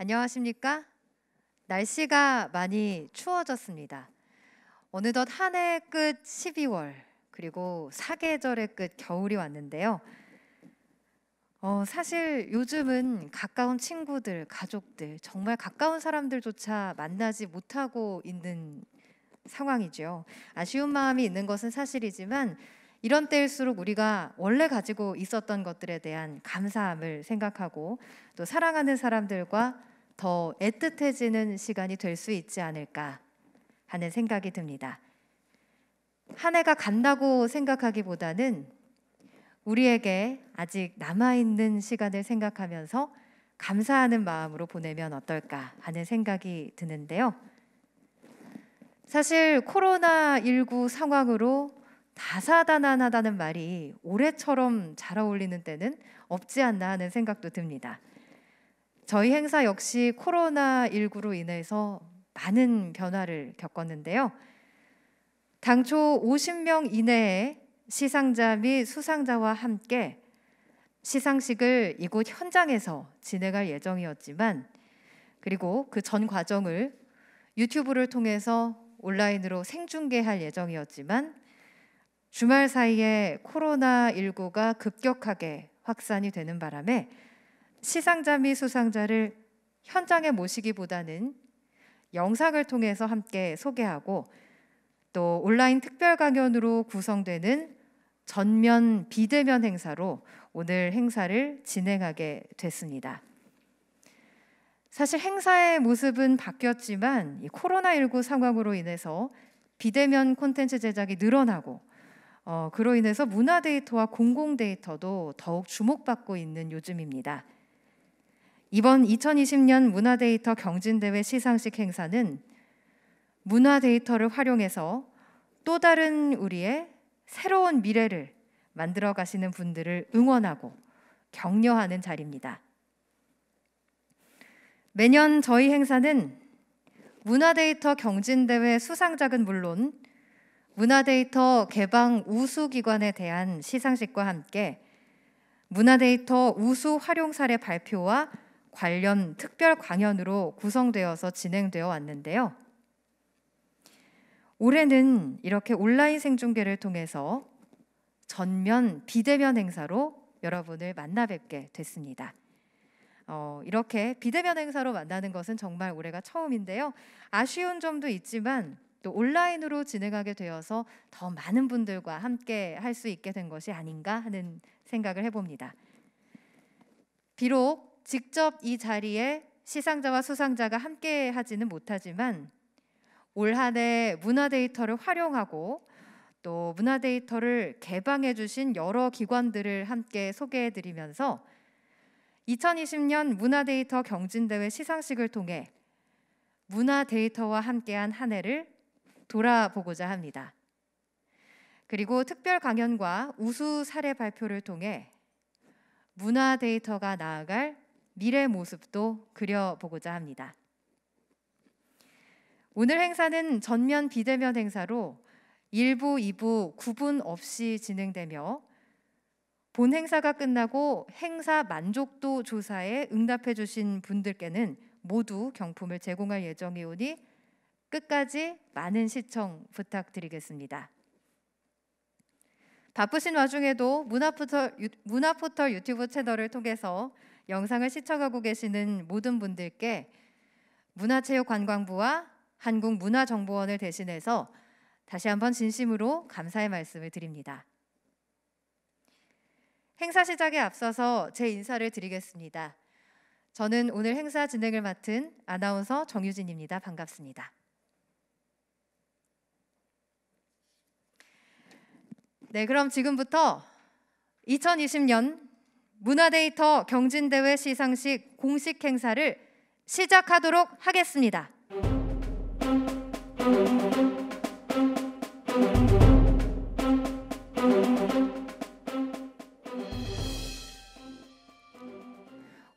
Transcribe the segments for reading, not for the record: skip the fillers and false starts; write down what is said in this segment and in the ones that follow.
안녕하십니까? 날씨가 많이 추워졌습니다. 어느덧 한 해 끝 12월, 그리고 사계절의 끝 겨울이 왔는데요. 사실 요즘은 가까운 친구들, 가족들, 정말 가까운 사람들조차 만나지 못하고 있는 상황이죠. 아쉬운 마음이 있는 것은 사실이지만 이런 때일수록 우리가 원래 가지고 있었던 것들에 대한 감사함을 생각하고 또 사랑하는 사람들과 더 애틋해지는 시간이 될 수 있지 않을까 하는 생각이 듭니다. 한 해가 간다고 생각하기보다는 우리에게 아직 남아있는 시간을 생각하면서 감사하는 마음으로 보내면 어떨까 하는 생각이 드는데요. 사실 코로나19 상황으로 다사다난하다는 말이 올해처럼 잘 어울리는 때는 없지 않나 하는 생각도 듭니다. 저희 행사 역시 코로나19로 인해서 많은 변화를 겪었는데요. 당초 50명 이내의 시상자 및 수상자와 함께 시상식을 이곳 현장에서 진행할 예정이었지만, 그리고 그 전 과정을 유튜브를 통해서 온라인으로 생중계할 예정이었지만, 주말 사이에 코로나19가 급격하게 확산이 되는 바람에 시상자 및 수상자를 현장에 모시기보다는 영상을 통해서 함께 소개하고 또 온라인 특별 강연으로 구성되는 전면 비대면 행사로 오늘 행사를 진행하게 됐습니다. 사실 행사의 모습은 바뀌었지만 이 코로나19 상황으로 인해서 비대면 콘텐츠 제작이 늘어나고 그로 인해서 문화 데이터와 공공 데이터도 더욱 주목받고 있는 요즘입니다. 이번 2020년 문화 데이터 경진대회 시상식 행사는 문화 데이터를 활용해서 또 다른 우리의 새로운 미래를 만들어 가시는 분들을 응원하고 격려하는 자리입니다. 매년 저희 행사는 문화데이터 경진대회 수상작은 물론 문화데이터 개방 우수기관에 대한 시상식과 함께 문화데이터 우수 활용 사례 발표와 관련 특별 강연으로 구성되어서 진행되어 왔는데요. 올해는 이렇게 온라인 생중계를 통해서 전면 비대면 행사로 여러분을 만나 뵙게 됐습니다. 이렇게 비대면 행사로 만나는 것은 정말 올해가 처음인데요. 아쉬운 점도 있지만 또 온라인으로 진행하게 되어서 더 많은 분들과 함께 할 수 있게 된 것이 아닌가 하는 생각을 해봅니다. 비록 직접 이 자리에 시상자와 수상자가 함께 하지는 못하지만 올 한 해 문화 데이터를 활용하고 또 문화 데이터를 개방해 주신 여러 기관들을 함께 소개해 드리면서 2020년 문화 데이터 경진대회 시상식을 통해 문화 데이터와 함께한 한 해를 돌아보고자 합니다. 그리고 특별 강연과 우수 사례 발표를 통해 문화 데이터가 나아갈 미래 모습도 그려보고자 합니다. 오늘 행사는 전면 비대면 행사로 1부, 2부 구분 없이 진행되며 본 행사가 끝나고 행사 만족도 조사에 응답해 주신 분들께는 모두 경품을 제공할 예정이오니 끝까지 많은 시청 부탁드리겠습니다. 바쁘신 와중에도 문화포털 유튜브 채널을 통해서 영상을 시청하고 계시는 모든 분들께 문화체육관광부와 한국문화정보원을 대신해서 다시 한번 진심으로 감사의 말씀을 드립니다. 행사 시작에 앞서서 제 인사를 드리겠습니다. 저는 오늘 행사 진행을 맡은 아나운서 정유진입니다. 반갑습니다. 네, 그럼 지금부터 2020년 문화데이터 경진대회 시상식 공식 행사를 시작하도록 하겠습니다.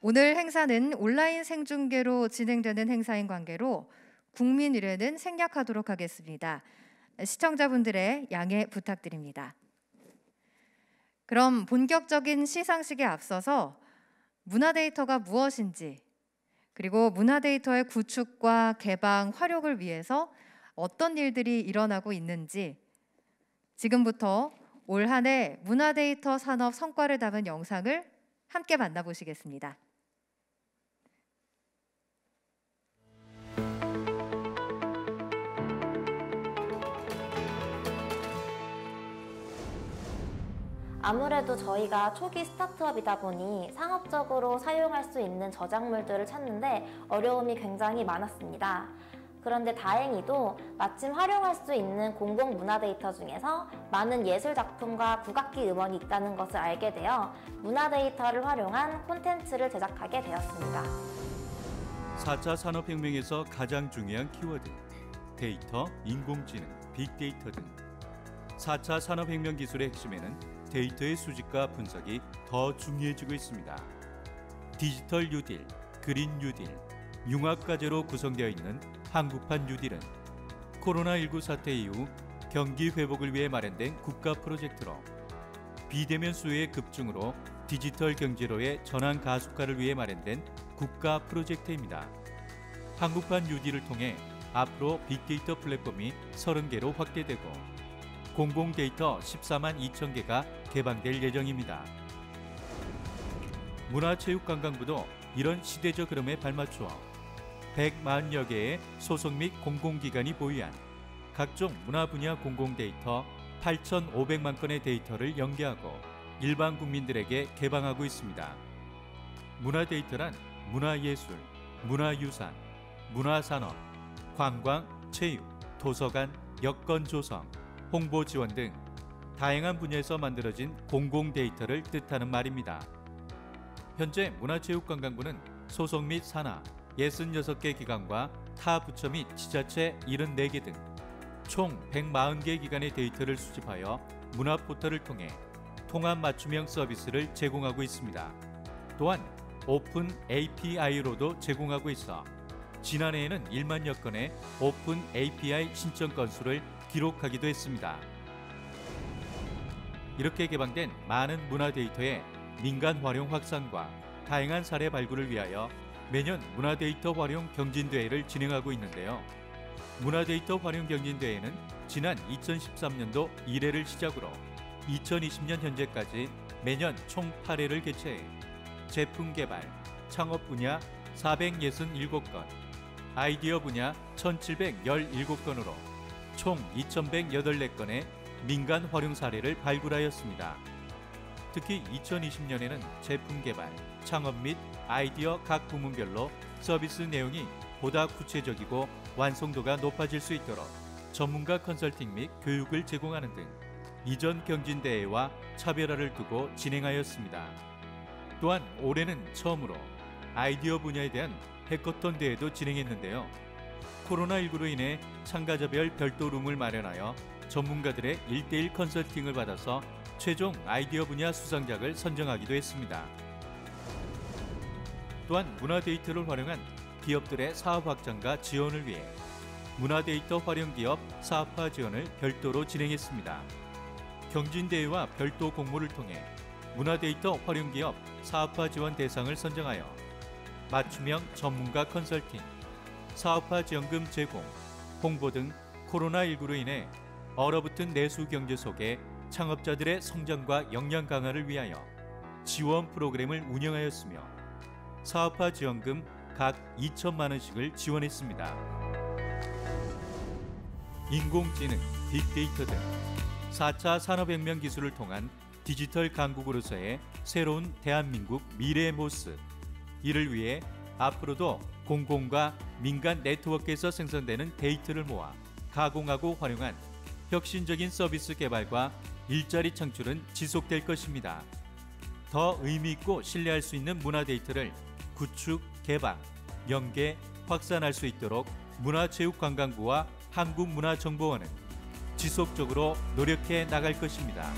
오늘 행사는 온라인 생중계로 진행되는 행사인 관계로 국민 의례는 생략하도록 하겠습니다. 시청자분들의 양해 부탁드립니다. 그럼 본격적인 시상식에 앞서서 문화데이터가 무엇인지, 그리고 문화 데이터의 구축과 개방, 활용을 위해서 어떤 일들이 일어나고 있는지 지금부터 올 한 해 문화 데이터 산업 성과를 담은 영상을 함께 만나보시겠습니다. 아무래도 저희가 초기 스타트업이다 보니 상업적으로 사용할 수 있는 저작물들을 찾는데 어려움이 굉장히 많았습니다. 그런데 다행히도 마침 활용할 수 있는 공공문화 데이터 중에서 많은 예술작품과 국악기 음원이 있다는 것을 알게 되어 문화 데이터를 활용한 콘텐츠를 제작하게 되었습니다. 4차 산업혁명에서 가장 중요한 키워드, 데이터, 인공지능, 빅데이터 등 4차 산업혁명 기술의 핵심에는 데이터의 수집과 분석이 더 중요해지고 있습니다. 디지털 뉴딜, 그린 뉴딜, 융합과제로 구성되어 있는 한국판 뉴딜은 코로나19 사태 이후 경기 회복을 위해 마련된 국가 프로젝트로 비대면 수요의 급증으로 디지털 경제로의 전환 가속화를 위해 마련된 국가 프로젝트입니다. 한국판 뉴딜을 통해 앞으로 빅데이터 플랫폼이 30개로 확대되고 공공 데이터 14만 2천 개가 개방될 예정입니다. 문화체육관광부도 이런 시대적 흐름에 발맞추어 140여 개의 소속 및 공공기관이 보유한 각종 문화 분야 공공 데이터 8,500만 건의 데이터를 연계하고 일반 국민들에게 개방하고 있습니다. 문화 데이터란 문화예술, 문화유산, 문화산업, 관광, 체육, 도서관, 여건 조성, 홍보 지원 등 다양한 분야에서 만들어진 공공 데이터를 뜻하는 말입니다. 현재 문화체육관광부는 소속 및 산하 66개 기관과 타 부처 및 지자체 74개 등 총 140개 기관의 데이터를 수집하여 문화 포털을 통해 통합 맞춤형 서비스를 제공하고 있습니다. 또한 오픈 API로도 제공하고 있어 지난해에는 1만여 건의 오픈 API 신청 건수를 기록하기도 했습니다. 이렇게 개방된 많은 문화 데이터의 민간 활용 확산과 다양한 사례 발굴을 위하여 매년 문화데이터 활용 경진대회를 진행하고 있는데요. 문화데이터 활용 경진대회는 지난 2013년도 1회를 시작으로 2020년 현재까지 매년 총 8회를 개최해 제품 개발, 창업 분야 467건, 아이디어 분야 1717건으로 총 2108건의 민간 활용 사례를 발굴하였습니다. 특히 2020년에는 제품 개발, 창업 및 아이디어 각 부문별로 서비스 내용이 보다 구체적이고 완성도가 높아질 수 있도록 전문가 컨설팅 및 교육을 제공하는 등 이전 경진대회와 차별화를 두고 진행하였습니다. 또한 올해는 처음으로 아이디어 분야에 대한 해커톤 대회도 진행했는데요. 코로나19로 인해 참가자별 별도 룸을 마련하여 전문가들의 1:1 컨설팅을 받아서 최종 아이디어 분야 수상작을 선정하기도 했습니다. 또한 문화 데이터를 활용한 기업들의 사업 확장과 지원을 위해 문화 데이터 활용 기업 사업화 지원을 별도로 진행했습니다. 경진대회와 별도 공모를 통해 문화 데이터 활용 기업 사업화 지원 대상을 선정하여 맞춤형 전문가 컨설팅, 사업화 지원금 제공, 홍보 등 코로나19로 인해 얼어붙은 내수 경제 속에 창업자들의 성장과 역량 강화를 위하여 지원 프로그램을 운영하였으며 사업화 지원금 각 2천만 원씩을 지원했습니다. 인공지능, 빅데이터 등 4차 산업혁명 기술을 통한 디지털 강국으로서의 새로운 대한민국 미래의 모습, 이를 위해 앞으로도 공공과 민간 네트워크에서 생성되는 데이터를 모아 가공하고 활용한 혁신적인 서비스 개발과 일자리 창출은 지속될 것입니다. 더 의미 있고 신뢰할 수 있는 문화 데이터를 구축, 개방, 연계, 확산할 수 있도록 문화체육관광부와 한국문화정보원은 지속적으로 노력해 나갈 것입니다.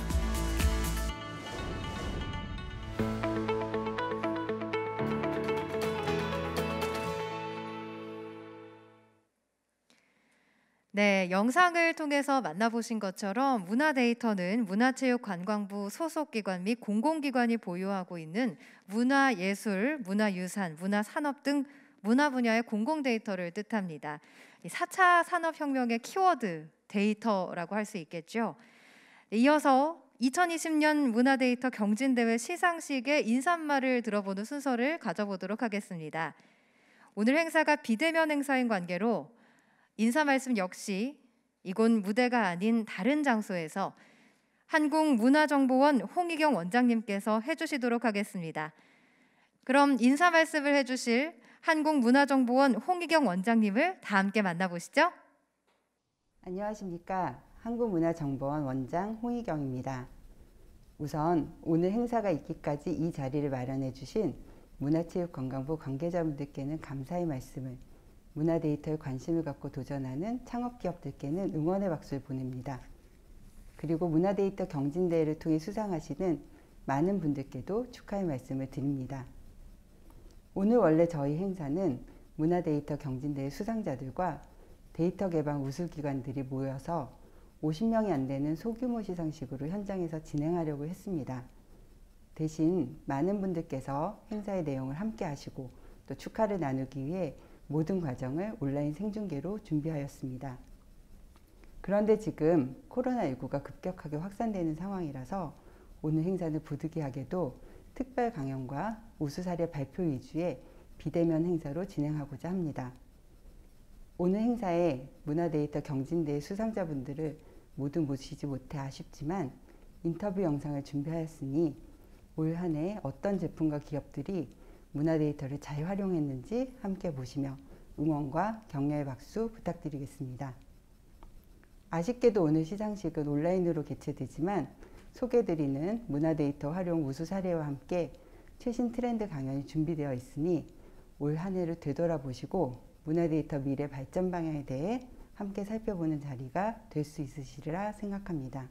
네, 영상을 통해서 만나보신 것처럼 문화 데이터는 문화체육관광부 소속기관 및 공공기관이 보유하고 있는 문화예술, 문화유산, 문화산업 등 문화 분야의 공공 데이터를 뜻합니다. 이 4차 산업혁명의 키워드 데이터라고 할 수 있겠죠. 이어서 2020년 문화데이터 경진대회 시상식의 인사말을 들어보는 순서를 가져보도록 하겠습니다. 오늘 행사가 비대면 행사인 관계로 인사 말씀 역시 이곳 무대가 아닌 다른 장소에서 한국문화정보원 홍희경 원장님께서 해주시도록 하겠습니다. 그럼 인사 말씀을 해주실 한국문화정보원 홍희경 원장님을 다 함께 만나보시죠. 안녕하십니까. 한국문화정보원 원장 홍희경입니다. 우선 오늘 행사가 있기까지 이 자리를 마련해 주신 문화체육관광부 관계자분들께는 감사의 말씀을, 문화데이터에 관심을 갖고 도전하는 창업기업들께는 응원의 박수를 보냅니다. 그리고 문화데이터 경진대회를 통해 수상하시는 많은 분들께도 축하의 말씀을 드립니다. 오늘 원래 저희 행사는 문화데이터 경진대회 수상자들과 데이터 개발 우수기관들이 모여서 50명이 안 되는 소규모 시상식으로 현장에서 진행하려고 했습니다. 대신 많은 분들께서 행사의 내용을 함께 하시고 또 축하를 나누기 위해 모든 과정을 온라인 생중계로 준비하였습니다. 그런데 지금 코로나19가 급격하게 확산되는 상황이라서 오늘 행사는 부득이하게도 특별 강연과 우수 사례 발표 위주의 비대면 행사로 진행하고자 합니다. 오늘 행사에 문화데이터 경진대회 수상자분들을 모두 모시지 못해 아쉽지만 인터뷰 영상을 준비하였으니 올 한 해 어떤 제품과 기업들이 문화데이터를 잘 활용했는지 함께 보시며 응원과 격려의 박수 부탁드리겠습니다. 아쉽게도 오늘 시상식은 온라인으로 개최되지만 소개해드리는 문화데이터 활용 우수 사례와 함께 최신 트렌드 강연이 준비되어 있으니 올 한 해를 되돌아보시고 문화데이터 미래 발전 방향에 대해 함께 살펴보는 자리가 될 수 있으시리라 생각합니다.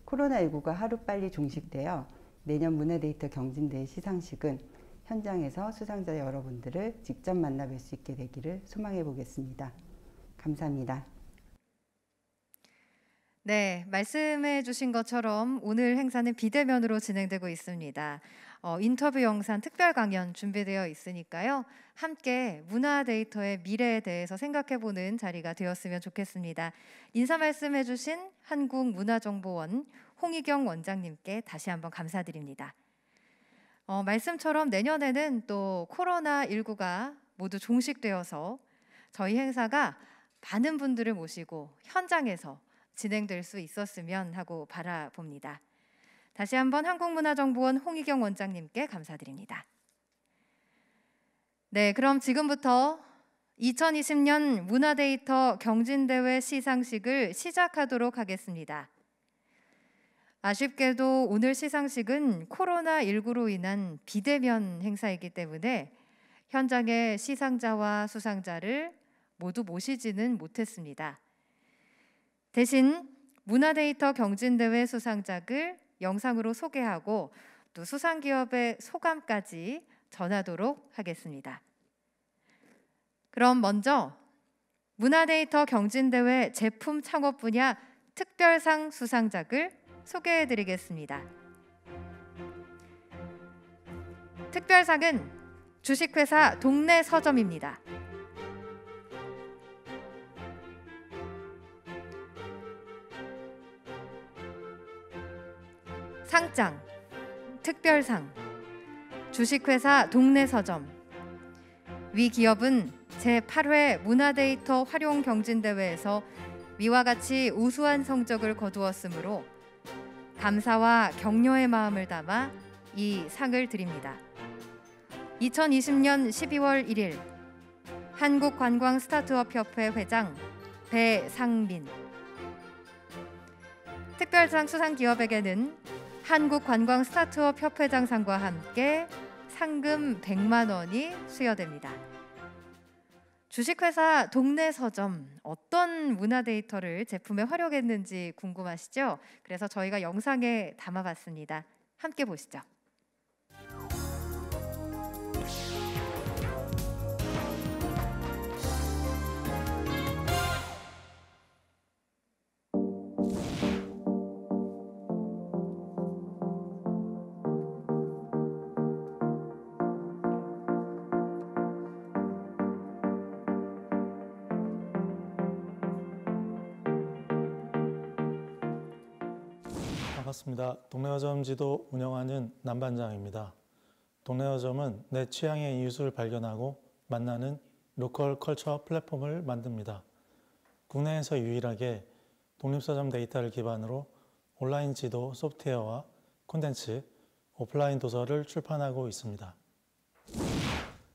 코로나19가 하루빨리 종식되어 내년 문화데이터 경진대회 시상식은 현장에서 수상자 여러분들을 직접 만나뵐 수 있게 되기를 소망해 보겠습니다. 감사합니다. 네, 말씀해 주신 것처럼 오늘 행사는 비대면으로 진행되고 있습니다. 인터뷰 영상 특별 강연 준비되어 있으니까요. 함께 문화 데이터의 미래에 대해서 생각해보는 자리가 되었으면 좋겠습니다. 인사 말씀해 주신 한국문화정보원 홍희경 원장님께 다시 한번 감사드립니다. 말씀처럼 내년에는 또 코로나19가 모두 종식되어서 저희 행사가 많은 분들을 모시고 현장에서 진행될 수 있었으면 하고 바라봅니다. 다시 한번 한국문화정보원 홍희경 원장님께 감사드립니다. 네, 그럼 지금부터 2020년 문화데이터 경진대회 시상식을 시작하도록 하겠습니다. 아쉽게도 오늘 시상식은 코로나19로 인한 비대면 행사이기 때문에 현장의 시상자와 수상자를 모두 모시지는 못했습니다. 대신 문화데이터 경진대회 수상작을 영상으로 소개하고 또 수상기업의 소감까지 전하도록 하겠습니다. 그럼 먼저 문화데이터 경진대회 제품 창업 분야 특별상 수상작을 소개해드리겠습니다. 특별상은 주식회사 동네 서점입니다. 상장, 특별상, 주식회사 동네 서점. 위 기업은 제8회 문화데이터 활용 경진대회에서 위와 같이 우수한 성적을 거두었으므로 감사와 격려의 마음을 담아 이 상을 드립니다. 2020년 12월 1일 한국관광스타트업협회 회장 배상민. 특별상 수상 기업에게는 한국관광스타트업협회장상과 함께 상금 100만 원이 수여됩니다. 주식회사 동네 서점, 어떤 문화데이터를 제품에 활용했는지 궁금하시죠? 그래서 저희가 영상에 담아봤습니다. 함께 보시죠. 반갑습니다. 동네서점 지도 운영하는 남반장입니다. 동네서점은 내 취향의 이웃을 발견하고 만나는 로컬 컬처 플랫폼을 만듭니다. 국내에서 유일하게 독립서점 데이터를 기반으로 온라인 지도 소프트웨어와 콘텐츠, 오프라인 도서를 출판하고 있습니다.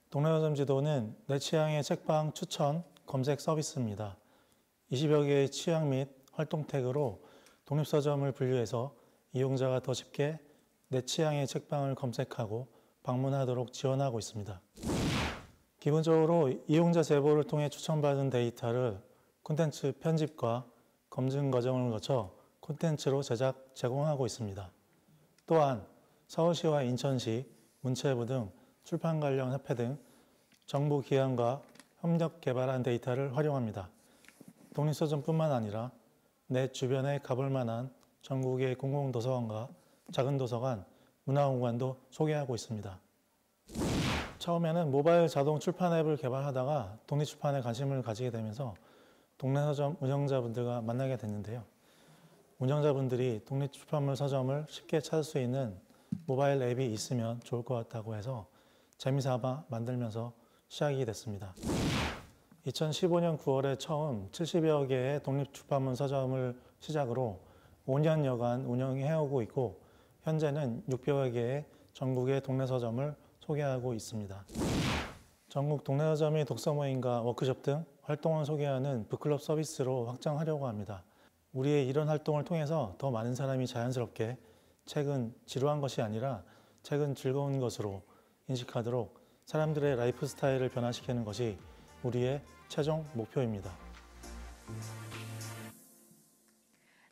동네서점 지도는 내 취향의 책방 추천, 검색 서비스입니다. 20여 개의 취향 및 활동 태그로 독립서점을 분류해서 이용자가 더 쉽게 내 취향의 책방을 검색하고 방문하도록 지원하고 있습니다. 기본적으로 이용자 제보를 통해 추천받은 데이터를 콘텐츠 편집과 검증 과정을 거쳐 콘텐츠로 제공하고 있습니다. 또한 서울시와 인천시, 문체부 등 출판 관련 협회 등 정부 기관과 협력 개발한 데이터를 활용합니다. 독립서점뿐만 아니라 내 주변에 가볼 만한 전국의 공공도서관과 작은 도서관, 문화공간도 소개하고 있습니다. 처음에는 모바일 자동 출판 앱을 개발하다가 독립출판에 관심을 가지게 되면서 동네서점 운영자분들과 만나게 됐는데요. 운영자분들이 독립출판물 서점을 쉽게 찾을 수 있는 모바일 앱이 있으면 좋을 것 같다고 해서 재미삼아 만들면서 시작이 됐습니다. 2015년 9월에 처음 70여 개의 독립출판물 서점을 시작으로 5년여간 운영해오고 있고 현재는 600여 개의 전국의 동네서점을 소개하고 있습니다. 전국 동네서점의 독서 모임과 워크숍 등 활동을 소개하는 북클럽 서비스로 확장하려고 합니다. 우리의 이런 활동을 통해서 더 많은 사람이 자연스럽게 책은 지루한 것이 아니라 책은 즐거운 것으로 인식하도록 사람들의 라이프 스타일을 변화시키는 것이 우리의 최종 목표입니다.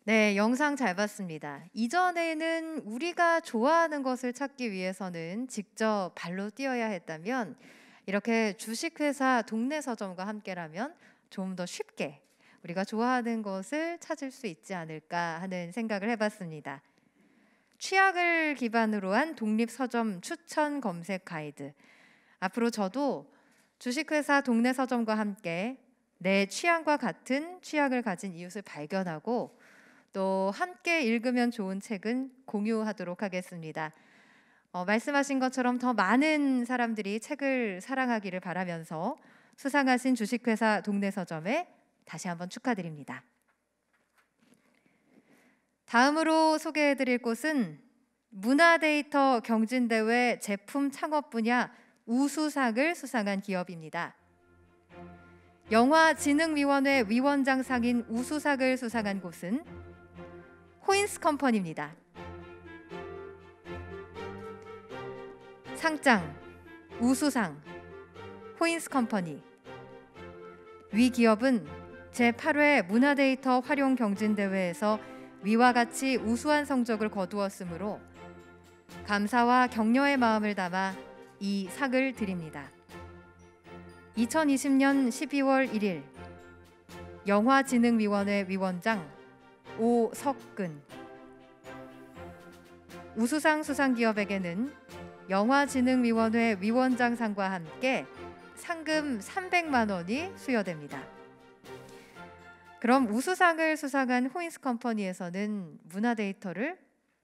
네, 영상 잘 봤습니다. 이전에는 우리가 좋아하는 것을 찾기 위해서는 직접 발로 뛰어야 했다면 이렇게 주식회사 동네서점과 함께라면 좀 더 쉽게 우리가 좋아하는 것을 찾을 수 있지 않을까 하는 생각을 해봤습니다. 취향을 기반으로 한 독립서점 추천 검색 가이드. 앞으로 저도 주식회사 동네서점과 함께 내 취향과 같은 취향을 가진 이웃을 발견하고 또 함께 읽으면 좋은 책은 공유하도록 하겠습니다. 말씀하신 것처럼 더 많은 사람들이 책을 사랑하기를 바라면서 수상하신 주식회사 동네서점에 다시 한번 축하드립니다. 다음으로 소개해드릴 곳은 문화데이터 경진대회 제품 창업 분야 우수상을 수상한 기업입니다. 영화진흥위원회 위원장상인 우수상을 수상한 곳은 호인스 컴퍼니입니다. 상장, 우수상, 호인스 컴퍼니. 위 기업은 제8회 문화데이터 활용 경진대회에서 위와 같이 우수한 성적을 거두었으므로 감사와 격려의 마음을 담아 이 상을 드립니다. 2020년 12월 1일 영화진흥위원회 위원장 오석근. 우수상 수상기업에게는 영화진흥위원회 위원장상과 함께 상금 300만 원이 수여됩니다. 그럼 우수상을 수상한 호인스 컴퍼니에서는 문화데이터를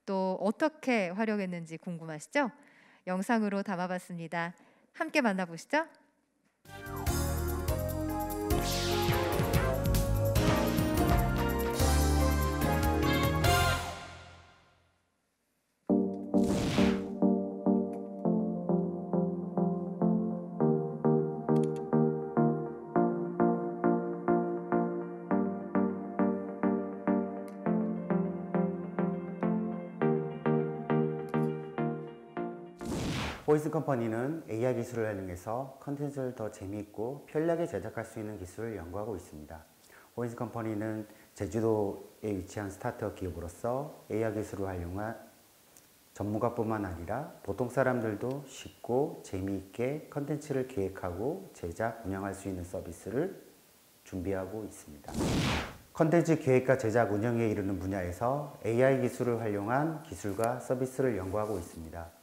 또 어떻게 활용했는지 궁금하시죠? 영상으로 담아봤습니다. 함께 만나보시죠. 호인스 컴퍼니는 AI 기술을 활용해서 컨텐츠를 더 재미있고 편리하게 제작할 수 있는 기술을 연구하고 있습니다. 호인스 컴퍼니는 제주도에 위치한 스타트업 기업으로서 AI 기술을 활용한 전문가뿐만 아니라 보통 사람들도 쉽고 재미있게 컨텐츠를 기획하고 제작, 운영할 수 있는 서비스를 준비하고 있습니다. 컨텐츠 기획과 제작, 운영에 이르는 분야에서 AI 기술을 활용한 기술과 서비스를 연구하고 있습니다.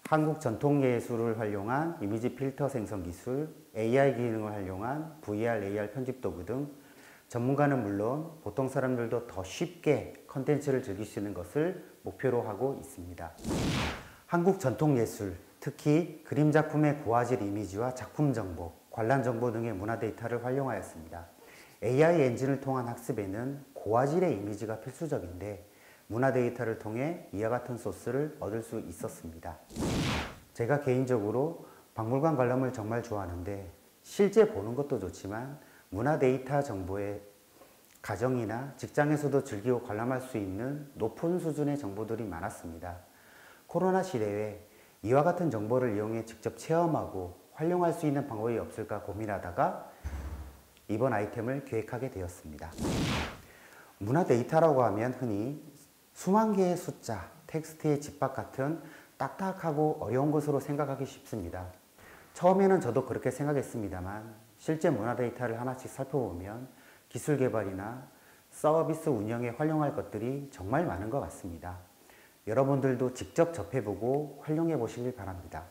한국 전통예술을 활용한 이미지 필터 생성 기술, AI 기능을 활용한 VR, AR 편집 도구 등 전문가는 물론 보통 사람들도 더 쉽게 컨텐츠를 즐길 수 있는 것을 목표로 하고 있습니다. 한국 전통예술, 특히 그림 작품의 고화질 이미지와 작품 정보, 관람 정보 등의 문화 데이터를 활용하였습니다. AI 엔진을 통한 학습에는 고화질의 이미지가 필수적인데 문화 데이터를 통해 이와 같은 소스를 얻을 수 있었습니다. 제가 개인적으로 박물관 관람을 정말 좋아하는데 실제 보는 것도 좋지만 문화 데이터 정보의 가정이나 직장에서도 즐기고 관람할 수 있는 높은 수준의 정보들이 많았습니다. 코로나 시대에 이와 같은 정보를 이용해 직접 체험하고 활용할 수 있는 방법이 없을까 고민하다가 이번 아이템을 기획하게 되었습니다. 문화 데이터라고 하면 흔히 수만 개의 숫자, 텍스트의 집합 같은 딱딱하고 어려운 것으로 생각하기 쉽습니다. 처음에는 저도 그렇게 생각했습니다만 실제 문화 데이터를 하나씩 살펴보면 기술 개발이나 서비스 운영에 활용할 것들이 정말 많은 것 같습니다. 여러분들도 직접 접해보고 활용해 보시길 바랍니다.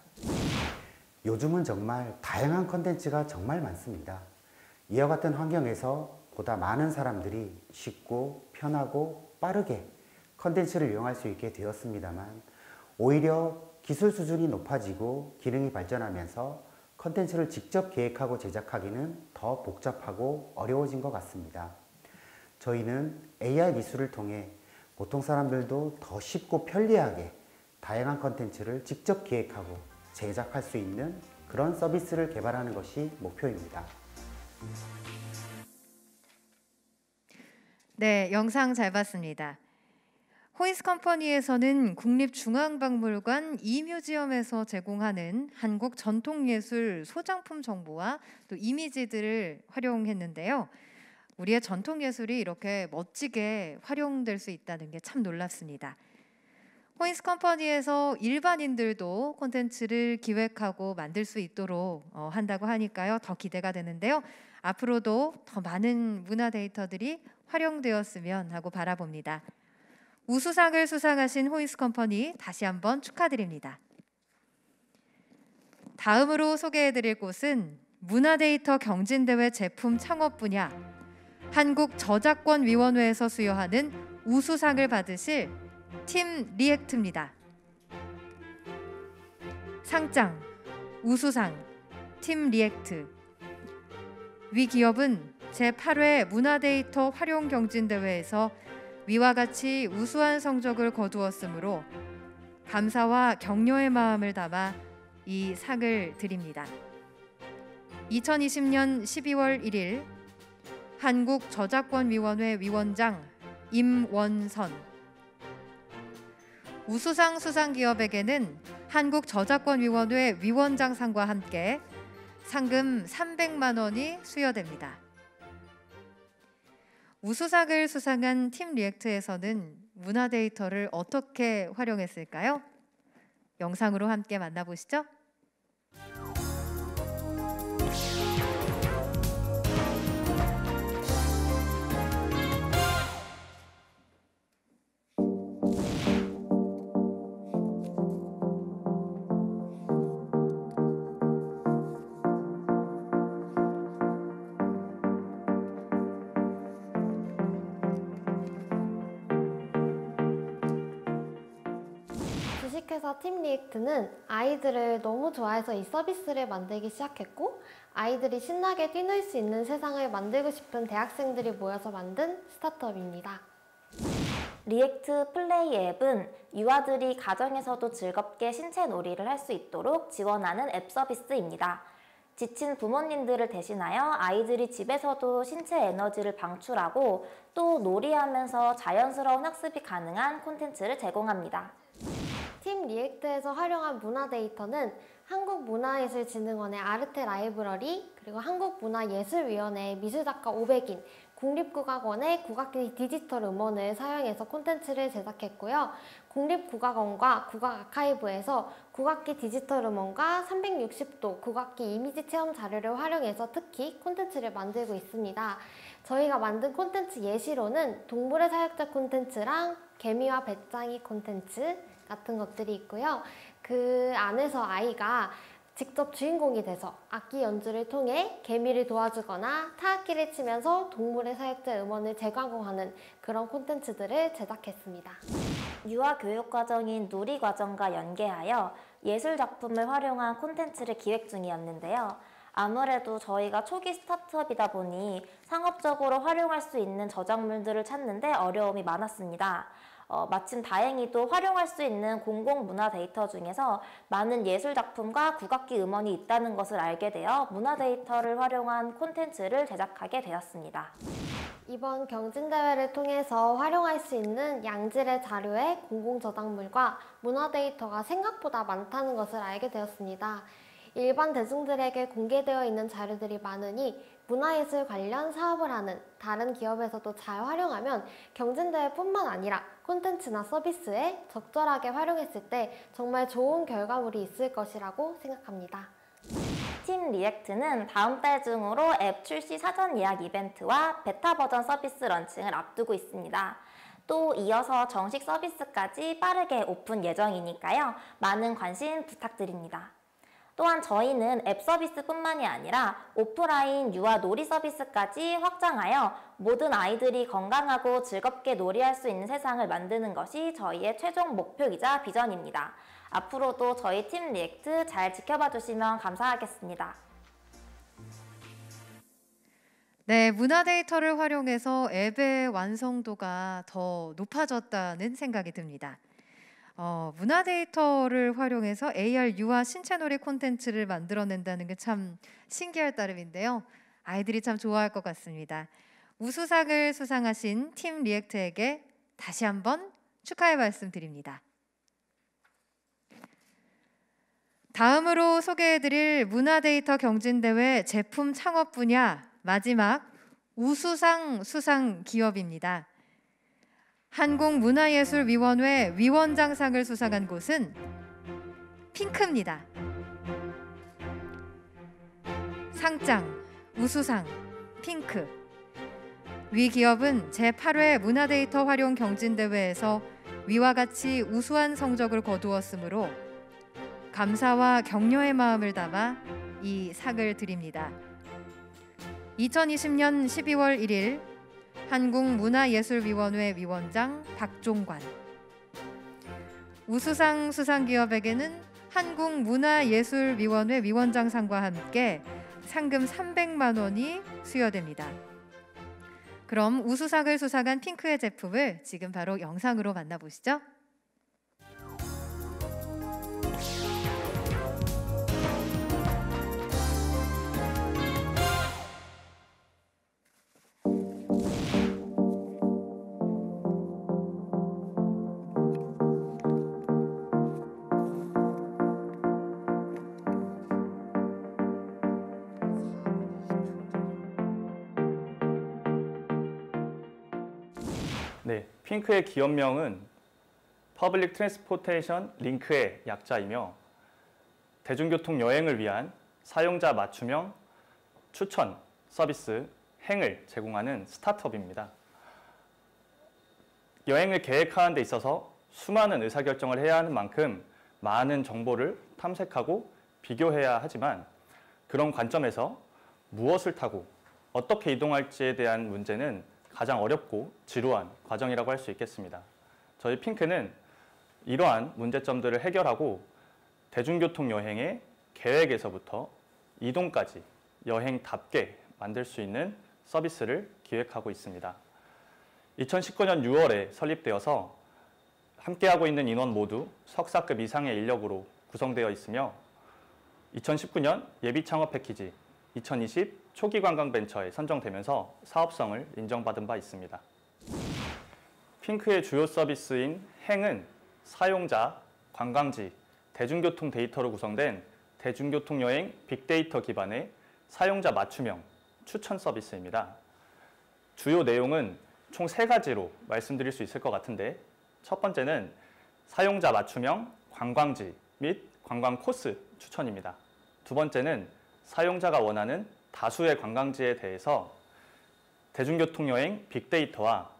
요즘은 정말 다양한 컨텐츠가 정말 많습니다. 이와 같은 환경에서 보다 많은 사람들이 쉽고 편하고 빠르게 컨텐츠를 이용할 수 있게 되었습니다만 오히려 기술 수준이 높아지고 기능이 발전하면서 컨텐츠를 직접 계획하고 제작하기는 더 복잡하고 어려워진 것 같습니다. 저희는 AI 기술을 통해 보통 사람들도 더 쉽고 편리하게 다양한 컨텐츠를 직접 기획하고 제작할 수 있는 그런 서비스를 개발하는 것이 목표입니다. 네, 영상 잘 봤습니다. 호인스 컴퍼니에서는 국립중앙박물관 이뮤지엄에서 제공하는 한국 전통예술 소장품 정보와 또 이미지들을 활용했는데요. 우리의 전통예술이 이렇게 멋지게 활용될 수 있다는 게 참 놀랍습니다. 호인스 컴퍼니에서 일반인들도 콘텐츠를 기획하고 만들 수 있도록 한다고 하니까요. 더 기대가 되는데요. 앞으로도 더 많은 문화 데이터들이 활용되었으면 하고 바라봅니다. 우수상을 수상하신 호인스 컴퍼니 다시 한번 축하드립니다. 다음으로 소개해드릴 곳은 문화데이터 경진대회 제품 창업 분야 한국저작권위원회에서 수여하는 우수상을 받으실 팀 리액트입니다. 상장, 우수상, 팀 리액트. 위 기업은 제8회 문화데이터 활용 경진대회에서 위와 같이 우수한 성적을 거두었으므로 감사와 격려의 마음을 담아 이 상을 드립니다. 2020년 12월 1일 한국저작권위원회 위원장 임원선. 우수상 수상 기업에게는 한국저작권위원회 위원장상과 함께 상금 300만 원이 수여됩니다. 우수상을 수상한 팀 리액트에서는 문화 데이터를 어떻게 활용했을까요? 영상으로 함께 만나보시죠. 주식회사 팀 리액트는 아이들을 너무 좋아해서 이 서비스를 만들기 시작했고, 아이들이 신나게 뛰놀 수 있는 세상을 만들고 싶은 대학생들이 모여서 만든 스타트업입니다. 리액트 플레이 앱은 유아들이 가정에서도 즐겁게 신체 놀이를 할 수 있도록 지원하는 앱 서비스입니다. 지친 부모님들을 대신하여 아이들이 집에서도 신체 에너지를 방출하고 또 놀이하면서 자연스러운 학습이 가능한 콘텐츠를 제공합니다. 팀 리액트에서 활용한 문화 데이터는 한국문화예술진흥원의 아르테 라이브러리, 그리고 한국문화예술위원회의 미술작가 500인, 국립국악원의 국악기 디지털 음원을 사용해서 콘텐츠를 제작했고요. 국립국악원과 국악아카이브에서 국악기 디지털 음원과 360도 국악기 이미지 체험 자료를 활용해서 특히 콘텐츠를 만들고 있습니다. 저희가 만든 콘텐츠 예시로는 동물의 사육자 콘텐츠랑 개미와 배짱이 콘텐츠 같은 것들이 있고요. 그 안에서 아이가 직접 주인공이 돼서 악기 연주를 통해 개미를 도와주거나 타악기를 치면서 동물의 사육자 음원을 재가공하는 그런 콘텐츠들을 제작했습니다. 유아 교육 과정인 누리 과정과 연계하여 예술 작품을 활용한 콘텐츠를 기획 중이었는데요. 아무래도 저희가 초기 스타트업이다 보니 상업적으로 활용할 수 있는 저작물들을 찾는데 어려움이 많았습니다. 마침 다행히도 활용할 수 있는 공공문화 데이터 중에서 많은 예술 작품과 국악기 음원이 있다는 것을 알게 되어 문화 데이터를 활용한 콘텐츠를 제작하게 되었습니다. 이번 경진대회를 통해서 활용할 수 있는 양질의 자료의 공공저작물과 문화 데이터가 생각보다 많다는 것을 알게 되었습니다. 일반 대중들에게 공개되어 있는 자료들이 많으니 문화예술 관련 사업을 하는 다른 기업에서도 잘 활용하면 경진대회뿐만 아니라 콘텐츠나 서비스에 적절하게 활용했을 때 정말 좋은 결과물이 있을 것이라고 생각합니다. 팀 리액트는 다음 달 중으로 앱 출시 사전 예약 이벤트와 베타 버전 서비스 런칭을 앞두고 있습니다. 또 이어서 정식 서비스까지 빠르게 오픈 예정이니까요. 많은 관심 부탁드립니다. 또한 저희는 앱 서비스뿐만이 아니라 오프라인 유아 놀이 서비스까지 확장하여 모든 아이들이 건강하고 즐겁게 놀이할 수 있는 세상을 만드는 것이 저희의 최종 목표이자 비전입니다. 앞으로도 저희 팀 리액트 잘 지켜봐 주시면 감사하겠습니다. 네, 문화 데이터를 활용해서 앱의 완성도가 더 높아졌다는 생각이 듭니다. 문화 데이터를 활용해서 AR 유아 신체놀이 콘텐츠를 만들어낸다는 게 참 신기할 따름인데요. 아이들이 참 좋아할 것 같습니다. 우수상을 수상하신 팀 리액트에게 다시 한번 축하의 말씀 드립니다. 다음으로 소개해드릴 문화 데이터 경진대회 제품 창업 분야 마지막 우수상 수상 기업입니다. 한국문화예술위원회 위원장상을 수상한 곳은 핑크입니다. 상장, 우수상, 핑크. 위 기업은 제8회 문화데이터 활용 경진대회에서 위와 같이 우수한 성적을 거두었으므로 감사와 격려의 마음을 담아 이 상을 드립니다. 2020년 12월 1일 한국문화예술위원회 위원장 박종관. 우수상 수상 기업에게는 한국문화예술위원회 위원장상과 함께 상금 300만 원이 수여됩니다. 그럼 우수상을 수상한 핑크의 제품을 지금 바로 영상으로 만나보시죠. 네, 핑크의 기업명은 퍼블릭 트랜스포테이션 링크의 약자이며 대중교통 여행을 위한 사용자 맞춤형 추천 서비스 행을 제공하는 스타트업입니다. 여행을 계획하는 데 있어서 수많은 의사결정을 해야 하는 만큼 많은 정보를 탐색하고 비교해야 하지만 그런 관점에서 무엇을 타고 어떻게 이동할지에 대한 문제는 가장 어렵고 지루한 과정이라고 할 수 있겠습니다. 저희 핑크는 이러한 문제점들을 해결하고 대중교통 여행의 계획에서부터 이동까지 여행답게 만들 수 있는 서비스를 기획하고 있습니다. 2019년 6월에 설립되어서 함께하고 있는 인원 모두 석사급 이상의 인력으로 구성되어 있으며 2019년 예비 창업 패키지 2020 초기 관광 벤처에 선정되면서 사업성을 인정받은 바 있습니다. 핑크의 주요 서비스인 행은 사용자, 관광지, 대중교통 데이터로 구성된 대중교통 여행 빅데이터 기반의 사용자 맞춤형 추천 서비스입니다. 주요 내용은 총 3가지로 말씀드릴 수 있을 것 같은데 첫 번째는 사용자 맞춤형 관광지 및 관광 코스 추천입니다. 두 번째는 사용자가 원하는 다수의 관광지에 대해서 대중교통 여행 빅데이터와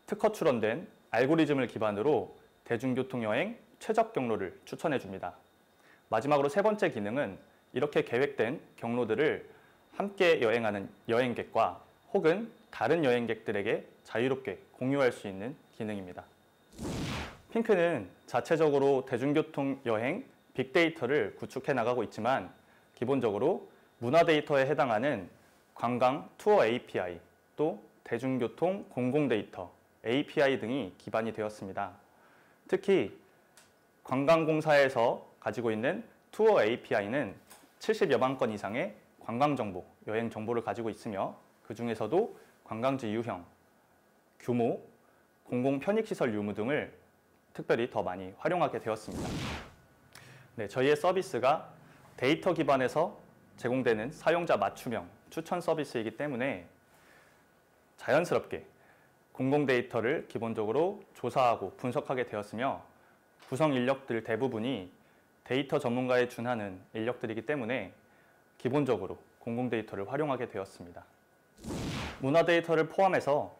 특허 출원된 알고리즘을 기반으로 대중교통 여행 최적 경로를 추천해 줍니다. 마지막으로 세 번째 기능은 이렇게 계획된 경로들을 함께 여행하는 여행객과 혹은 다른 여행객들에게 자유롭게 공유할 수 있는 기능입니다. 핑크는 자체적으로 대중교통 여행 빅데이터를 구축해 나가고 있지만 기본적으로 문화 데이터에 해당하는 관광 투어 API 또 대중교통 공공 데이터 API 등이 기반이 되었습니다. 특히 관광공사에서 가지고 있는 투어 API는 70여만 건 이상의 관광정보, 여행 정보를 가지고 있으며 그 중에서도 관광지 유형, 규모, 공공 편익시설 유무 등을 특별히 더 많이 활용하게 되었습니다. 네, 저희의 서비스가 데이터 기반에서 제공되는 사용자 맞춤형 추천 서비스이기 때문에 자연스럽게 공공 데이터를 기본적으로 조사하고 분석하게 되었으며 구성 인력들 대부분이 데이터 전문가에 준하는 인력들이기 때문에 기본적으로 공공 데이터를 활용하게 되었습니다. 문화 데이터를 포함해서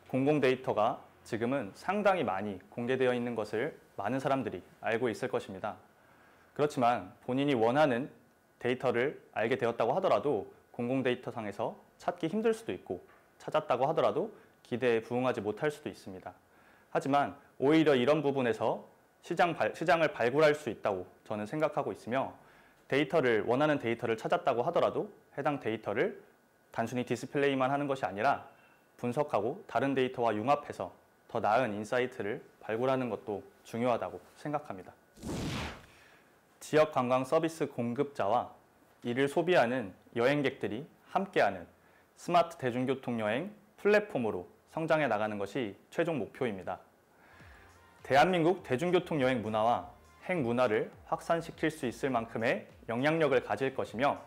공공 데이터가 지금은 상당히 많이 공개되어 있는 것을 많은 사람들이 알고 있을 것입니다. 그렇지만 본인이 원하는 데이터를 알게 되었다고 하더라도 공공 데이터상에서 찾기 힘들 수도 있고 찾았다고 하더라도 기대에 부응하지 못할 수도 있습니다. 하지만 오히려 이런 부분에서 시장을 발굴할 수 있다고 저는 생각하고 있으며 원하는 데이터를 찾았다고 하더라도 해당 데이터를 단순히 디스플레이만 하는 것이 아니라 분석하고 다른 데이터와 융합해서 더 나은 인사이트를 발굴하는 것도 중요하다고 생각합니다. 지역 관광 서비스 공급자와 이를 소비하는 여행객들이 함께하는 스마트 대중교통 여행 플랫폼으로 성장해 나가는 것이 최종 목표입니다. 대한민국 대중교통 여행 문화와 행문화를 확산시킬 수 있을 만큼의 영향력을 가질 것이며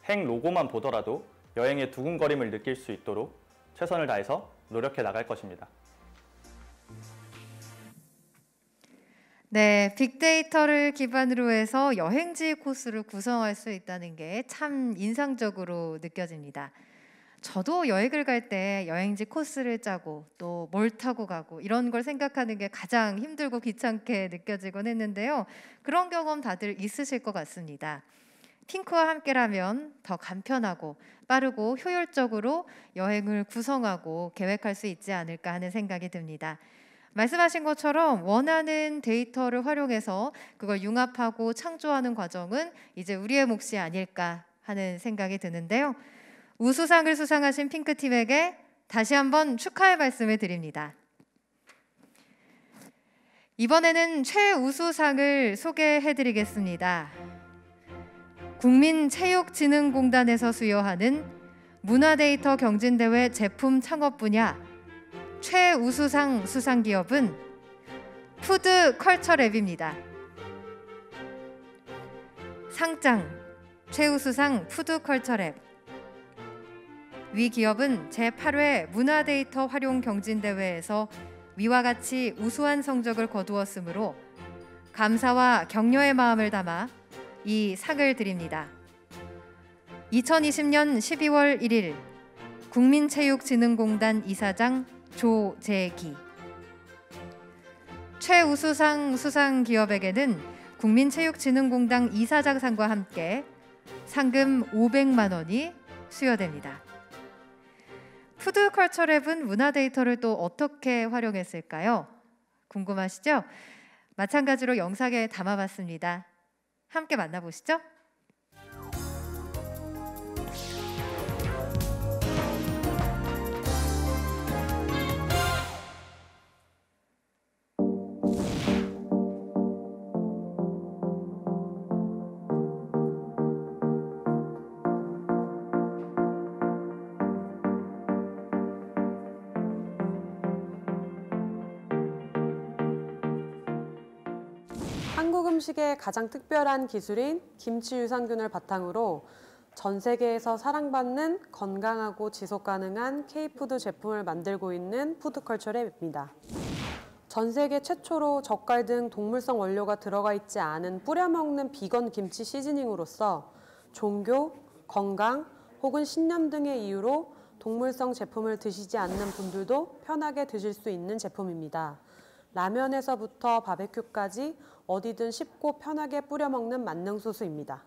행 로고만 보더라도 여행의 두근거림을 느낄 수 있도록 최선을 다해서 노력해 나갈 것입니다. 네, 빅데이터를 기반으로 해서 여행지 코스를 구성할 수 있다는 게 참 인상적으로 느껴집니다. 저도 여행을 갈 때 여행지 코스를 짜고 또 뭘 타고 가고 이런 걸 생각하는 게 가장 힘들고 귀찮게 느껴지곤 했는데요. 그런 경험 다들 있으실 것 같습니다. 핑크와 함께라면 더 간편하고 빠르고 효율적으로 여행을 구성하고 계획할 수 있지 않을까 하는 생각이 듭니다. 말씀하신 것처럼 원하는 데이터를 활용해서 그걸 융합하고 창조하는 과정은 이제 우리의 몫이 아닐까 하는 생각이 드는데요. 우수상을 수상하신 핑크팀에게 다시 한번 축하의 말씀을 드립니다. 이번에는 최우수상을 소개해드리겠습니다. 국민체육진흥공단에서 수여하는 문화데이터 경진대회 제품 창업 분야 최우수상 수상기업은 푸드컬처랩입니다. 상장 최우수상 푸드컬처랩. 위 기업은 제8회 문화데이터 활용 경진대회에서 위와 같이 우수한 성적을 거두었으므로 감사와 격려의 마음을 담아 이 상을 드립니다. 2020년 12월 1일 국민체육진흥공단 이사장 조재기. 최우수상 수상 기업에게는 국민체육진흥공단 이사장상과 함께 상금 500만 원이 수여됩니다. 푸드컬처랩은 문화데이터를 또 어떻게 활용했을까요? 궁금하시죠? 마찬가지로 영상에 담아봤습니다. 함께 만나보시죠. 한국 음식의 가장 특별한 기술인 김치 유산균을 바탕으로 전 세계에서 사랑받는 건강하고 지속 가능한 K푸드 제품을 만들고 있는 푸드컬처랩입니다. 전 세계 최초로 젓갈 등 동물성 원료가 들어가 있지 않은 뿌려 먹는 비건 김치 시즈닝으로서 종교, 건강 혹은 신념 등의 이유로 동물성 제품을 드시지 않는 분들도 편하게 드실 수 있는 제품입니다. 라면에서부터 바베큐까지 어디든 쉽고 편하게 뿌려 먹는 만능 소스입니다.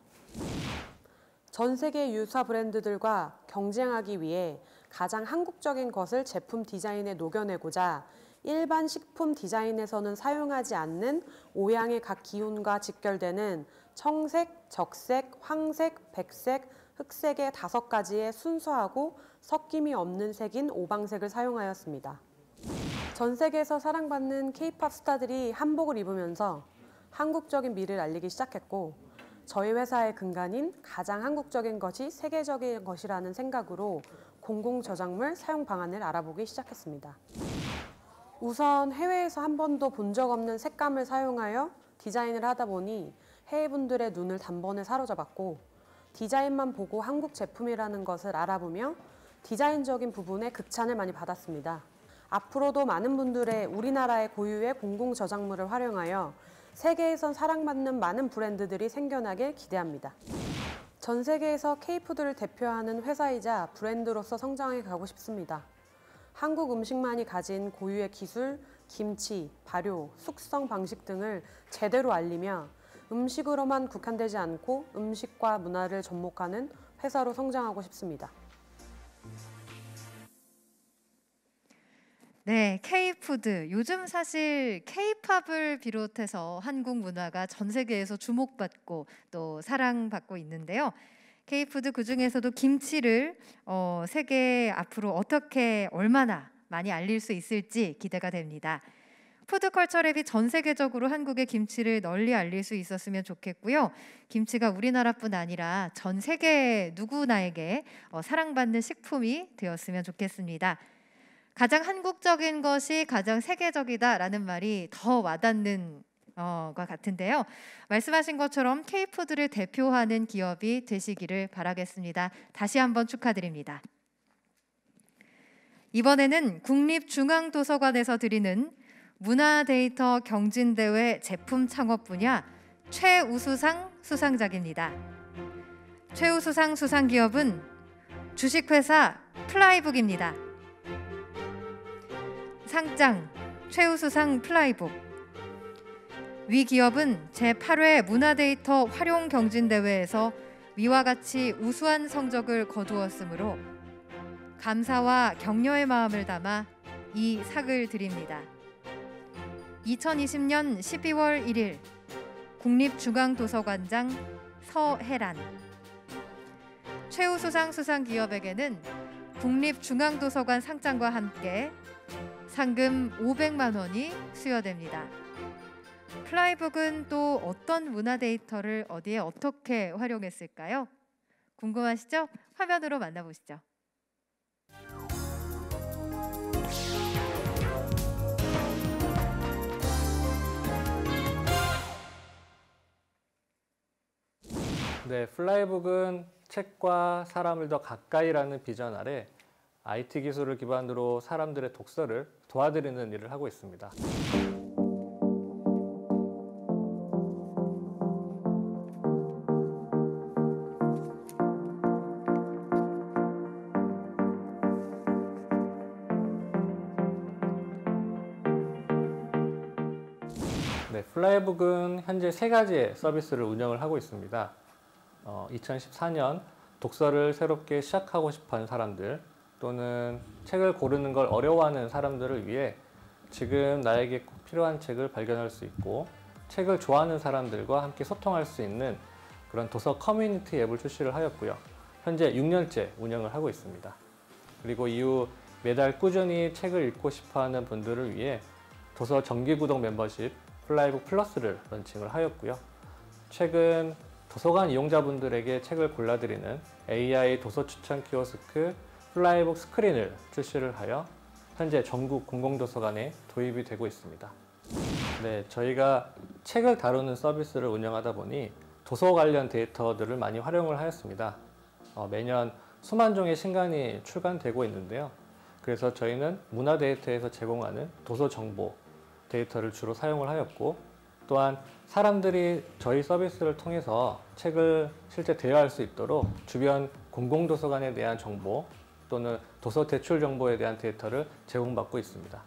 전 세계 유사 브랜드들과 경쟁하기 위해 가장 한국적인 것을 제품 디자인에 녹여내고자 일반 식품 디자인에서는 사용하지 않는 오양의 각 기운과 직결되는 청색, 적색, 황색, 백색, 흑색의 5가지의 순수하고 섞임이 없는 색인 오방색을 사용하였습니다. 전 세계에서 사랑받는 K-팝 스타들이 한복을 입으면서 한국적인 미를 알리기 시작했고 저희 회사의 근간인 가장 한국적인 것이 세계적인 것이라는 생각으로 공공 저작물 사용 방안을 알아보기 시작했습니다. 우선 해외에서 한 번도 본 적 없는 색감을 사용하여 디자인을 하다 보니 해외분들의 눈을 단번에 사로잡았고 디자인만 보고 한국 제품이라는 것을 알아보며 디자인적인 부분에 극찬을 많이 받았습니다. 앞으로도 많은 분들의 우리나라의 고유의 공공 저작물을 활용하여 세계에선 사랑받는 많은 브랜드들이 생겨나길 기대합니다. 전 세계에서 K푸드를 대표하는 회사이자 브랜드로서 성장해 가고 싶습니다. 한국 음식만이 가진 고유의 기술, 김치, 발효, 숙성 방식 등을 제대로 알리며 음식으로만 국한되지 않고 음식과 문화를 접목하는 회사로 성장하고 싶습니다. 네, K푸드. 요즘 사실 K-팝을 비롯해서 한국 문화가 전 세계에서 주목받고 또 사랑받고 있는데요. K푸드 그중에서도 김치를 세계 앞으로 어떻게 얼마나 많이 알릴 수 있을지 기대가 됩니다. 푸드컬처랩이 전 세계적으로 한국의 김치를 널리 알릴 수 있었으면 좋겠고요. 김치가 우리나라뿐 아니라 전 세계 누구나에게 사랑받는 식품이 되었으면 좋겠습니다. 가장 한국적인 것이 가장 세계적이다라는 말이 더 와닿는 것 같은데요. 말씀하신 것처럼 K푸드를 대표하는 기업이 되시기를 바라겠습니다. 다시 한번 축하드립니다. 이번에는 국립중앙도서관에서 드리는 문화데이터 경진대회 제품 창업 분야 최우수상 수상작입니다. 최우수상 수상기업은 주식회사 플라이북입니다. 상장 최우수상 플라이북. 위 기업은 제8회 문화데이터 활용 경진대회에서 위와 같이 우수한 성적을 거두었으므로 감사와 격려의 마음을 담아 이 상을 드립니다. 2020년 12월 1일 국립중앙도서관장 서혜란. 최우수상 수상기업에게는 국립중앙도서관 상장과 함께 상금 500만 원이 수여됩니다. 플라이북은 또 어떤 문화 데이터를 어디에 어떻게 활용했을까요? 궁금하시죠? 화면으로 만나보시죠. 네, 플라이북은 책과 사람을 더 가까이라는 비전 아래 IT 기술을 기반으로 사람들의 독서를 도와드리는 일을 하고 있습니다. 네, 플라이북은 현재 3가지의 서비스를 운영을 하고 있습니다. 2014년 독서를 새롭게 시작하고 싶어하는 사람들 또는 책을 고르는 걸 어려워하는 사람들을 위해 지금 나에게 꼭 필요한 책을 발견할 수 있고 책을 좋아하는 사람들과 함께 소통할 수 있는 그런 도서 커뮤니티 앱을 출시를 하였고요. 현재 6년째 운영을 하고 있습니다. 그리고 이후 매달 꾸준히 책을 읽고 싶어하는 분들을 위해 도서 정기구독 멤버십 플라이북 플러스를 런칭을 하였고요. 최근 도서관 이용자분들에게 책을 골라드리는 AI 도서 추천 키오스크 플라이북 스크린을 출시를 하여 현재 전국 공공도서관에 도입이 되고 있습니다. 네, 저희가 책을 다루는 서비스를 운영하다 보니 도서 관련 데이터들을 많이 활용을 하였습니다. 매년 수만 종의 신간이 출간되고 있는데요. 그래서 저희는 문화 데이터에서 제공하는 도서 정보 데이터를 주로 사용을 하였고 또한 사람들이 저희 서비스를 통해서 책을 실제 대여할 수 있도록 주변 공공도서관에 대한 정보 또는 도서 대출 정보에 대한 데이터를 제공받고 있습니다.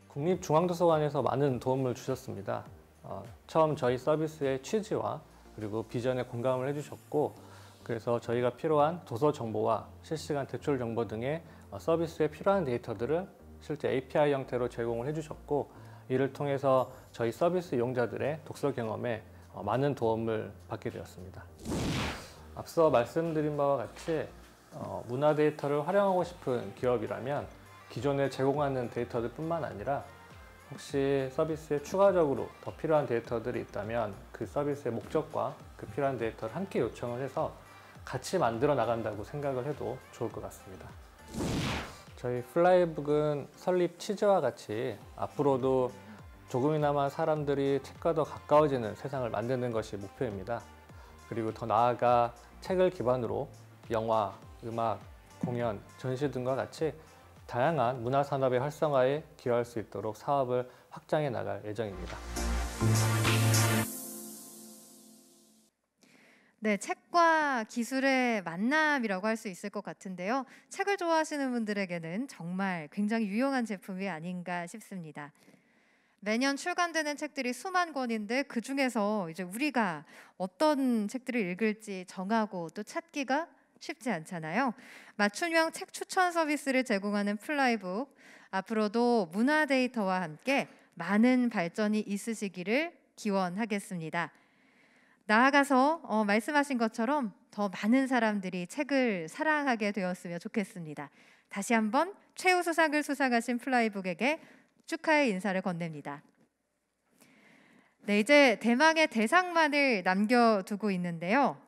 국립중앙도서관에서 많은 도움을 주셨습니다. 처음 저희 서비스의 취지와 그리고 비전에 공감을 해주셨고 그래서 저희가 필요한 도서 정보와 실시간 대출 정보 등의 서비스에 필요한 데이터들을 실제 API 형태로 제공을 해주셨고, 이를 통해서 저희 서비스 이용자들의 독서 경험에 많은 도움을 받게 되었습니다. 앞서 말씀드린 바와 같이 문화 데이터를 활용하고 싶은 기업이라면 기존에 제공하는 데이터들 뿐만 아니라 혹시 서비스에 추가적으로 더 필요한 데이터들이 있다면 그 서비스의 목적과 그 필요한 데이터를 함께 요청을 해서 같이 만들어 나간다고 생각을 해도 좋을 것 같습니다. 저희 플라이북은 설립 취지와 같이 앞으로도 조금이나마 사람들이 책과 더 가까워지는 세상을 만드는 것이 목표입니다. 그리고 더 나아가 책을 기반으로 영화, 음악, 공연, 전시 등과 같이 다양한 문화산업의 활성화에 기여할 수 있도록 사업을 확장해 나갈 예정입니다. 네, 책과 기술의 만남이라고 할 수 있을 것 같은데요. 책을 좋아하시는 분들에게는 정말 굉장히 유용한 제품이 아닌가 싶습니다. 매년 출간되는 책들이 수만 권인데 그 중에서 이제 우리가 어떤 책들을 읽을지 정하고 또 찾기가 쉽지 않잖아요. 맞춤형 책 추천 서비스를 제공하는 플라이북, 앞으로도 문화 데이터와 함께 많은 발전이 있으시기를 기원하겠습니다. 나아가서 말씀하신 것처럼 더 많은 사람들이 책을 사랑하게 되었으면 좋겠습니다. 다시 한번 최우수상을 수상하신 플라이북에게 축하의 인사를 건넵니다. 네, 이제 대망의 대상만을 남겨두고 있는데요.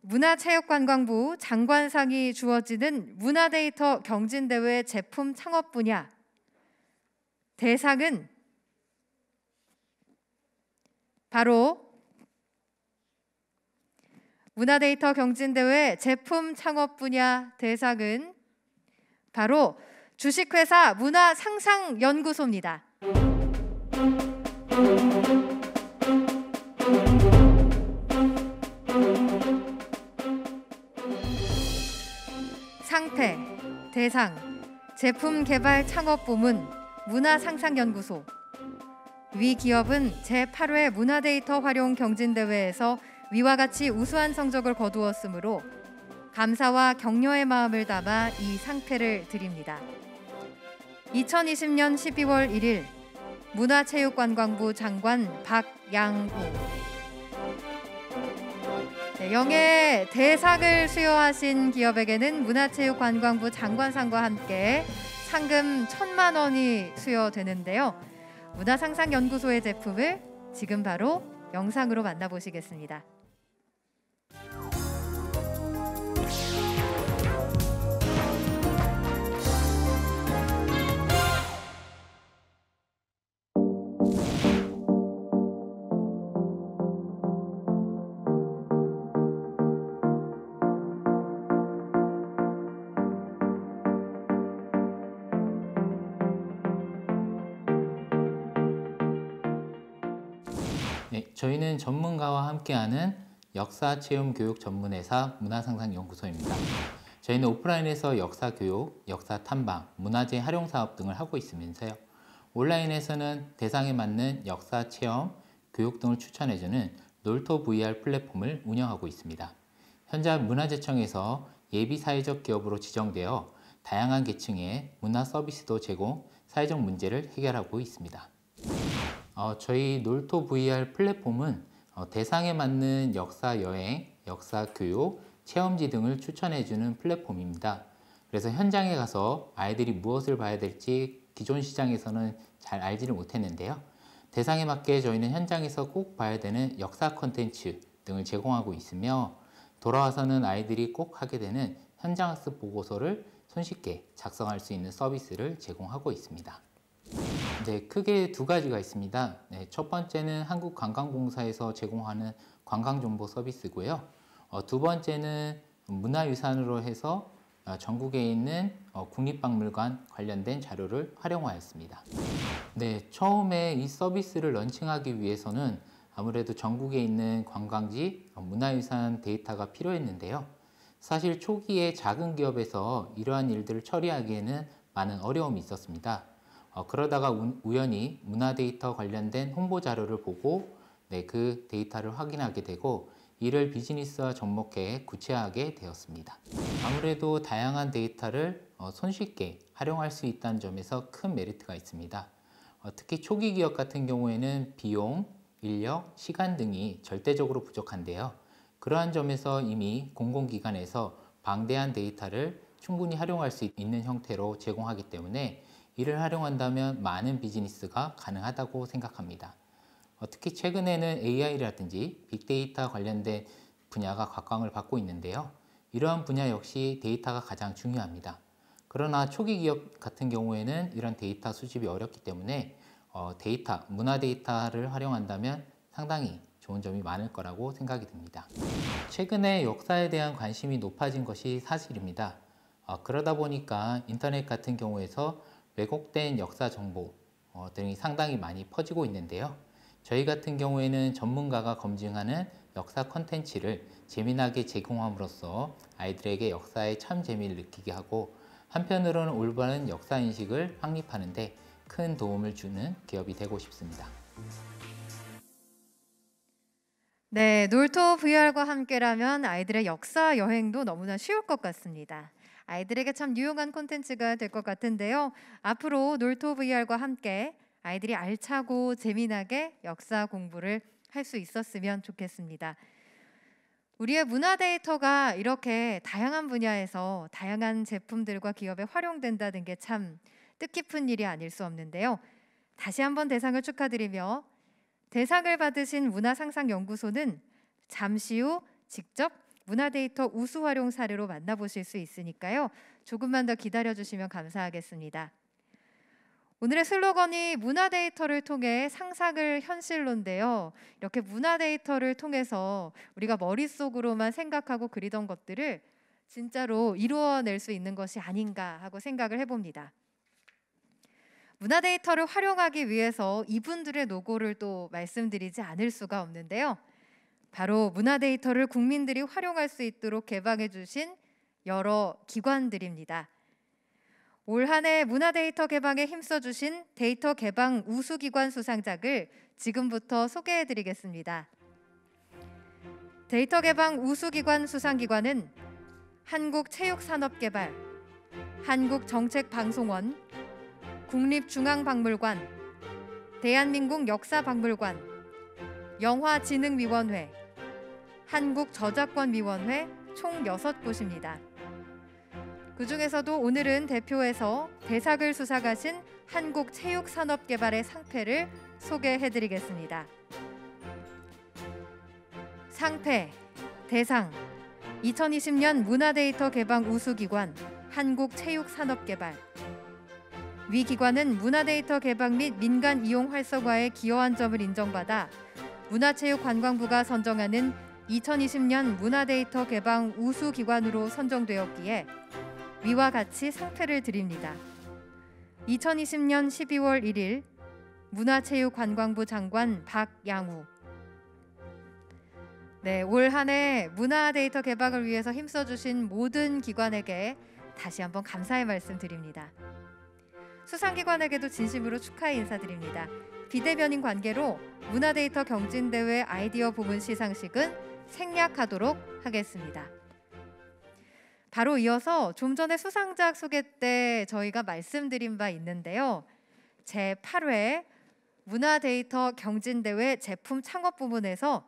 문화체육관광부 장관상이 주어지는 문화데이터 경진대회 제품 창업 분야 대상은 바로 문화데이터 경진대회 제품 창업 분야 대상은 바로 주식회사 문화상상연구소입니다. 상패, 대상, 제품 개발 창업 부문 문화상상연구소. 위 기업은 제8회 문화데이터 활용 경진대회에서 위와 같이 우수한 성적을 거두었으므로 감사와 격려의 마음을 담아 이 상패를 드립니다. 2020년 12월 1일 문화체육관광부 장관 박양우. 네, 영예 대상을 수여하신 기업에게는 문화체육관광부 장관상과 함께 상금 1,000만 원이 수여되는데요. 문화상상연구소의 제품을 지금 바로 영상으로 만나보시겠습니다. 네, 저희는 전문가와 함께하는 역사체험교육 전문회사 문화상상연구소입니다. 저희는 오프라인에서 역사교육, 역사탐방, 문화재 활용사업 등을 하고 있으면서요. 온라인에서는 대상에 맞는 역사체험, 교육 등을 추천해주는 놀토 VR 플랫폼을 운영하고 있습니다. 현재 문화재청에서 예비사회적 기업으로 지정되어 다양한 계층의 문화 서비스도 제공, 사회적 문제를 해결하고 있습니다. 저희 놀토 VR 플랫폼은 대상에 맞는 역사 여행, 역사 교육, 체험지 등을 추천해주는 플랫폼입니다. 그래서 현장에 가서 아이들이 무엇을 봐야 될지 기존 시장에서는 잘 알지를 못했는데요. 대상에 맞게 저희는 현장에서 꼭 봐야 되는 역사 콘텐츠 등을 제공하고 있으며 돌아와서는 아이들이 꼭 하게 되는 현장학습 보고서를 손쉽게 작성할 수 있는 서비스를 제공하고 있습니다. 네, 크게 두 가지가 있습니다. 네, 첫 번째는 한국관광공사에서 제공하는 관광정보 서비스고요. 두 번째는 문화유산으로 해서 전국에 있는 국립박물관 관련된 자료를 활용하였습니다. 네, 처음에 이 서비스를 런칭하기 위해서는 아무래도 전국에 있는 관광지, 문화유산 데이터가 필요했는데요. 사실 초기에 작은 기업에서 이러한 일들을 처리하기에는 많은 어려움이 있었습니다. 그러다가 우연히 문화데이터 관련된 홍보 자료를 보고 그 데이터를 확인하게 되고 이를 비즈니스와 접목해 구체화하게 되었습니다. 아무래도 다양한 데이터를 손쉽게 활용할 수 있다는 점에서 큰 메리트가 있습니다. 특히 초기 기업 같은 경우에는 비용, 인력, 시간 등이 절대적으로 부족한데요. 그러한 점에서 이미 공공기관에서 방대한 데이터를 충분히 활용할 수 있는 형태로 제공하기 때문에 이를 활용한다면 많은 비즈니스가 가능하다고 생각합니다. 특히 최근에는 AI라든지 빅데이터 관련된 분야가 각광을 받고 있는데요. 이러한 분야 역시 데이터가 가장 중요합니다. 그러나 초기 기업 같은 경우에는 이런 데이터 수집이 어렵기 때문에 문화 데이터를 활용한다면 상당히 좋은 점이 많을 거라고 생각이 듭니다. 최근에 역사에 대한 관심이 높아진 것이 사실입니다. 그러다 보니까 인터넷 같은 경우에서 왜곡된 역사 정보 등이 상당히 많이 퍼지고 있는데요. 저희 같은 경우에는 전문가가 검증하는 역사 콘텐츠를 재미나게 제공함으로써 아이들에게 역사의 참 재미를 느끼게 하고 한편으로는 올바른 역사인식을 확립하는 데 큰 도움을 주는 기업이 되고 싶습니다. 네, 놀토 VR과 함께라면 아이들의 역사 여행도 너무나 쉬울 것 같습니다. 아이들에게 참 유용한 콘텐츠가 될 것 같은데요. 앞으로 놀토 VR과 함께 아이들이 알차고 재미나게 역사 공부를 할 수 있었으면 좋겠습니다. 우리의 문화 데이터가 이렇게 다양한 분야에서 다양한 제품들과 기업에 활용된다는 게 참 뜻깊은 일이 아닐 수 없는데요. 다시 한번 대상을 축하드리며 대상을 받으신 문화상상연구소는 잠시 후 직접 문화 데이터 우수 활용 사례로 만나보실 수 있으니까요. 조금만 더 기다려주시면 감사하겠습니다. 오늘의 슬로건이 문화 데이터를 통해 상상을 현실로인데요. 이렇게 문화 데이터를 통해서 우리가 머릿속으로만 생각하고 그리던 것들을 진짜로 이루어낼 수 있는 것이 아닌가 하고 생각을 해봅니다. 문화 데이터를 활용하기 위해서 이분들의 노고를 또 말씀드리지 않을 수가 없는데요. 바로 문화 데이터를 국민들이 활용할 수 있도록 개방해 주신 여러 기관들입니다. 올 한 해 문화 데이터 개방에 힘써 주신 데이터 개방 우수기관 수상작을 지금부터 소개해 드리겠습니다. 데이터 개방 우수기관 수상기관은 한국체육산업개발, 한국정책방송원, 국립중앙박물관, 대한민국 역사박물관, 영화진흥위원회, 한국저작권위원회 총 6곳입니다. 그 중에서도 오늘은 대표해서 대상을 수상하신 한국체육산업개발의 상패를 소개해드리겠습니다. 상패, 대상, 2020년 문화데이터 개방 우수기관 한국체육산업개발. 위 기관은 문화데이터 개방 및 민간 이용 활성화에 기여한 점을 인정받아 문화체육관광부가 선정하는 2020년 문화데이터 개방 우수기관으로 선정되었기에 위와 같이 상패를 드립니다. 2020년 12월 1일 문화체육관광부 장관 박양우. 네, 올 한 해 문화데이터 개방을 위해서 힘써주신 모든 기관에게 다시 한번 감사의 말씀 드립니다. 수상기관에게도 진심으로 축하의 인사드립니다. 비대면인 관계로 문화데이터 경진대회 아이디어 부문 시상식은 생략하도록 하겠습니다. 바로 이어서 좀 전에 수상작 소개 때 저희가 말씀드린 바 있는데요. 제8회 문화데이터 경진대회 제품 창업 부문에서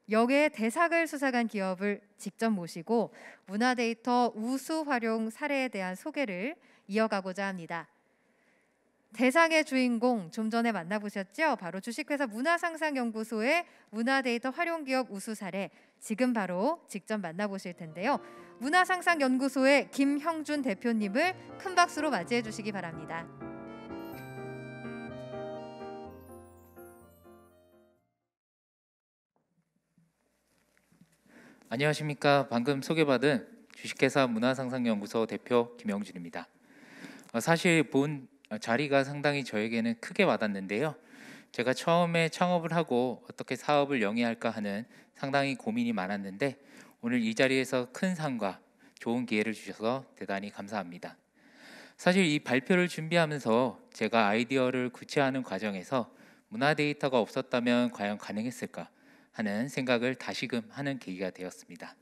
역의 대상을 수상한 기업을 직접 모시고 문화데이터 우수 활용 사례에 대한 소개를 이어가고자 합니다. 대상의 주인공 좀 전에 만나보셨죠? 바로 주식회사 문화상상연구소의 문화데이터 활용기업 우수 사례 지금 바로 직접 만나보실 텐데요. 문화상상연구소의 김형준 대표님을 큰 박수로 맞이해 주시기 바랍니다. 안녕하십니까. 방금 소개받은 주식회사 문화상상연구소 대표 김영준입니다. 사실 본 자리가 상당히 저에게는 크게 와닿는데요. 제가 처음에 창업을 하고 어떻게 사업을 영위할까 하는 상당히 고민이 많았는데 오늘 이 자리에서 큰 상과 좋은 기회를 주셔서 대단히 감사합니다. 사실 이 발표를 준비하면서 제가 아이디어를 구체화하는 과정에서 문화 데이터가 없었다면 과연 가능했을까 하는 생각을 다시금 하는 계기가 되었습니다.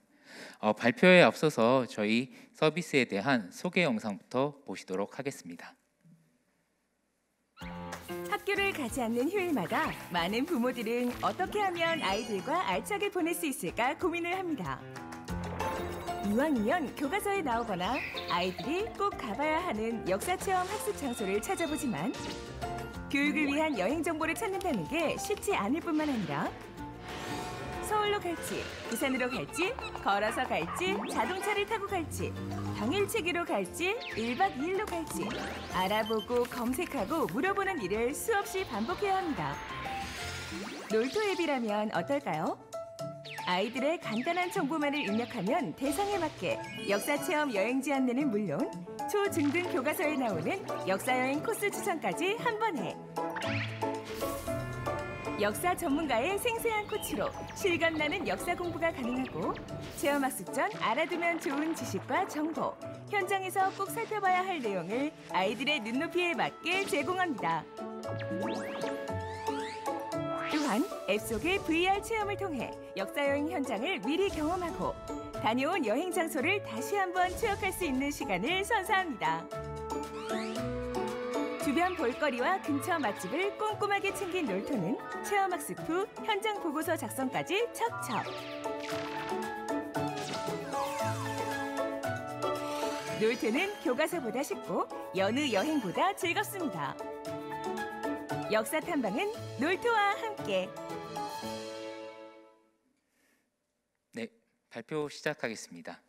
발표에 앞서서 저희 서비스에 대한 소개 영상부터 보시도록 하겠습니다. 학교를 가지 않는 휴일마다 많은 부모들은 어떻게 하면 아이들과 알차게 보낼 수 있을까 고민을 합니다. 이왕이면 교과서에 나오거나 아이들이 꼭 가봐야 하는 역사체험 학습 장소를 찾아보지만 교육을 위한 여행 정보를 찾는다는 게 쉽지 않을 뿐만 아니라 서울로 갈지, 부산으로 갈지, 걸어서 갈지, 자동차를 타고 갈지, 당일치기로 갈지, 1박 2일로 갈지 알아보고 검색하고 물어보는 일을 수없이 반복해야 합니다. 놀토 앱이라면 어떨까요? 아이들의 간단한 정보만을 입력하면 대상에 맞게 역사체험 여행지 안내는 물론 초, 중 등 교과서에 나오는 역사여행 코스 추천까지 한 번에 역사 전문가의 생생한 코치로 실감나는 역사 공부가 가능하고 체험학습 전 알아두면 좋은 지식과 정보, 현장에서 꼭 살펴봐야 할 내용을 아이들의 눈높이에 맞게 제공합니다. 또한 앱 속의 VR 체험을 통해 역사여행 현장을 미리 경험하고 다녀온 여행 장소를 다시 한번 추억할 수 있는 시간을 선사합니다. 주변 볼거리와 근처 맛집을 꼼꼼하게 챙긴 놀토는 체험학습 후 현장 보고서 작성까지 척척. 놀토는 교과서보다 쉽고 여느 여행보다 즐겁습니다. 역사 탐방은 놀토와 함께. 네, 발표 시작하겠습니다.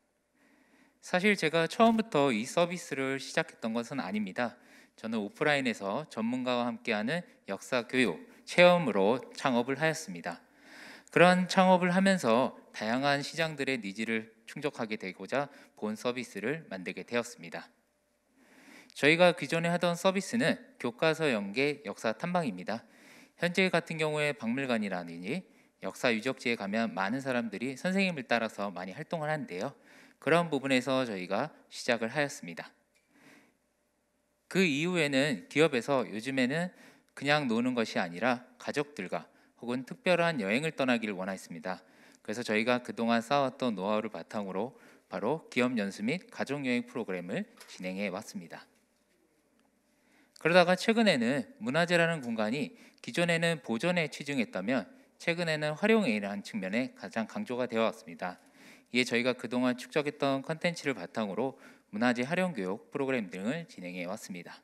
사실 제가 처음부터 이 서비스를 시작했던 것은 아닙니다. 저는 오프라인에서 전문가와 함께하는 역사 교육, 체험으로 창업을 하였습니다. 그런 창업을 하면서 다양한 시장들의 니즈를 충족하게 되고자 본 서비스를 만들게 되었습니다. 저희가 기존에 하던 서비스는 교과서 연계 역사 탐방입니다. 현재 같은 경우에 박물관이라든지 역사 유적지에 가면 많은 사람들이 선생님을 따라서 많이 활동을 하는데요. 그런 부분에서 저희가 시작을 하였습니다. 그 이후에는 기업에서 요즘에는 그냥 노는 것이 아니라 가족들과 혹은 특별한 여행을 떠나기를 원했습니다. 그래서 저희가 그동안 쌓아왔던 노하우를 바탕으로 바로 기업 연수 및 가족여행 프로그램을 진행해 왔습니다. 그러다가 최근에는 문화재라는 공간이 기존에는 보존에 치중했다면 최근에는 활용이라는 측면에 가장 강조가 되어 왔습니다. 이에 저희가 그동안 축적했던 컨텐츠를 바탕으로 문화재 활용 교육 프로그램 등을 진행해 왔습니다.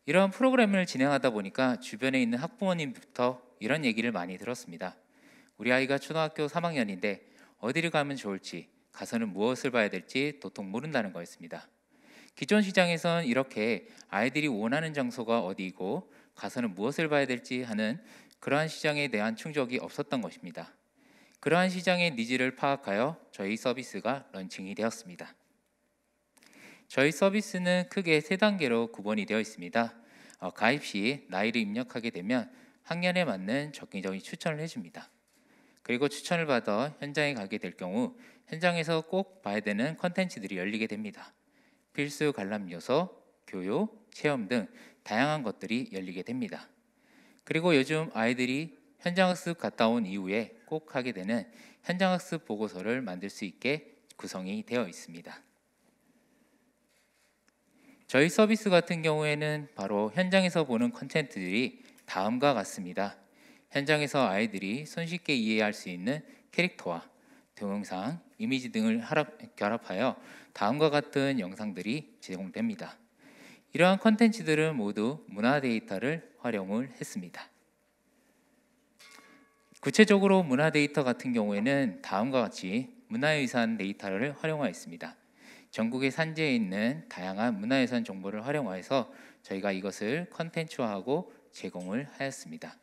이러한 프로그램을 진행하다 보니까 주변에 있는 학부모님부터 이런 얘기를 많이 들었습니다. 우리 아이가 초등학교 3학년인데 어디를 가면 좋을지, 가서는 무엇을 봐야 될지 도통 모른다는 거였습니다. 기존 시장에선 이렇게 아이들이 원하는 장소가 어디이고 가서는 무엇을 봐야 될지 하는 그러한 시장에 대한 충족이 없었던 것입니다. 그러한 시장의 니즈를 파악하여 저희 서비스가 런칭이 되었습니다. 저희 서비스는 크게 3단계로 구분이 되어 있습니다. 가입 시 나이를 입력하게 되면 학년에 맞는 적기적인 추천을 해줍니다. 그리고 추천을 받아 현장에 가게 될 경우 현장에서 꼭 봐야 되는 컨텐츠들이 열리게 됩니다. 필수 관람 요소, 교육, 체험 등 다양한 것들이 열리게 됩니다. 그리고 요즘 아이들이 현장학습 갔다 온 이후에 꼭 하게 되는 현장학습 보고서를 만들 수 있게 구성이 되어 있습니다. 저희 서비스 같은 경우에는 바로 현장에서 보는 콘텐츠들이 다음과 같습니다. 현장에서 아이들이 손쉽게 이해할 수 있는 캐릭터와 동영상, 이미지 등을 결합하여 다음과 같은 영상들이 제공됩니다. 이러한 콘텐츠들은 모두 문화 데이터를 활용을 했습니다. 구체적으로 문화 데이터 같은 경우에는 다음과 같이 문화유산 데이터를 활용하였습니다. 전국의 산지에 있는 다양한 문화유산 정보를 활용하여서 저희가 이것을 컨텐츠화하고 제공을 하였습니다.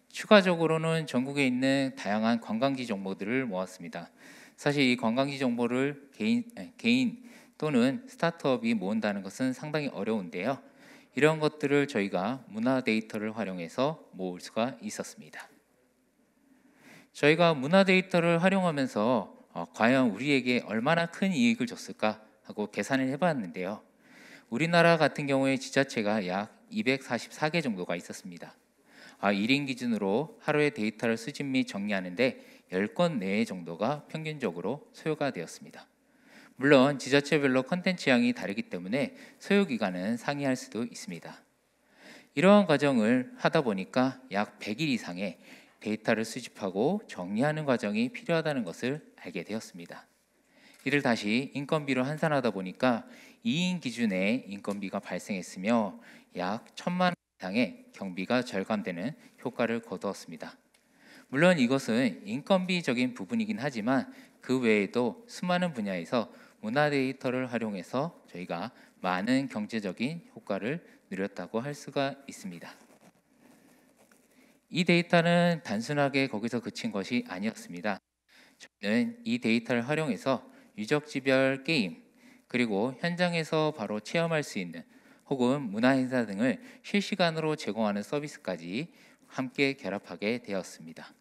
추가적으로는 전국에 있는 다양한 관광지 정보들을 모았습니다. 사실 이 관광지 정보를 개인 또는 스타트업이 모은다는 것은 상당히 어려운데요. 이런 것들을 저희가 문화 데이터를 활용해서 모을 수가 있었습니다. 저희가 문화 데이터를 활용하면서 과연 우리에게 얼마나 큰 이익을 줬을까 하고 계산을 해봤는데요. 우리나라 같은 경우에 지자체가 약 244개 정도가 있었습니다. 1인 기준으로 하루에 데이터를 수집 및 정리하는데 10건 내외 정도가 평균적으로 소요가 되었습니다. 물론 지자체별로 컨텐츠 양이 다르기 때문에 소요 기간은 상이할 수도 있습니다. 이러한 과정을 하다 보니까 약 100일 이상의 데이터를 수집하고 정리하는 과정이 필요하다는 것을 알게 되었습니다. 이를 다시 인건비로 환산하다 보니까 2인 기준의 인건비가 발생했으며 약 1,000만 원 이상의 경비가 절감되는 효과를 거두었습니다. 물론 이것은 인건비적인 부분이긴 하지만 그 외에도 수많은 분야에서 문화 데이터를 활용해서 저희가 많은 경제적인 효과를 누렸다고 할 수가 있습니다. 이 데이터는 단순하게 거기서 그친 것이 아니었습니다. 저희는 이 데이터를 활용해서 유적지별 게임, 그리고 현장에서 바로 체험할 수 있는 혹은 문화 행사 등을 실시간으로 제공하는 서비스까지 함께 결합하게 되었습니다.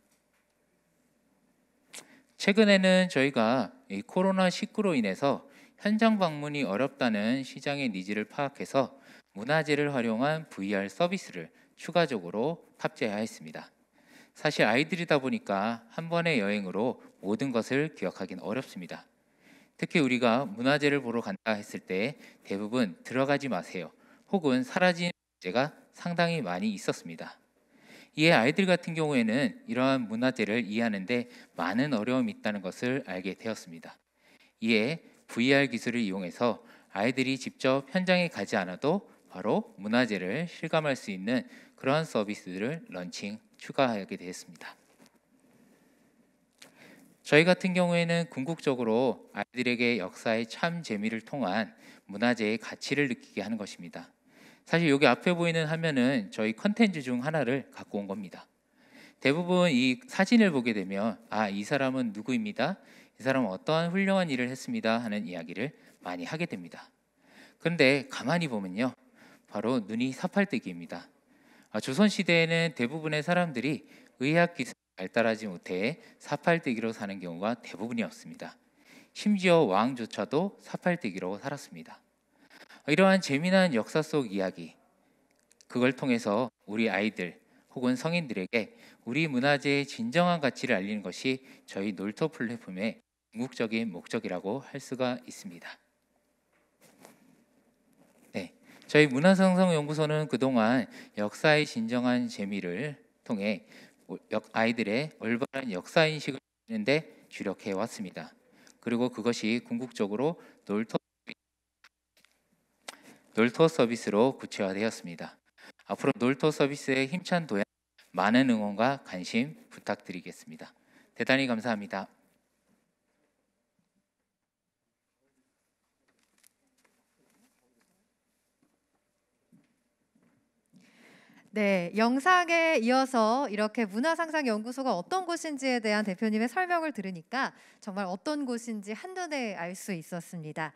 최근에는 저희가 이 코로나19로 인해서 현장 방문이 어렵다는 시장의 니즈를 파악해서 문화재를 활용한 VR 서비스를 추가적으로 탑재하였습니다. 사실 아이들이다 보니까 한 번의 여행으로 모든 것을 기억하기는 어렵습니다. 특히 우리가 문화재를 보러 간다 했을 때 대부분 들어가지 마세요 혹은 사라지는 문제가 상당히 많이 있었습니다. 이에 아이들 같은 경우에는 이러한 문화재를 이해하는데 많은 어려움이 있다는 것을 알게 되었습니다. 이에 VR 기술을 이용해서 아이들이 직접 현장에 가지 않아도 바로 문화재를 실감할 수 있는 그러한 서비스를 추가하게 되었습니다. 저희 같은 경우에는 궁극적으로 아이들에게 역사의 참 재미를 통한 문화재의 가치를 느끼게 하는 것입니다. 사실 여기 앞에 보이는 화면은 저희 컨텐츠 중 하나를 갖고 온 겁니다. 대부분 이 사진을 보게 되면 이 사람은 누구입니다. 이 사람은 어떠한 훌륭한 일을 했습니다 하는 이야기를 많이 하게 됩니다. 그런데 가만히 보면요, 바로 눈이 사팔뜨기입니다. 조선시대에는 대부분의 사람들이 의학기술이 발달하지 못해 사팔뜨기로 사는 경우가 대부분이었습니다. 심지어 왕조차도 사팔뜨기로 살았습니다. 이러한 재미난 역사 속 이야기, 그걸 통해서 우리 아이들 혹은 성인들에게 우리 문화재의 진정한 가치를 알리는 것이 저희 놀토 플랫폼의 궁극적인 목적이라고 할 수가 있습니다. 저희 문화상상연구소는 그동안 역사의 진정한 재미를 통해 아이들의 올바른 역사인식을 주는 데 주력해 왔습니다. 그리고 그것이 궁극적으로 놀토 서비스로 구체화되었습니다. 앞으로 놀토 서비스의 힘찬 도약, 많은 응원과 관심 부탁드리겠습니다. 대단히 감사합니다. 네, 영상에 이어서 이렇게 문화상상연구소가 어떤 곳인지에 대한 대표님의 설명을 들으니까 정말 어떤 곳인지 한눈에 알 수 있었습니다.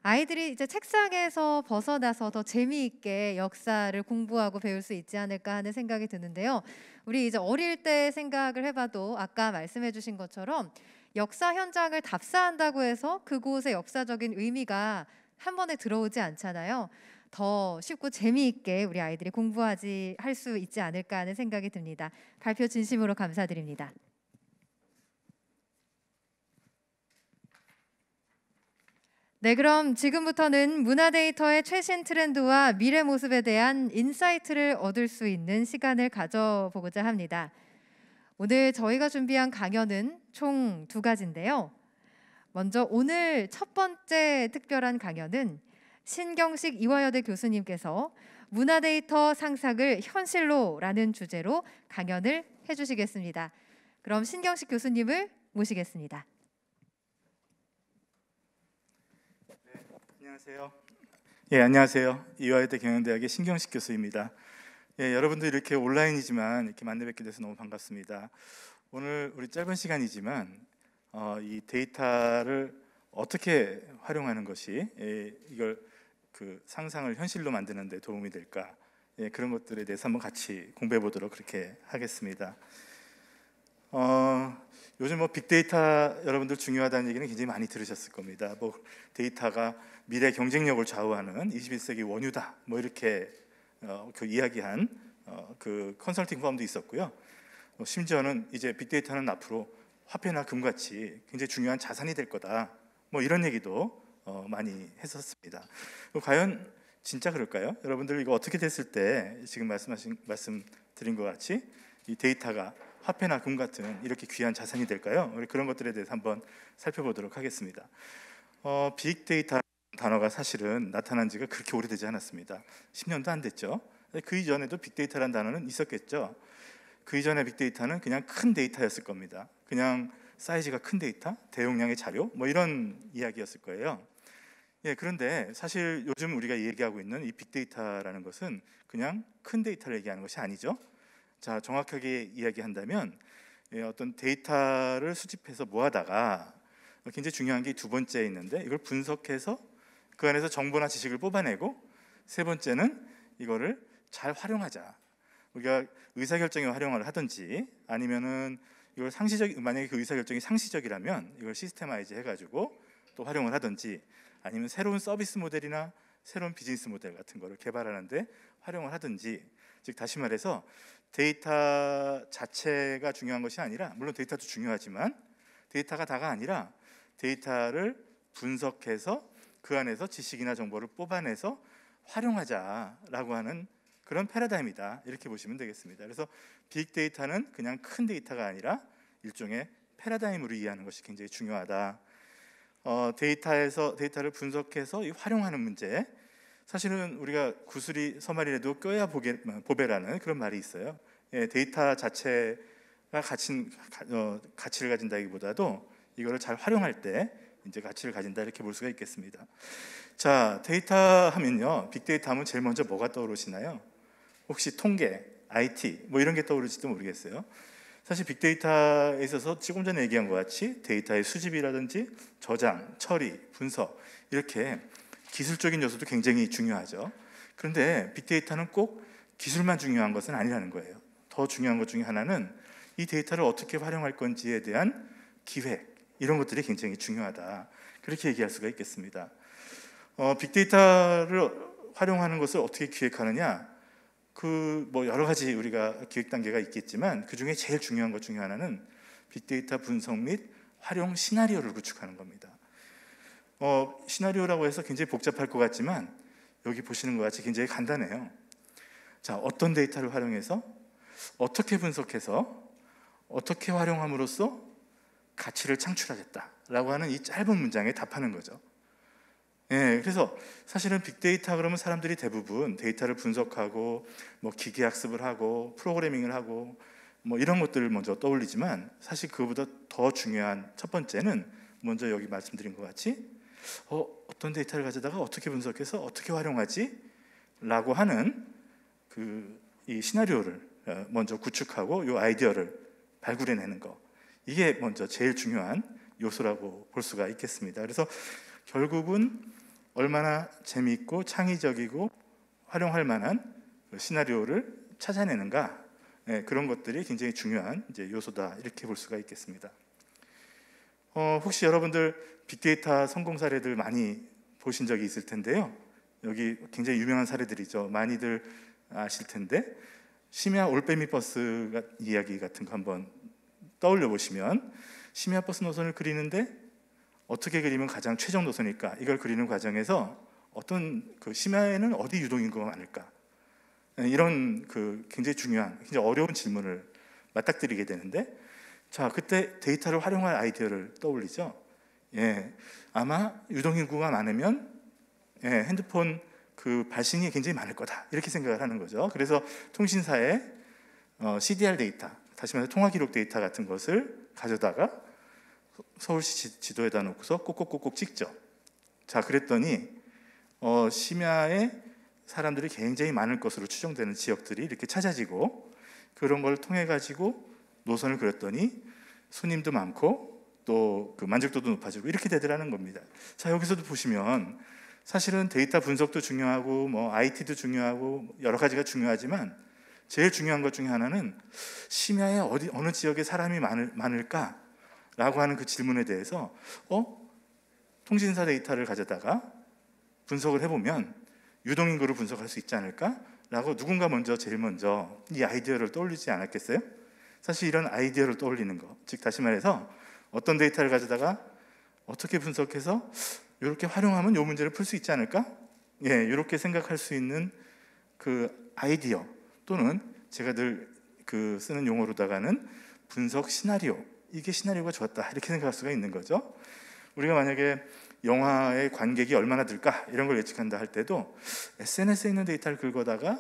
아이들이 이제 책상에서 벗어나서 더 재미있게 역사를 공부하고 배울 수 있지 않을까 하는 생각이 드는데요. 우리 이제 어릴 때 생각을 해봐도 아까 말씀해 주신 것처럼 역사 현장을 답사한다고 해서 그곳의 역사적인 의미가 한 번에 들어오지 않잖아요. 더 쉽고 재미있게 우리 아이들이 할 수 있지 않을까 하는 생각이 듭니다. 발표 진심으로 감사드립니다. 네, 그럼 지금부터는 문화 데이터의 최신 트렌드와 미래 모습에 대한 인사이트를 얻을 수 있는 시간을 가져보고자 합니다. 오늘 저희가 준비한 강연은 총 2가지인데요. 먼저 오늘 첫 번째 특별한 강연은 신경식 이화여대 교수님께서 문화 데이터 상상을 현실로라는 주제로 강연을 해주시겠습니다. 그럼 신경식 교수님을 모시겠습니다. 안녕하세요. 안녕하세요. 이화여대 경영대학의 신경식 교수입니다. 여러분들 이렇게 온라인이지만 이렇게 만나 뵙게 돼서 너무 반갑습니다. 오늘 우리 짧은 시간이지만 이 데이터를 어떻게 활용하는 것이 이걸 상상을 현실로 만드는 데 도움이 될까, 그런 것들에 대해서 한번 같이 공부해 보도록 그렇게 하겠습니다. 요즘 뭐 빅데이터 여러분들 중요하다는 얘기는 굉장히 많이 들으셨을 겁니다. 뭐 데이터가 미래 경쟁력을 좌우하는 21세기 원유다. 뭐 이렇게 그 이야기한 그 컨설팅 펌도 있었고요. 심지어는 이제 빅데이터는 앞으로 화폐나 금같이 굉장히 중요한 자산이 될 거다. 뭐 이런 얘기도 많이 했었습니다. 과연 진짜 그럴까요? 여러분들 이거 어떻게 됐을 때 지금 말씀드린 것 같이 이 데이터가 화폐나 금 같은 이렇게 귀한 자산이 될까요? 우리 그런 것들에 대해서 한번 살펴보도록 하겠습니다. 빅데이터 단어가 사실은 나타난 지가 그렇게 오래되지 않았습니다. 10년도 안 됐죠. 그 이전에도 빅데이터라는 단어는 있었겠죠. 그 이전의 빅데이터는 그냥 큰 데이터였을 겁니다. 그냥 사이즈가 큰 데이터, 대용량의 자료 뭐 이런 이야기였을 거예요. 예, 그런데 사실 요즘 우리가 얘기하고 있는 이 빅데이터라는 것은 그냥 큰 데이터를 얘기하는 것이 아니죠. 자, 정확하게 이야기한다면 어떤 데이터를 수집해서 모아다가 굉장히 중요한 게 두 번째에 있는데 이걸 분석해서 그 안에서 정보나 지식을 뽑아내고 세 번째는 이거를 잘 활용하자. 우리가 의사결정에 활용을 하든지 아니면은 이걸 만약에 그 의사결정이 상시적이라면 이걸 시스테마이즈 해가지고 또 활용을 하든지 아니면 새로운 서비스 모델이나 새로운 비즈니스 모델 같은 거를 개발하는데 활용을 하든지, 즉 다시 말해서 데이터 자체가 중요한 것이 아니라, 물론 데이터도 중요하지만 데이터가 다가 아니라 데이터를 분석해서 그 안에서 지식이나 정보를 뽑아내서 활용하자라고 하는 그런 패러다임이다, 이렇게 보시면 되겠습니다. 그래서 빅데이터는 그냥 큰 데이터가 아니라 일종의 패러다임으로 이해하는 것이 굉장히 중요하다. 데이터를 분석해서 활용하는 문제, 사실은 우리가 구슬이 서말이라도 껴야 보배라는 그런 말이 있어요. 예, 데이터 자체가 가치를 가진다기보다도 이거를 잘 활용할 때 이제 가치를 가진다, 이렇게 볼 수가 있겠습니다. 자, 데이터 하면요, 빅데이터 하면 제일 먼저 뭐가 떠오르시나요? 혹시 통계, IT 뭐 이런 게 떠오르지도 모르겠어요. 사실 빅데이터에 있어서 조금 전에 얘기한 것 같이 데이터의 수집이라든지 저장, 처리, 분석, 이렇게 기술적인 요소도 굉장히 중요하죠. 그런데 빅데이터는 꼭 기술만 중요한 것은 아니라는 거예요. 더 중요한 것 중에 하나는 이 데이터를 어떻게 활용할 건지에 대한 기획, 이런 것들이 굉장히 중요하다, 그렇게 얘기할 수가 있겠습니다. 빅데이터를 활용하는 것을 어떻게 기획하느냐, 뭐 여러 가지 우리가 기획 단계가 있겠지만 그 중에 제일 중요한 것 중에 하나는 빅데이터 분석 및 활용 시나리오를 구축하는 겁니다. 시나리오라고 해서 굉장히 복잡할 것 같지만 여기 보시는 것 같이 굉장히 간단해요. 자, 어떤 데이터를 활용해서 어떻게 분석해서 어떻게 활용함으로써 가치를 창출하겠다라고 하는 이 짧은 문장에 답하는 거죠. 예, 그래서 사실은 빅데이터 그러면 사람들이 대부분 데이터를 분석하고 뭐 기계학습을 하고 프로그래밍을 하고 뭐 이런 것들을 먼저 떠올리지만, 사실 그거보다 더 중요한 첫 번째는 먼저 여기 말씀드린 것 같이 어떤 데이터를 가져다가 어떻게 분석해서 어떻게 활용하지? 라고 하는 이 시나리오를 먼저 구축하고 이 아이디어를 발굴해내는 거, 이게 먼저 제일 중요한 요소라고 볼 수가 있겠습니다. 그래서 결국은 얼마나 재미있고 창의적이고 활용할 만한 시나리오를 찾아내는가, 그런 것들이 굉장히 중요한 이제 요소다, 이렇게 볼 수가 있겠습니다. 혹시 여러분들 빅데이터 성공 사례들 많이 보신 적이 있을 텐데요. 여기 굉장히 유명한 사례들이죠. 많이들 아실 텐데, 심야 올빼미 버스 이야기 같은 거 한번 떠올려 보시면, 심야 버스 노선을 그리는데 어떻게 그리면 가장 최적 노선일까? 이걸 그리는 과정에서 어떤 심야에는 어디 유동인구가 많을까? 이런 굉장히 중요한, 굉장히 어려운 질문을 맞닥뜨리게 되는데, 자, 그때 데이터를 활용할 아이디어를 떠올리죠. 예, 아마 유동인구가 많으면 핸드폰 발신이 굉장히 많을 거다, 이렇게 생각을 하는 거죠. 그래서 통신사에 CDR 데이터, 다시 말해서 통화기록 데이터 같은 것을 가져다가 서울시 지도에다 놓고서 꼭꼭꼭꼭 찍죠. 자, 그랬더니 심야에 사람들이 굉장히 많을 것으로 추정되는 지역들이 이렇게 찾아지고, 그런 걸 통해 가지고 노선을 그렸더니 손님도 많고 또 만족도도 높아지고 이렇게 되더라는 겁니다. 자, 여기서도 보시면 사실은 데이터 분석도 중요하고 뭐 IT도 중요하고 여러 가지가 중요하지만 제일 중요한 것 중에 하나는 심야에 어느 지역에 사람이 많을까, 라고 하는 그 질문에 대해서 통신사 데이터를 가져다가 분석을 해보면 유동인구를 분석할 수 있지 않을까? 라고 누군가 제일 먼저 이 아이디어를 떠올리지 않았겠어요? 사실 이런 아이디어를 떠올리는 거, 즉 다시 말해서 어떤 데이터를 가져다가 어떻게 분석해서 이렇게 활용하면 이 문제를 풀 수 있지 않을까? 이렇게 생각할 수 있는 그 아이디어, 또는 제가 늘 쓰는 용어로다가는 분석 시나리오, 이게 시나리오가 좋았다 이렇게 생각할 수가 있는 거죠. 우리가 만약에 영화의 관객이 얼마나 들까 이런 걸 예측한다 할 때도 SNS에 있는 데이터를 긁어다가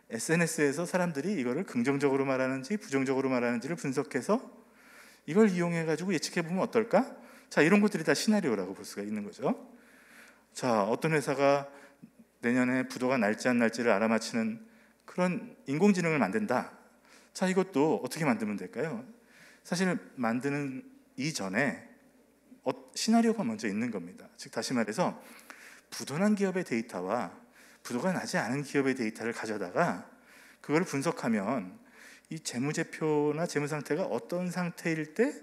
SNS에서 사람들이 이거를 긍정적으로 말하는지 부정적으로 말하는지를 분석해서 이걸 이용해 가지고 예측해 보면 어떨까? 자, 이런 것들이 다 시나리오라고 볼 수가 있는 거죠. 자, 어떤 회사가 내년에 부도가 날지 안 날지를 알아맞히는 그런 인공지능을 만든다. 자, 이것도 어떻게 만들면 될까요? 사실 만드는 이전에 시나리오가 먼저 있는 겁니다. 즉 다시 말해서 부도난 기업의 데이터와 부도가 나지 않은 기업의 데이터를 가져다가 그걸 분석하면 이 재무제표나 재무상태가 어떤 상태일 때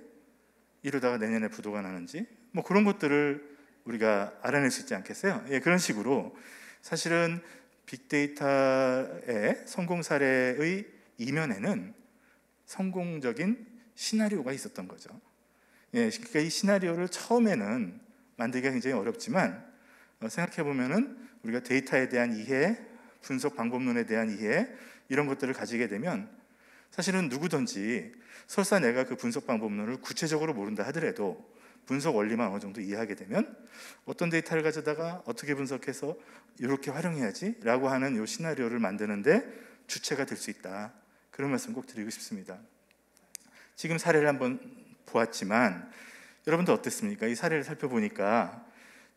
이러다가 내년에 부도가 나는지 뭐 그런 것들을 우리가 알아낼 수 있지 않겠어요? 그런 식으로 사실은 빅데이터의 성공 사례의 이면에는 성공적인 시나리오가 있었던 거죠. 그러니까 이 시나리오를 처음에는 만들기가 굉장히 어렵지만 생각해 보면은 우리가 데이터에 대한 이해, 분석 방법론에 대한 이해 이런 것들을 가지게 되면 사실은 누구든지 설사 내가 그 분석 방법론을 구체적으로 모른다 하더라도 분석 원리만 어느 정도 이해하게 되면 어떤 데이터를 가져다가 어떻게 분석해서 이렇게 활용해야지 라고 하는 이 시나리오를 만드는데 주체가 될 수 있다. 그런 말씀 꼭 드리고 싶습니다. 지금 사례를 한번 보았지만 여러분도 어땠습니까? 이 사례를 살펴보니까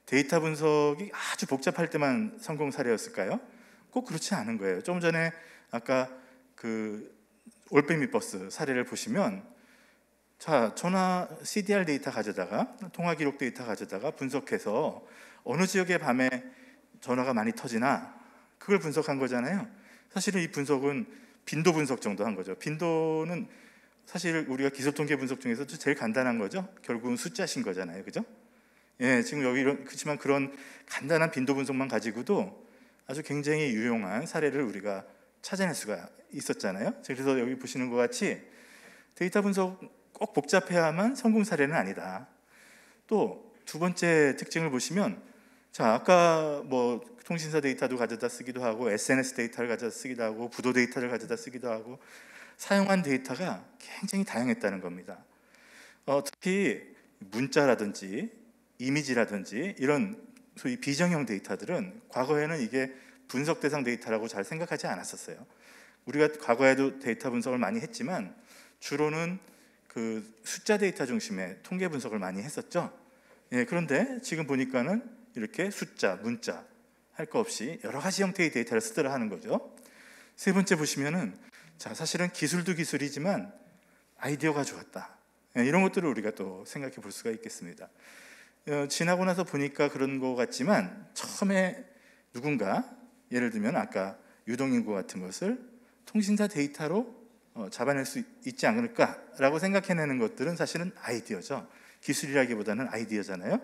데이터 분석이 아주 복잡할 때만 성공 사례였을까요? 꼭 그렇지 않은 거예요. 좀 전에 아까 그 올빼미 버스 사례를 보시면 자, 전화 CDR 데이터 가져다가 통화 기록 데이터 가져다가 분석해서 어느 지역의 밤에 전화가 많이 터지나 그걸 분석한 거잖아요. 사실은 이 분석은 빈도 분석 정도 한 거죠. 빈도는 사실 우리가 기술 통계 분석 중에서도 제일 간단한 거죠. 결국은 숫자신 거잖아요. 그죠? 지금 여기 그렇지만 그런 간단한 빈도 분석만 가지고도 아주 굉장히 유용한 사례를 우리가 찾아낼 수가 있었잖아요. 그래서 여기 보시는 것 같이 데이터 분석 꼭 복잡해야만 성공 사례는 아니다. 또 두 번째 특징을 보시면 자, 아까 뭐 통신사 데이터도 가져다 쓰기도 하고 SNS 데이터를 가져다 쓰기도 하고 부도 데이터를 가져다 쓰기도 하고 사용한 데이터가 굉장히 다양했다는 겁니다. 특히 문자라든지 이미지라든지 이런 소위 비정형 데이터들은 과거에는 이게 분석 대상 데이터라고 잘 생각하지 않았었어요. 우리가 과거에도 데이터 분석을 많이 했지만 주로는 그 숫자 데이터 중심의 통계 분석을 많이 했었죠. 그런데 지금 보니까는 이렇게 숫자, 문자 할 거 없이 여러 가지 형태의 데이터를 쓰더라 하는 거죠. 세 번째 보시면은 자, 사실은 기술도 기술이지만 아이디어가 좋았다. 이런 것들을 우리가 또 생각해 볼 수가 있겠습니다. 지나고 나서 보니까 그런 것 같지만 처음에 누군가 예를 들면 아까 유동인구 같은 것을 통신사 데이터로 잡아낼 수 있지 않을까라고 생각해내는 것들은 사실은 아이디어죠. 기술이라기보다는 아이디어잖아요.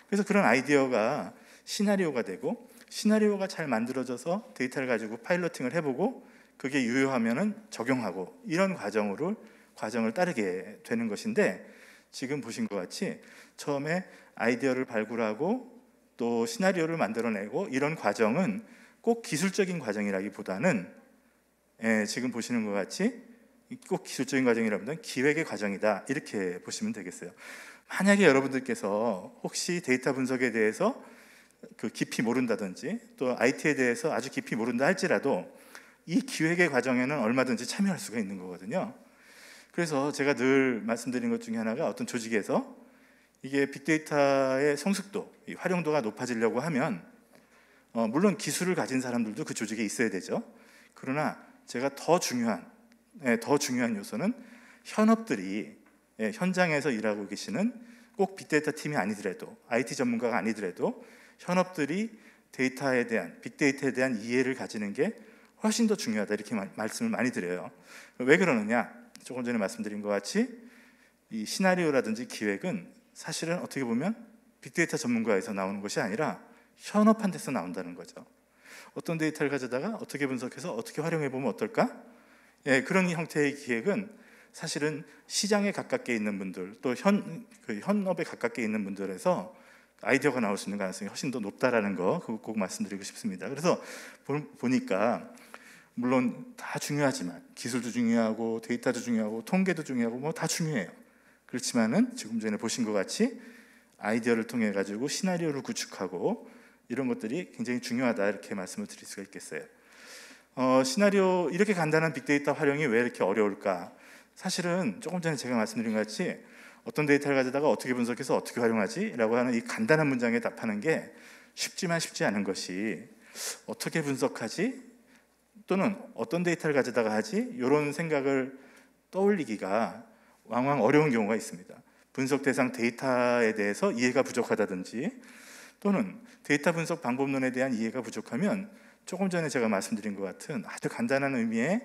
그래서 그런 아이디어가 시나리오가 되고 시나리오가 잘 만들어져서 데이터를 가지고 파일로팅을 해보고 그게 유효하면은 적용하고 이런 과정을 따르게 되는 것인데 지금 보신 것 같이 처음에 아이디어를 발굴하고 또 시나리오를 만들어내고 이런 과정은 꼭 기술적인 과정이라기보다는 지금 보시는 것 같이 꼭 기술적인 과정이라기보다는 기획의 과정이다 이렇게 보시면 되겠어요. 만약에 여러분들께서 혹시 데이터 분석에 대해서 그 깊이 모른다든지 또 IT에 대해서 아주 깊이 모른다 할지라도 이 기획의 과정에는 얼마든지 참여할 수가 있는 거거든요. 그래서 제가 늘 말씀드린 것 중에 하나가 어떤 조직에서 이게 빅데이터의 성숙도, 활용도가 높아지려고 하면 물론 기술을 가진 사람들도 그 조직에 있어야 되죠. 그러나 제가 더 중요한 요소는 현업들이 현장에서 일하고 계시는 꼭 빅데이터 팀이 아니더라도 IT 전문가가 아니더라도 현업들이 데이터에 대한 빅데이터에 대한 이해를 가지는 게 훨씬 더 중요하다 이렇게 말씀을 많이 드려요. 왜 그러느냐? 조금 전에 말씀드린 것 같이 이 시나리오라든지 기획은 사실은 어떻게 보면 빅데이터 전문가에서 나오는 것이 아니라 현업한 데서 나온다는 거죠. 어떤 데이터를 가져다가 어떻게 분석해서 어떻게 활용해 보면 어떨까? 예, 그런 형태의 기획은 사실은 시장에 가깝게 있는 분들, 또 현업에 가깝게 있는 분들에서 아이디어가 나올 수 있는 가능성이 훨씬 더 높다라는 거, 그거 꼭 말씀드리고 싶습니다. 그래서 보니까 물론 다 중요하지만 기술도 중요하고 데이터도 중요하고 통계도 중요하고 뭐 다 중요해요. 그렇지만은 지금 전에 보신 것 같이 아이디어를 통해 가지고 시나리오를 구축하고 이런 것들이 굉장히 중요하다, 이렇게 말씀을 드릴 수가 있겠어요. 시나리오, 이렇게 간단한 빅데이터 활용이 왜 이렇게 어려울까? 사실은 조금 전에 제가 말씀드린 것 같이 어떤 데이터를 가져다가 어떻게 분석해서 어떻게 활용하지? 라고 하는 이 간단한 문장에 답하는 게 쉽지만 쉽지 않은 것이, 어떻게 분석하지? 또는 어떤 데이터를 가져다가 하지? 이런 생각을 떠올리기가 왕왕 어려운 경우가 있습니다. 분석 대상 데이터에 대해서 이해가 부족하다든지, 또는 데이터 분석 방법론에 대한 이해가 부족하면 조금 전에 제가 말씀드린 것 같은 아주 간단한 의미의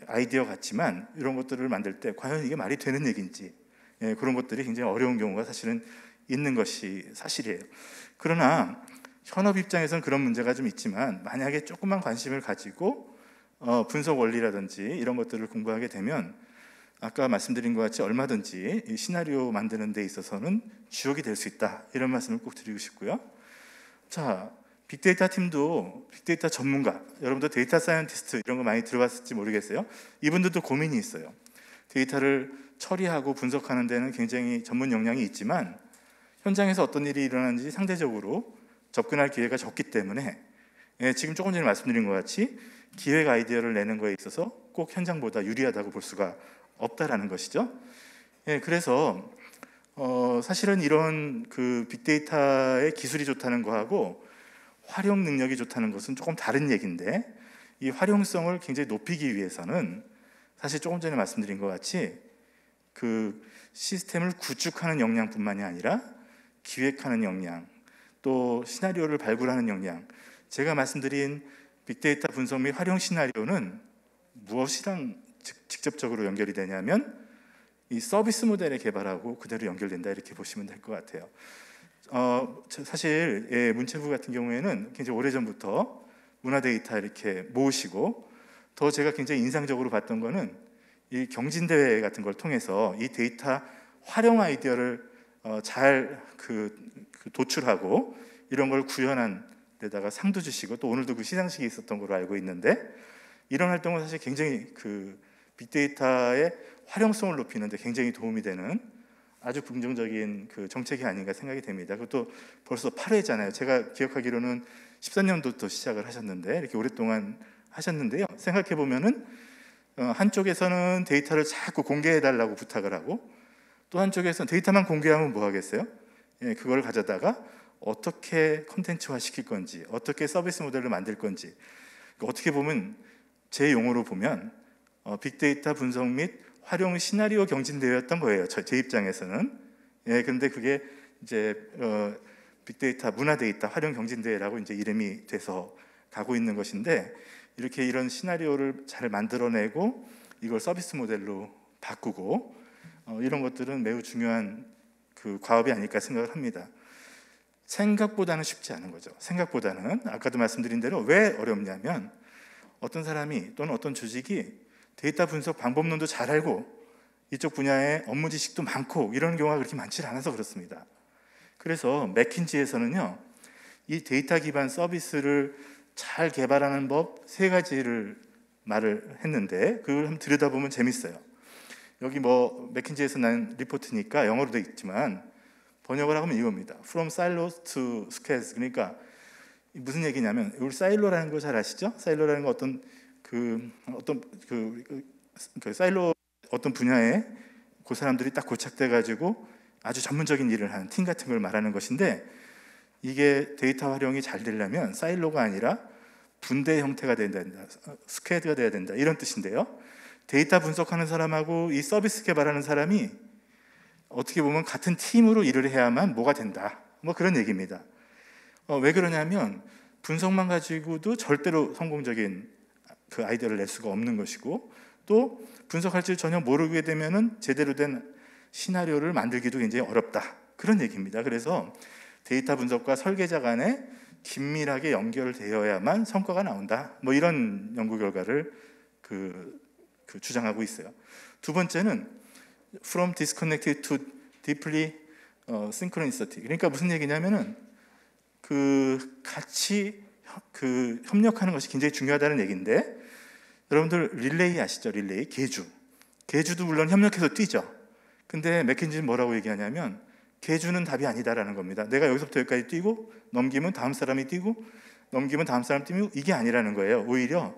아이디어 같지만 이런 것들을 만들 때 과연 이게 말이 되는 얘기인지, 그런 것들이 굉장히 어려운 경우가 사실은 있는 것이 사실이에요. 그러나 현업 입장에서는 그런 문제가 좀 있지만, 만약에 조금만 관심을 가지고 분석 원리라든지 이런 것들을 공부하게 되면 아까 말씀드린 것 같이 얼마든지 이 시나리오 만드는 데 있어서는 주역이 될 수 있다, 이런 말씀을 꼭 드리고 싶고요. 자, 빅데이터 팀도 빅데이터 전문가, 여러분도 데이터 사이언티스트 이런 거 많이 들어봤을지 모르겠어요. 이분들도 고민이 있어요. 데이터를 처리하고 분석하는 데는 굉장히 전문 역량이 있지만 현장에서 어떤 일이 일어나는지 상대적으로 접근할 기회가 적기 때문에, 지금 조금 전에 말씀드린 것 같이 기획 아이디어를 내는 거에 있어서 꼭 현장보다 유리하다고 볼 수가 없다라는 것이죠. 그래서 사실은 이런 그 빅데이터의 기술이 좋다는 거하고 활용 능력이 좋다는 것은 조금 다른 얘기인데, 이 활용성을 굉장히 높이기 위해서는 사실 조금 전에 말씀드린 것 같이 그 시스템을 구축하는 역량뿐만이 아니라 기획하는 역량, 또 시나리오를 발굴하는 역량, 제가 말씀드린 빅데이터 분석 및 활용 시나리오는 무엇이랑 직접적으로 연결이 되냐면 이 서비스 모델을 개발하고 그대로 연결된다, 이렇게 보시면 될 것 같아요. 사실 문체부 같은 경우에는 굉장히 오래전부터 문화 데이터 이렇게 모으시고, 더 제가 굉장히 인상적으로 봤던 거는 이 경진대회 같은 걸 통해서 이 데이터 활용 아이디어를 잘 도출하고 이런 걸 구현한 데다가 상도 주시고, 또 오늘도 그 시상식이 있었던 걸로 알고 있는데, 이런 활동은 사실 굉장히 그 빅데이터의 활용성을 높이는 데 굉장히 도움이 되는 아주 긍정적인 그 정책이 아닌가 생각이 됩니다. 그것도 벌써 8회잖아요. 제가 기억하기로는 13년도부터 시작을 하셨는데 이렇게 오랫동안 하셨는데요. 생각해 보면은 한쪽에서는 데이터를 자꾸 공개해 달라고 부탁을 하고, 또 한쪽에서는 데이터만 공개하면 뭐 하겠어요? 그걸 가져다가 어떻게 콘텐츠화 시킬 건지, 어떻게 서비스 모델을 만들 건지, 어떻게 보면 제 용어로 보면 빅데이터 분석 및 활용 시나리오 경진대회였던 거예요. 제 입장에서는. 그런데 그게 이제 빅데이터 문화 데이터 활용 경진대회라고 이제 이름이 돼서 가고 있는 것인데, 이렇게 이런 시나리오를 잘 만들어내고 이걸 서비스 모델로 바꾸고 이런 것들은 매우 중요한 그 과업이 아닐까 생각을 합니다. 생각보다는 쉽지 않은 거죠. 생각보다는 아까도 말씀드린 대로 왜 어렵냐면, 어떤 사람이 또는 어떤 조직이 데이터 분석 방법론도 잘 알고 이쪽 분야에 업무 지식도 많고 이런 경우가 그렇게 많지 않아서 그렇습니다. 그래서 맥킨지에서는요, 이 데이터 기반 서비스를 잘 개발하는 법 3가지를 말을 했는데, 그걸 한번 들여다보면 재밌어요. 여기 뭐 맥킨지에서 난 리포트니까 영어로 되어 있지만 번역을 하면 이겁니다. From silos to squares. 그러니까 무슨 얘기냐면, 우리 사일로라는 거 잘 아시죠? 사일로라는 거 어떤 사일로 어떤 분야에 그 사람들이 딱 고착돼 가지고 아주 전문적인 일을 하는 팀 같은 걸 말하는 것인데, 이게 데이터 활용이 잘 되려면 사일로가 아니라 분대 형태가 돼야 된다, 스퀘드가 돼야 된다, 이런 뜻인데요. 데이터 분석하는 사람하고 이 서비스 개발하는 사람이 어떻게 보면 같은 팀으로 일을 해야만 뭐가 된다, 뭐 그런 얘기입니다. 왜 그러냐면 분석만 가지고도 절대로 성공적인 그 아이디어를 낼 수가 없는 것이고, 또 분석할 줄 전혀 모르게 되면은 제대로 된 시나리오를 만들기도 굉장히 어렵다. 그런 얘기입니다. 그래서 데이터 분석과 설계자 간에 긴밀하게 연결되어야만 성과가 나온다. 뭐 이런 연구 결과를 주장하고 있어요. 두 번째는 from disconnected to deeply synchronicity. 그러니까 무슨 얘기냐면은 같이 협력하는 것이 굉장히 중요하다는 얘기인데, 여러분들 릴레이 아시죠? 릴레이, 계주도 물론 협력해서 뛰죠. 근데 맥킨지는 뭐라고 얘기하냐면 계주는 답이 아니다라는 겁니다. 내가 여기서부터 여기까지 뛰고 넘기면 다음 사람이 뛰고 넘기면 다음 사람 뛰고, 이게 아니라는 거예요. 오히려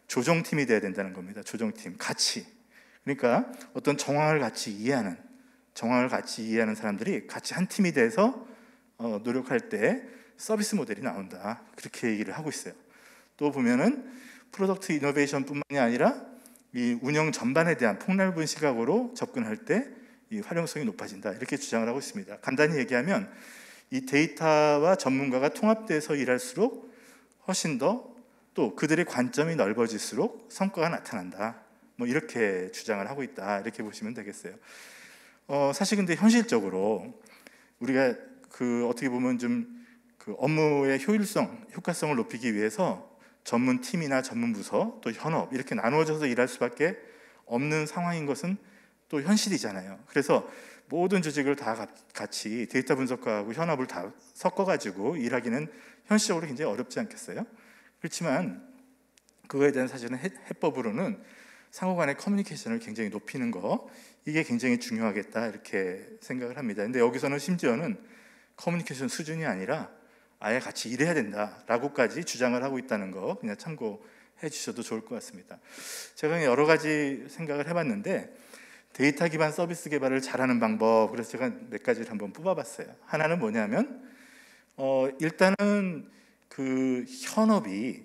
조정팀이 돼야 된다는 겁니다. 조정팀, 같이. 그러니까 어떤 정황을 같이 이해하는 사람들이 같이 한 팀이 돼서 노력할 때 서비스 모델이 나온다. 그렇게 얘기를 하고 있어요. 또 보면은 프로덕트 이노베이션뿐만이 아니라 이 운영 전반에 대한 폭넓은 시각으로 접근할 때 이 활용성이 높아진다. 이렇게 주장을 하고 있습니다. 간단히 얘기하면 이 데이터와 전문가가 통합돼서 일할수록 훨씬 더 또 그들의 관점이 넓어질수록 성과가 나타난다. 뭐 이렇게 주장을 하고 있다. 이렇게 보시면 되겠어요. 사실 근데 현실적으로 우리가 어떻게 보면 좀 업무의 효과성을 높이기 위해서 전문 팀이나 전문 부서 또 현업 이렇게 나누어져서 일할 수밖에 없는 상황인 것은 또 현실이잖아요. 그래서 모든 조직을 다 같이 데이터 분석가하고 현업을 다 섞어가지고 일하기는 현실적으로 굉장히 어렵지 않겠어요? 그렇지만 그거에 대한 사실은 해법으로는 상호 간의 커뮤니케이션을 굉장히 높이는 거, 이게 굉장히 중요하겠다 이렇게 생각을 합니다. 근데 여기서는 심지어는 커뮤니케이션 수준이 아니라 아예 같이 일해야 된다라고까지 주장을 하고 있다는 거 그냥 참고해 주셔도 좋을 것 같습니다. 제가 여러 가지 생각을 해봤는데 데이터 기반 서비스 개발을 잘하는 방법, 그래서 제가 몇 가지를 한번 뽑아봤어요. 하나는 뭐냐면 일단은 현업이,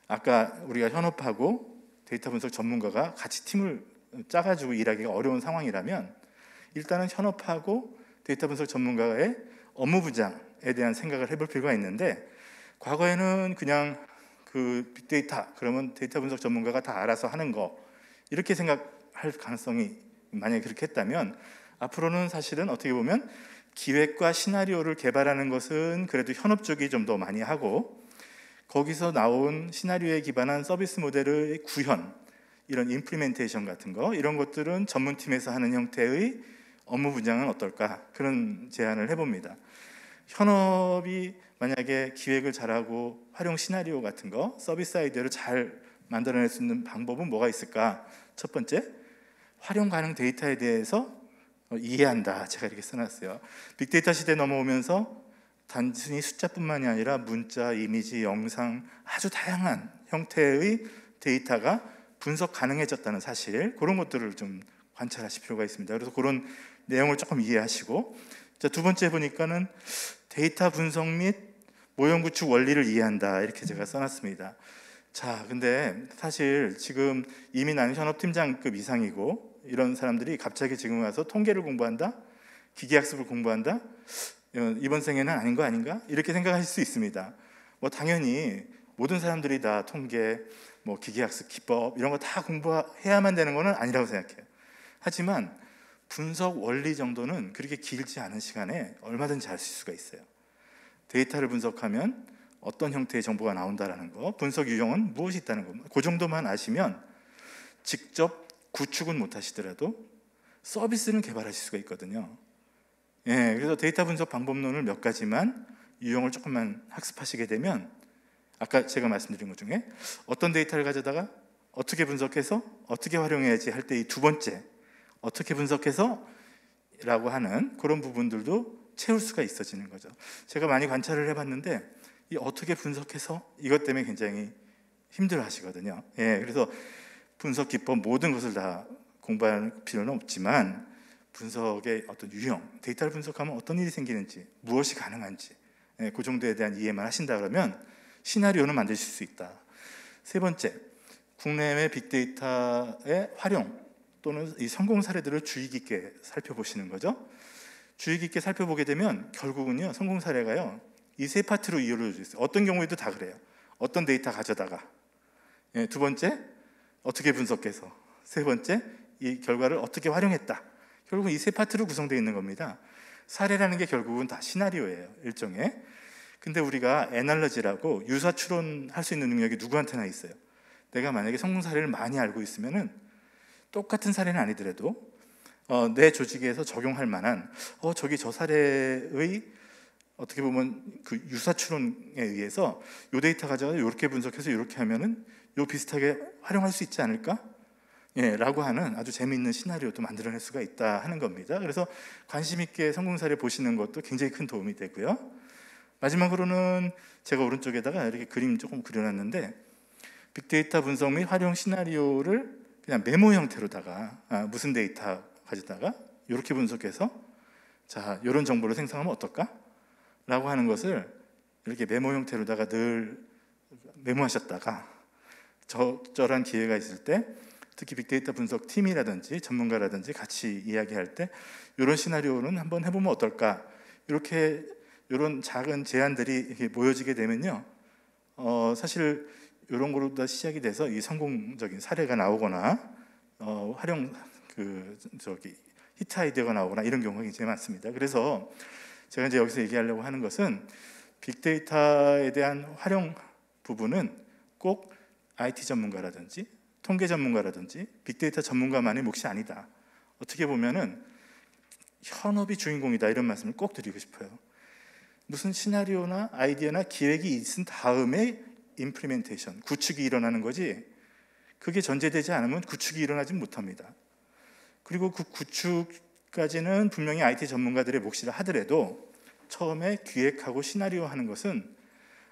아까 우리가 현업하고 데이터 분석 전문가가 같이 팀을 짜가지고 일하기가 어려운 상황이라면 일단은 현업하고 데이터 분석 전문가의 업무 분장에 대한 생각을 해볼 필요가 있는데, 과거에는 그냥 빅데이터 그러면 데이터 분석 전문가가 다 알아서 하는 거 이렇게 생각할 가능성이, 만약에 그렇게 했다면 앞으로는 사실은 어떻게 보면 기획과 시나리오를 개발하는 것은 그래도 현업 쪽이 좀 더 많이 하고, 거기서 나온 시나리오에 기반한 서비스 모델의 구현, 이런 임플리멘테이션 같은 거, 이런 것들은 전문팀에서 하는 형태의 업무 분장은 어떨까, 그런 제안을 해봅니다. 현업이 만약에 기획을 잘하고 활용 시나리오 같은 거, 서비스 아이디어를 잘 만들어낼 수 있는 방법은 뭐가 있을까? 첫 번째, 활용 가능 데이터에 대해서 이해한다. 제가 이렇게 써놨어요. 빅데이터 시대에 넘어오면서 단순히 숫자뿐만이 아니라 문자, 이미지, 영상, 아주 다양한 형태의 데이터가 분석 가능해졌다는 사실, 그런 것들을 좀 관찰하실 필요가 있습니다. 그래서 그런 내용을 조금 이해하시고, 자, 두 번째 보니까는 데이터 분석 및 모형 구축 원리를 이해한다. 이렇게 제가 써놨습니다. 자, 근데 사실 지금 이미 나는 현업팀장급 이상이고 이런 사람들이 갑자기 지금 와서 통계를 공부한다? 기계학습을 공부한다? 이번 생에는 아닌 거 아닌가? 이렇게 생각하실 수 있습니다. 뭐 당연히 모든 사람들이 다 통계, 뭐 기계학습 기법 이런 거 다 공부해야만 되는 거는 아니라고 생각해요. 하지만 분석 원리 정도는 그렇게 길지 않은 시간에 얼마든지 할 수가 있어요. 데이터를 분석하면 어떤 형태의 정보가 나온다라는 거, 분석 유형은 무엇이 있다는 거, 그 정도만 아시면 직접 구축은 못 하시더라도 서비스는 개발하실 수가 있거든요. 예, 그래서 데이터 분석 방법론을 몇 가지만 유형을 조금만 학습하시게 되면, 아까 제가 말씀드린 것 중에 어떤 데이터를 가져다가 어떻게 분석해서 어떻게 활용해야지 할 때 이 두 번째, 어떻게 분석해서 라고 하는 그런 부분들도 채울 수가 있어지는 거죠. 제가 많이 관찰을 해봤는데 이 어떻게 분석해서 이것 때문에 굉장히 힘들어 하시거든요. 예, 그래서 분석 기법 모든 것을 다 공부할 필요는 없지만 분석의 어떤 유형, 데이터를 분석하면 어떤 일이 생기는지, 무엇이 가능한지, 예, 그 정도에 대한 이해만 하신다 그러면 시나리오는 만드실 수 있다. 세 번째, 국내외 빅데이터의 활용 또는 이 성공 사례들을 주의 깊게 살펴보시는 거죠. 주의 깊게 살펴보게 되면 결국은요, 성공 사례가요, 이 세 파트로 이루어져 있어요. 어떤 경우에도 다 그래요. 어떤 데이터 가져다가, 예, 두 번째, 어떻게 분석해서, 세 번째, 이 결과를 어떻게 활용했다. 결국은 이 세 파트로 구성되어 있는 겁니다. 사례라는 게 결국은 다 시나리오예요, 일종의. 근데 우리가 애널러지라고 유사 추론할 수 있는 능력이 누구한테나 있어요. 내가 만약에 성공 사례를 많이 알고 있으면은 똑같은 사례는 아니더라도 내 조직에서 적용할 만한 저기 저 사례의 어떻게 보면 그 유사 추론에 의해서 요 데이터 가져가서 이렇게 분석해서 이렇게 하면은 요 비슷하게 활용할 수 있지 않을까? 라고 하는 아주 재미있는 시나리오도 만들어낼 수가 있다 하는 겁니다. 그래서 관심 있게 성공 사례 보시는 것도 굉장히 큰 도움이 되고요. 마지막으로는 제가 오른쪽에다가 이렇게 그림 조금 그려놨는데 빅데이터 분석 및 활용 시나리오를 그냥 메모 형태로다가 무슨 데이터 가져다가 이렇게 분석해서 자 이런 정보를 생성하면 어떨까? 라고 하는 것을 이렇게 메모 형태로다가 늘 메모하셨다가 적절한 기회가 있을 때 특히 빅데이터 분석 팀이라든지 전문가라든지 같이 이야기할 때 이런 시나리오는 한번 해보면 어떨까? 이렇게 이런 작은 제안들이 이렇게 모여지게 되면요, 사실 이런 거로 다 시작이 돼서 이 성공적인 사례가 나오거나 활용 히트 아이디어가 나오거나 이런 경우가 굉장히 많습니다. 그래서 제가 이제 여기서 얘기하려고 하는 것은 빅데이터에 대한 활용 부분은 꼭 IT 전문가라든지 통계 전문가라든지 빅데이터 전문가만의 몫이 아니다. 어떻게 보면은 현업이 주인공이다 이런 말씀을 꼭 드리고 싶어요. 무슨 시나리오나 아이디어나 기획이 있은 다음에 임플리멘테이션, 구축이 일어나는 거지 그게 전제되지 않으면 구축이 일어나지 못합니다. 그리고 그 구축까지는 분명히 IT 전문가들의 몫이라 하더라도 처음에 기획하고 시나리오 하는 것은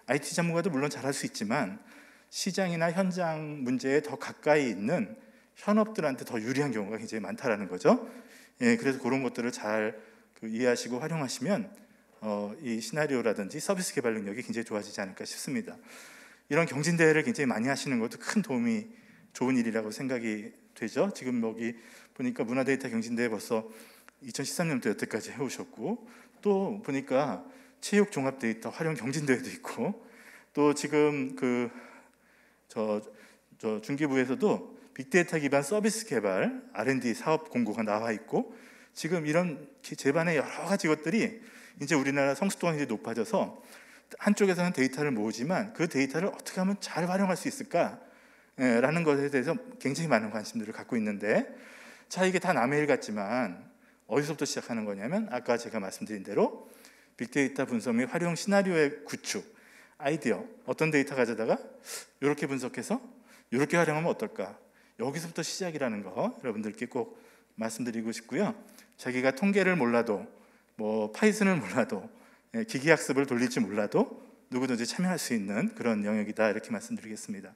IT 전문가도 물론 잘할 수 있지만 시장이나 현장 문제에 더 가까이 있는 현업들한테 더 유리한 경우가 굉장히 많다라는 거죠. 그래서 그런 것들을 잘 이해하시고 활용하시면 이 시나리오라든지 서비스 개발 능력이 굉장히 좋아지지 않을까 싶습니다. 이런 경진대회를 굉장히 많이 하시는 것도 큰 도움이 좋은 일이라고 생각이 되죠. 지금 여기 보니까 문화데이터 경진대회 벌써 2013년부터 여태까지 해오셨고 또 보니까 체육 종합 데이터 활용 경진대회도 있고 또 지금 저 중기부에서도 빅데이터 기반 서비스 개발 R&D 사업 공고가 나와 있고 지금 이런 제반의 여러 가지 것들이 이제 우리나라 성숙도가 이제 높아져서 한쪽에서는 데이터를 모으지만 그 데이터를 어떻게 하면 잘 활용할 수 있을까라는 것에 대해서 굉장히 많은 관심들을 갖고 있는데 자 이게 다 남의 일 같지만 어디서부터 시작하는 거냐면 아까 제가 말씀드린 대로 빅데이터 분석 및 활용 시나리오의 구축 아이디어 어떤 데이터 가져다가 이렇게 분석해서 이렇게 활용하면 어떨까 여기서부터 시작이라는 거 여러분들께 꼭 말씀드리고 싶고요. 자기가 통계를 몰라도 뭐 파이썬을 몰라도 기계학습을 돌릴지 몰라도 누구든지 참여할 수 있는 그런 영역이다 이렇게 말씀드리겠습니다.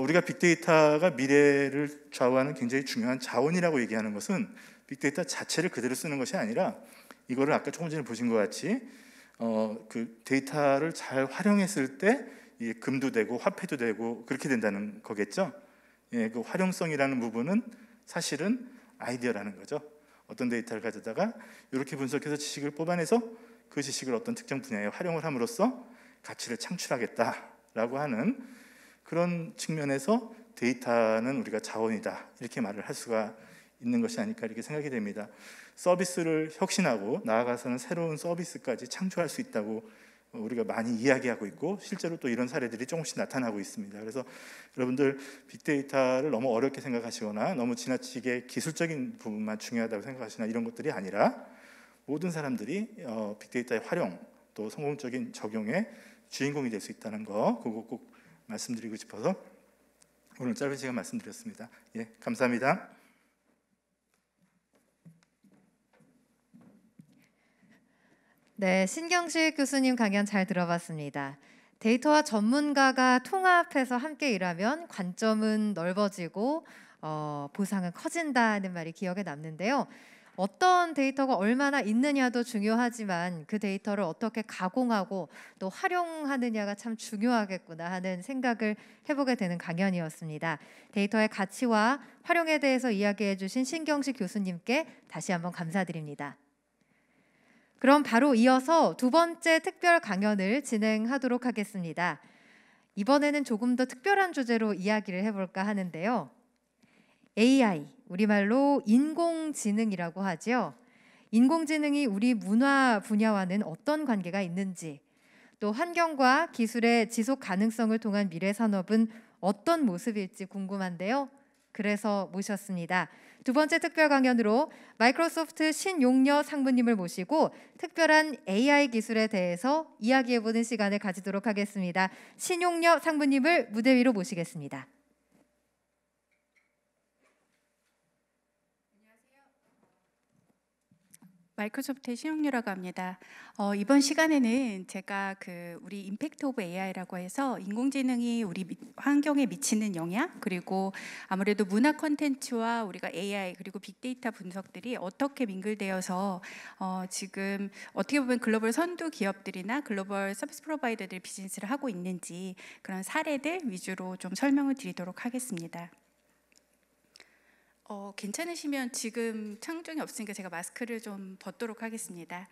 우리가 빅데이터가 미래를 좌우하는 굉장히 중요한 자원이라고 얘기하는 것은 빅데이터 자체를 그대로 쓰는 것이 아니라 이거를 아까 조금 전에 보신 것 같이 그 데이터를 잘 활용했을 때 이게 금도 되고 화폐도 되고 그렇게 된다는 거겠죠. 그 활용성이라는 부분은 사실은 아이디어라는 거죠. 어떤 데이터를 가져다가 이렇게 분석해서 지식을 뽑아내서 그 지식을 어떤 특정 분야에 활용을 함으로써 가치를 창출하겠다라고 하는 그런 측면에서 데이터는 우리가 자원이다 이렇게 말을 할 수가 있는 것이 아닐까 이렇게 생각이 됩니다. 서비스를 혁신하고 나아가서는 새로운 서비스까지 창조할 수 있다고 우리가 많이 이야기하고 있고 실제로 또 이런 사례들이 조금씩 나타나고 있습니다. 그래서 여러분들 빅데이터를 너무 어렵게 생각하시거나 너무 지나치게 기술적인 부분만 중요하다고 생각하시나 이런 것들이 아니라 모든 사람들이 빅데이터의 활용 또 성공적인 적용에 주인공이 될 수 있다는 거 그거 꼭 말씀드리고 싶어서 오늘 짧은 시간 말씀드렸습니다. 예, 감사합니다. 네, 신경식 교수님 강연 잘 들어봤습니다. 데이터와 전문가가 통합해서 함께 일하면 관점은 넓어지고 보상은 커진다는 말이 기억에 남는데요. 어떤 데이터가 얼마나 있느냐도 중요하지만 그 데이터를 어떻게 가공하고 또 활용하느냐가 참 중요하겠구나 하는 생각을 해보게 되는 강연이었습니다. 데이터의 가치와 활용에 대해서 이야기해 주신 신경식 교수님께 다시 한번 감사드립니다. 그럼 바로 이어서 두 번째 특별 강연을 진행하도록 하겠습니다. 이번에는 조금 더 특별한 주제로 이야기를 해볼까 하는데요. AI, 우리말로 인공지능이라고 하죠. 인공지능이 우리 문화 분야와는 어떤 관계가 있는지, 또 환경과 기술의 지속 가능성을 통한 미래 산업은 어떤 모습일지 궁금한데요. 그래서 모셨습니다. 두 번째 특별 강연으로 마이크로소프트 신용려 상무님을 모시고 특별한 AI 기술에 대해서 이야기해보는 시간을 가지도록 하겠습니다. 신용려 상무님을 무대 위로 모시겠습니다. 마이크로소프트의 신용료라고 합니다. 이번 시간에는 제가 우리 임팩트 오브 AI라고 해서 인공지능이 우리 환경에 미치는 영향, 그리고 아무래도 문화 콘텐츠와 우리가 AI 그리고 빅데이터 분석들이 어떻게 민글되어서 지금 어떻게 보면 글로벌 선두 기업들이나 글로벌 서비스 프로바이더들이 비즈니스를 하고 있는지 그런 사례들 위주로 좀 설명을 드리도록 하겠습니다. 괜찮으시면 지금 창조이 없으니까 제가 마스크를 좀 벗도록 하겠습니다.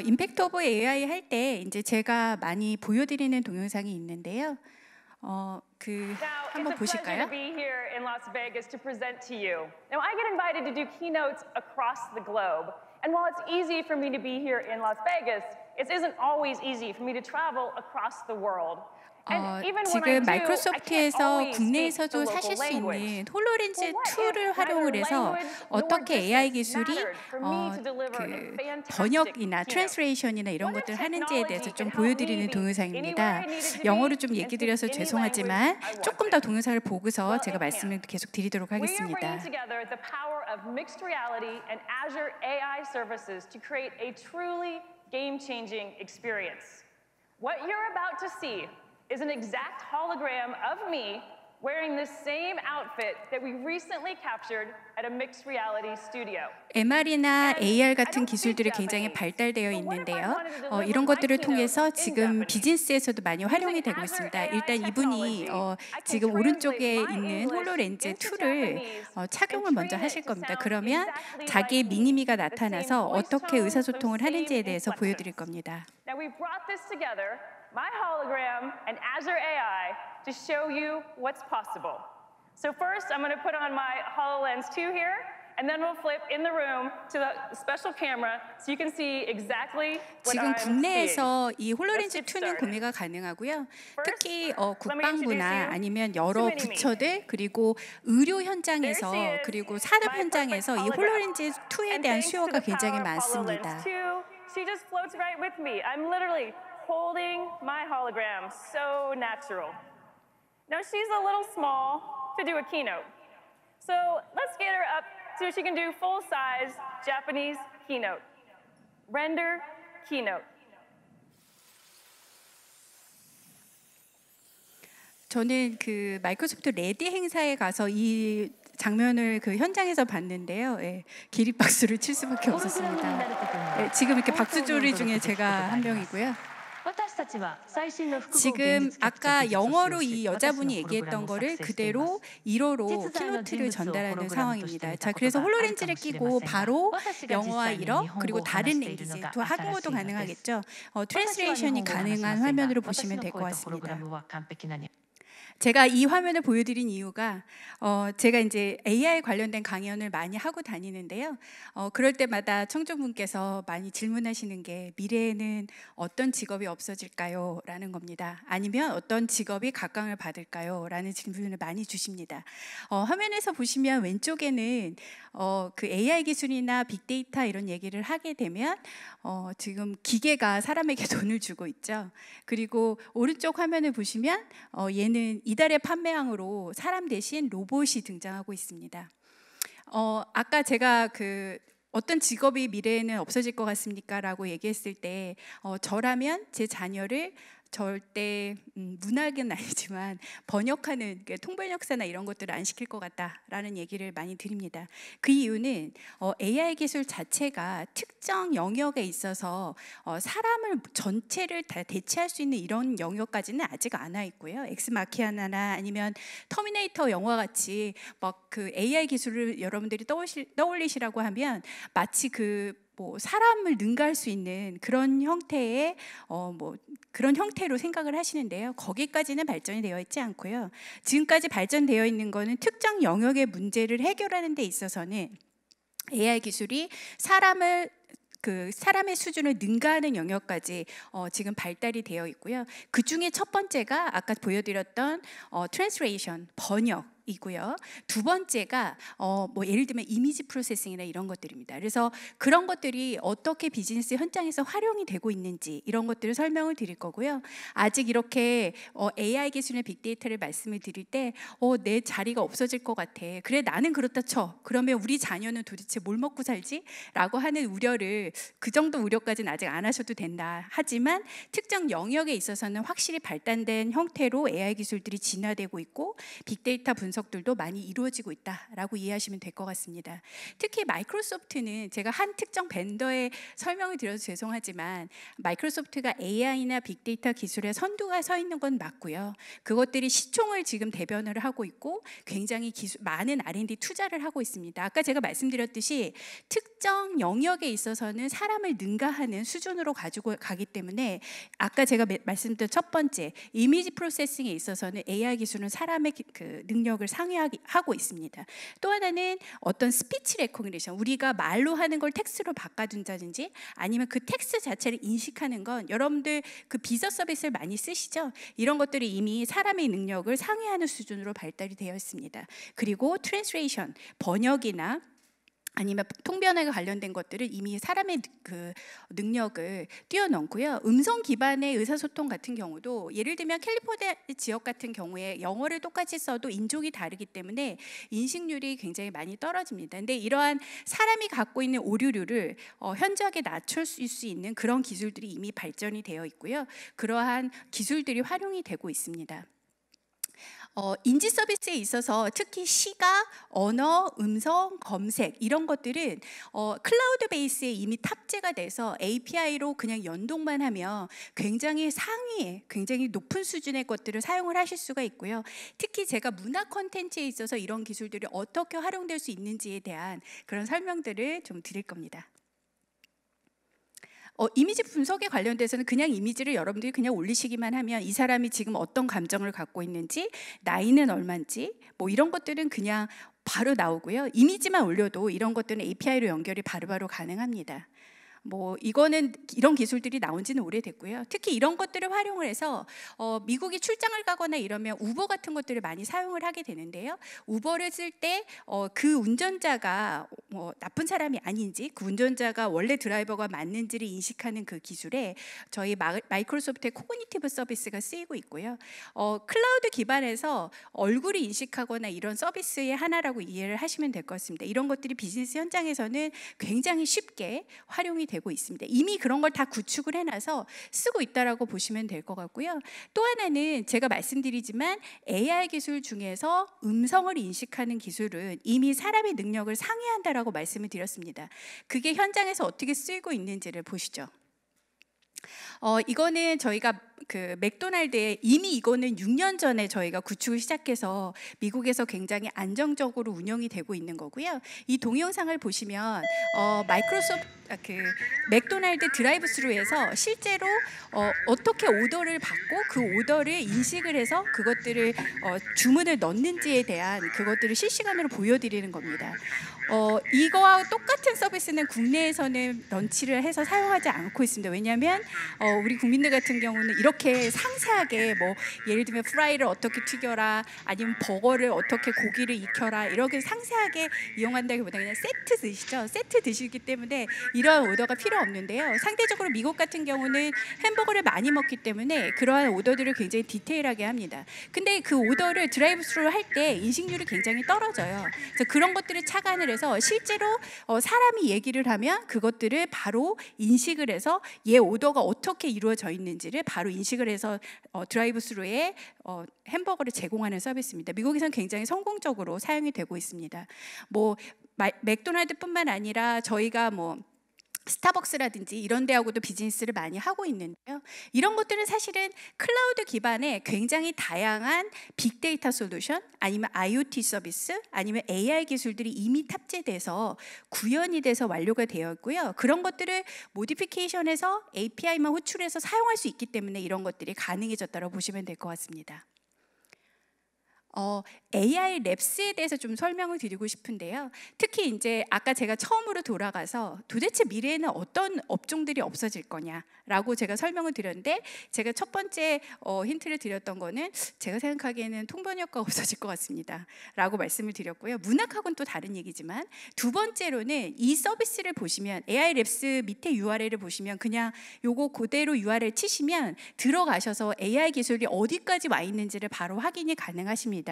임팩트 오브 AI 할 때 이제 제가 많이 보여드리는 동영상이 있는데요. 한번 보실까요? Now I get invited to do keynotes across the globe. And while it's easy for me to be here in Las Vegas, it isn't always easy for me to travel across the world. 지금 마이크로소프트에서 국내에서도 사실 수 있는 홀로렌즈 툴을 활용을 해서 어떻게 AI 기술이 번역이나 트랜스레이션이나 이런 것들을 하는지에 대해서 좀 보여드리는 동영상입니다. 영어로 좀 얘기 드려서 죄송하지만 조금 더 동영상을 보고서 제가 말씀을 계속 드리도록 하겠습니다. What you're about to see is an exact hologram of me wearing the same outfit that we recently captured at a mixed reality studio. MR이나 AR 같은 기술들이 굉장히 발달되어 있는데요. 이런 것들을 통해서 지금 비즈니스에서도 많이 활용이 되고 있습니다. 일단 이분이 지금 오른쪽에 있는 홀로렌즈 툴을 착용을 먼저 하실 겁니다. 그러면 자기의 미니미가 나타나서 어떻게 의사소통을 하는지에 대해서 보여드릴 겁니다. Now we brought this together, my hologram and Azure AI, to show you what's possible. So first, I'm going to put on my HoloLens 2 here, and then we'll flip in the room to the special camera so you can see exactly what 지금 I'm 국내에서 seeing. 이 홀로렌즈 2는 구매가 가능하고요. 특히 국방부나 아니면 여러 부처들 그리고 의료 현장에서 그리고 산업 현장에서 이 홀로렌즈 2에 대한 수요가 굉장히 많습니다. She just floats right with me. I'm literally holding my hologram, so natural. Now she's a little small to do a keynote. So let's get her up so she can do full-size Japanese keynote. Render keynote. 저는 마이크로소프트 레디 행사에 가서 이 장면을 현장에서 봤는데요. 기립박수를 칠 수밖에 없었습니다. 지금 이렇게 박수조리 중에 제가 한 명이고요. 지금 아까 영어로 이 여자분이 얘기했던 거를 그대로 1어로 키노트를 전달하는 상황입니다. 자, 그래서 홀로렌즈를 끼고 바로 영어와 1어 그리고 다른 랭귀지 또 한국어도 가능하겠죠. 트랜스레이션이 가능한 화면으로 보시면 될 것 같습니다. 제가 이 화면을 보여드린 이유가 제가 이제 AI 관련된 강연을 많이 하고 다니는데요. 그럴 때마다 청중분께서 많이 질문하시는 게 미래에는 어떤 직업이 없어질까요? 라는 겁니다. 아니면 어떤 직업이 각광을 받을까요? 라는 질문을 많이 주십니다. 화면에서 보시면 왼쪽에는 AI 기술이나 빅데이터 이런 얘기를 하게 되면 지금 기계가 사람에게 돈을 주고 있죠. 그리고 오른쪽 화면을 보시면 얘는 이달의 판매왕으로 사람 대신 로봇이 등장하고 있습니다. 아까 제가 어떤 직업이 미래에는 없어질 것 같습니까? 라고 얘기했을 때 저라면 제 자녀를 절대 문학은 아니지만 번역하는 통번역사나 이런 것들을 안 시킬 것 같다라는 얘기를 많이 드립니다. 그 이유는 AI 기술 자체가 특정 영역에 있어서 사람을 전체를 다 대체할 수 있는 이런 영역까지는 아직 안 와 있고요. 엑스마키아나나 아니면 터미네이터 영화 같이 막 AI 기술을 여러분들이 떠올리시라고 하면 마치 뭐 사람을 능가할 수 있는 그런 형태의 그런 형태로 생각을 하시는데요. 거기까지는 발전이 되어 있지 않고요. 지금까지 발전되어 있는 거는 특정 영역의 문제를 해결하는 데 있어서는 AI 기술이 사람의 수준을 능가하는 영역까지 지금 발달이 되어 있고요. 그 중에 첫 번째가 아까 보여드렸던 translation, 번역이고요. 두 번째가 뭐 예를 들면 이미지 프로세싱이나 이런 것들입니다. 그래서 그런 것들이 어떻게 비즈니스 현장에서 활용이 되고 있는지 이런 것들을 설명을 드릴 거고요. 아직 이렇게 AI 기술의 빅데이터를 말씀을 드릴 때 내 자리가 없어질 것 같아. 그래 나는 그렇다 쳐. 그러면 우리 자녀는 도대체 뭘 먹고 살지? 라고 하는 우려를 그 정도 우려까지는 아직 안 하셔도 된다. 하지만 특정 영역에 있어서는 확실히 발달된 형태로 AI 기술들이 진화되고 있고 빅데이터 분석들도 많이 이루어지고 있다라고 이해하시면 될 것 같습니다. 특히 마이크로소프트는 제가 한 특정 벤더의 설명을 드려서 죄송하지만 마이크로소프트가 AI나 빅데이터 기술에 선두가 서 있는 건 맞고요. 그것들이 시총을 지금 대변을 하고 있고 굉장히 많은 R&D 투자를 하고 있습니다. 아까 제가 말씀드렸듯이 특정 영역에 있어서는 사람을 능가하는 수준으로 가지고 가기 때문에 아까 제가 말씀드린 첫 번째 이미지 프로세싱에 있어서는 AI 기술은 사람의 그 능력을 상회하고 있습니다. 또 하나는 어떤 스피치 레코그니션, 우리가 말로 하는 걸 텍스트로 바꿔준다든지 아니면 그 텍스트 자체를 인식하는 건 여러분들 그 비서 서비스를 많이 쓰시죠? 이런 것들이 이미 사람의 능력을 상회하는 수준으로 발달이 되어 있습니다. 그리고 트랜스레이션, 번역이나 아니면 통변화에 관련된 것들은 이미 사람의 그 능력을 뛰어넘고요. 음성 기반의 의사소통 같은 경우도 예를 들면 캘리포니아 지역 같은 경우에 영어를 똑같이 써도 인종이 다르기 때문에 인식률이 굉장히 많이 떨어집니다. 근데 이러한 사람이 갖고 있는 오류를 현저하게 낮출 수 있는 그런 기술들이 이미 발전이 되어 있고요. 그러한 기술들이 활용이 되고 있습니다. 인지 서비스에 있어서 특히 시각, 언어, 음성, 검색 이런 것들은 클라우드 베이스에 이미 탑재가 돼서 API로 그냥 연동만 하면 굉장히 상위에 굉장히 높은 수준의 것들을 사용을 하실 수가 있고요. 특히 제가 문화 콘텐츠에 있어서 이런 기술들이 어떻게 활용될 수 있는지에 대한 그런 설명들을 좀 드릴 겁니다. 이미지 분석에 관련돼서는 그냥 이미지를 여러분들이 그냥 올리시기만 하면 이 사람이 지금 어떤 감정을 갖고 있는지, 나이는 얼마인지 뭐 이런 것들은 그냥 바로 나오고요. 이미지만 올려도 이런 것들은 API로 연결이 바로바로 가능합니다. 뭐 이거는 이런 기술들이 나온 지는 오래됐고요. 특히 이런 것들을 활용을 해서 미국에 출장을 가거나 이러면 우버 같은 것들을 많이 사용을 하게 되는데요. 우버를 쓸 때 그 운전자가 나쁜 사람이 아닌지, 그 운전자가 원래 드라이버가 맞는지를 인식하는 그 기술에 저희 마이크로소프트의 코그니티브 서비스가 쓰이고 있고요. 클라우드 기반에서 얼굴을 인식하거나 이런 서비스의 하나라고 이해를 하시면 될 것 같습니다. 이런 것들이 비즈니스 현장에서는 굉장히 쉽게 활용이 되고 있습니다. 이미 그런 걸 다 구축을 해놔서 쓰고 있다라고 보시면 될 것 같고요. 또 하나는 제가 말씀드리지만 AI 기술 중에서 음성을 인식하는 기술은 이미 사람의 능력을 상회한다라고 말씀을 드렸습니다. 그게 현장에서 어떻게 쓰이고 있는지를 보시죠. 이거는 저희가 그 맥도날드에 이미 이거는 6년 전에 저희가 구축을 시작해서 미국에서 굉장히 안정적으로 운영이 되고 있는 거고요. 이 동영상을 보시면 마이크로소프트 그 맥도날드 드라이브스루에서 실제로 어떻게 오더를 받고 그 오더를 인식을 해서 그것들을 주문을 넣는지에 대한 그것들을 실시간으로 보여드리는 겁니다. 이거와 똑같은 서비스는 국내에서는 런치를 해서 사용하지 않고 있습니다. 왜냐하면 우리 국민들 같은 경우는 이렇게 상세하게 뭐 예를 들면 프라이를 어떻게 튀겨라 아니면 버거를 어떻게 고기를 익혀라 이렇게 상세하게 이용한다기보다 그냥 세트 드시죠. 세트 드시기 때문에 이러한 오더가 필요 없는데요. 상대적으로 미국 같은 경우는 햄버거를 많이 먹기 때문에 그러한 오더들을 굉장히 디테일하게 합니다. 근데 그 오더를 드라이브스루로 할 때 인식률이 굉장히 떨어져요. 그래서 그런 것들을 착안을 해서 실제로 사람이 얘기를 하면 그것들을 바로 인식을 해서 얘 오더가 어떻게 이루어져 있는지를 바로 인식을 해서 드라이브스루에 햄버거를 제공하는 서비스입니다. 미국에서는 굉장히 성공적으로 사용이 되고 있습니다. 뭐 맥도날드뿐만 아니라 저희가 뭐 스타벅스라든지 이런 데하고도 비즈니스를 많이 하고 있는데요. 이런 것들은 사실은 클라우드 기반의 굉장히 다양한 빅데이터 솔루션, 아니면 IoT 서비스, 아니면 AI 기술들이 이미 탑재돼서 구현이 돼서 완료가 되어 있고요. 그런 것들을 모디피케이션해서 API만 호출해서 사용할 수 있기 때문에 이런 것들이 가능해졌다고 보시면 될 것 같습니다. AI 랩스에 대해서 좀 설명을 드리고 싶은데요. 특히 이제 아까 제가 처음으로 돌아가서 도대체 미래에는 어떤 업종들이 없어질 거냐라고 제가 설명을 드렸는데, 제가 첫 번째 힌트를 드렸던 거는 제가 생각하기에는 통번역가 없어질 것 같습니다 라고 말씀을 드렸고요. 문학하고는 또 다른 얘기지만, 두 번째로는 이 서비스를 보시면 AI 랩스 밑에 URL을 보시면 그냥 요거 그대로 URL 치시면 들어가셔서 AI 기술이 어디까지 와 있는지를 바로 확인이 가능하십니다.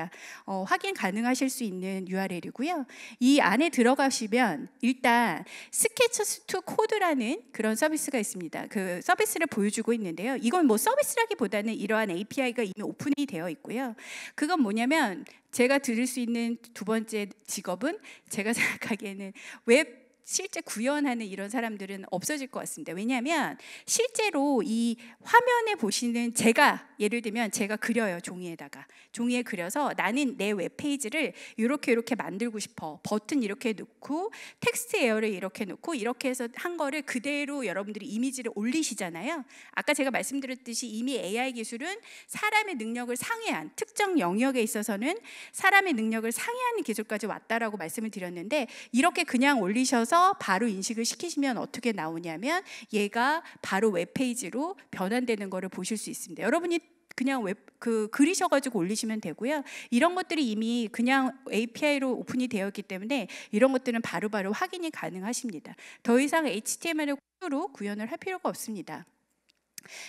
확인 가능하실 수 있는 URL이고요. 이 안에 들어가시면 일단 스케쳐스 투 코드라는 그런 서비스가 있습니다. 그 서비스를 보여주고 있는데요. 이건 뭐 서비스라기보다는 이러한 API가 이미 오픈이 되어 있고요. 그건 뭐냐면, 제가 드릴 수 있는 두 번째 직업은 제가 생각하기에는 웹 실제 구현하는 이런 사람들은 없어질 것 같습니다. 왜냐하면 실제로 이 화면에 보시는, 제가 예를 들면 제가 그려요. 종이에 그려서 나는 내 웹페이지를 이렇게 만들고 싶어. 버튼 이렇게 넣고 텍스트 에어를 이렇게 넣고 이렇게 해서 한 거를 그대로 여러분들이 이미지를 올리시잖아요. 아까 제가 말씀드렸듯이 이미 AI 기술은 사람의 능력을 상회한, 특정 영역에 있어서는 사람의 능력을 상회하는 기술까지 왔다라고 말씀을 드렸는데, 이렇게 그냥 올리셔서 바로 인식을 시키시면 어떻게 나오냐면 얘가 바로 웹페이지로 변환되는 거를 보실 수 있습니다. 여러분이 그냥 그리셔가지고 올리시면 되고요. 이런 것들이 이미 그냥 API로 오픈이 되어 있기 때문에 이런 것들은 바로바로 확인이 가능하십니다. 더 이상 HTML을 코드로 구현을 할 필요가 없습니다.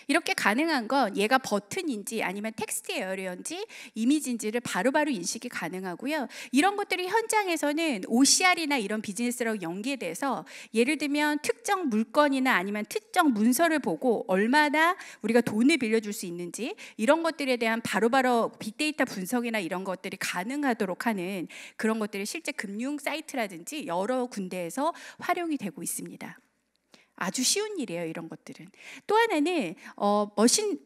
이렇게 가능한 건 얘가 버튼인지 아니면 텍스트 에어리어인지 이미지인지를 바로바로 인식이 가능하고요. 이런 것들이 현장에서는 OCR이나 이런 비즈니스랑 연계돼서, 예를 들면 특정 물건이나 아니면 특정 문서를 보고 얼마나 우리가 돈을 빌려줄 수 있는지, 이런 것들에 대한 바로바로 빅데이터 분석이나 이런 것들이 가능하도록 하는 그런 것들이 실제 금융 사이트라든지 여러 군데에서 활용이 되고 있습니다. 아주 쉬운 일이에요, 이런 것들은. 또 하나는 머신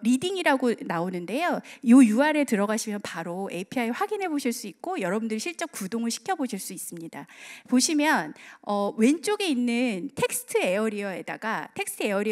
리딩이라고 나오는데요. 이 URL에 들어가시면 바로 API 확인해 보실 수 있고 여러분들이 실제 구동을 시켜 보실 수 있습니다. 보시면 왼쪽에 있는 텍스트 에어리어에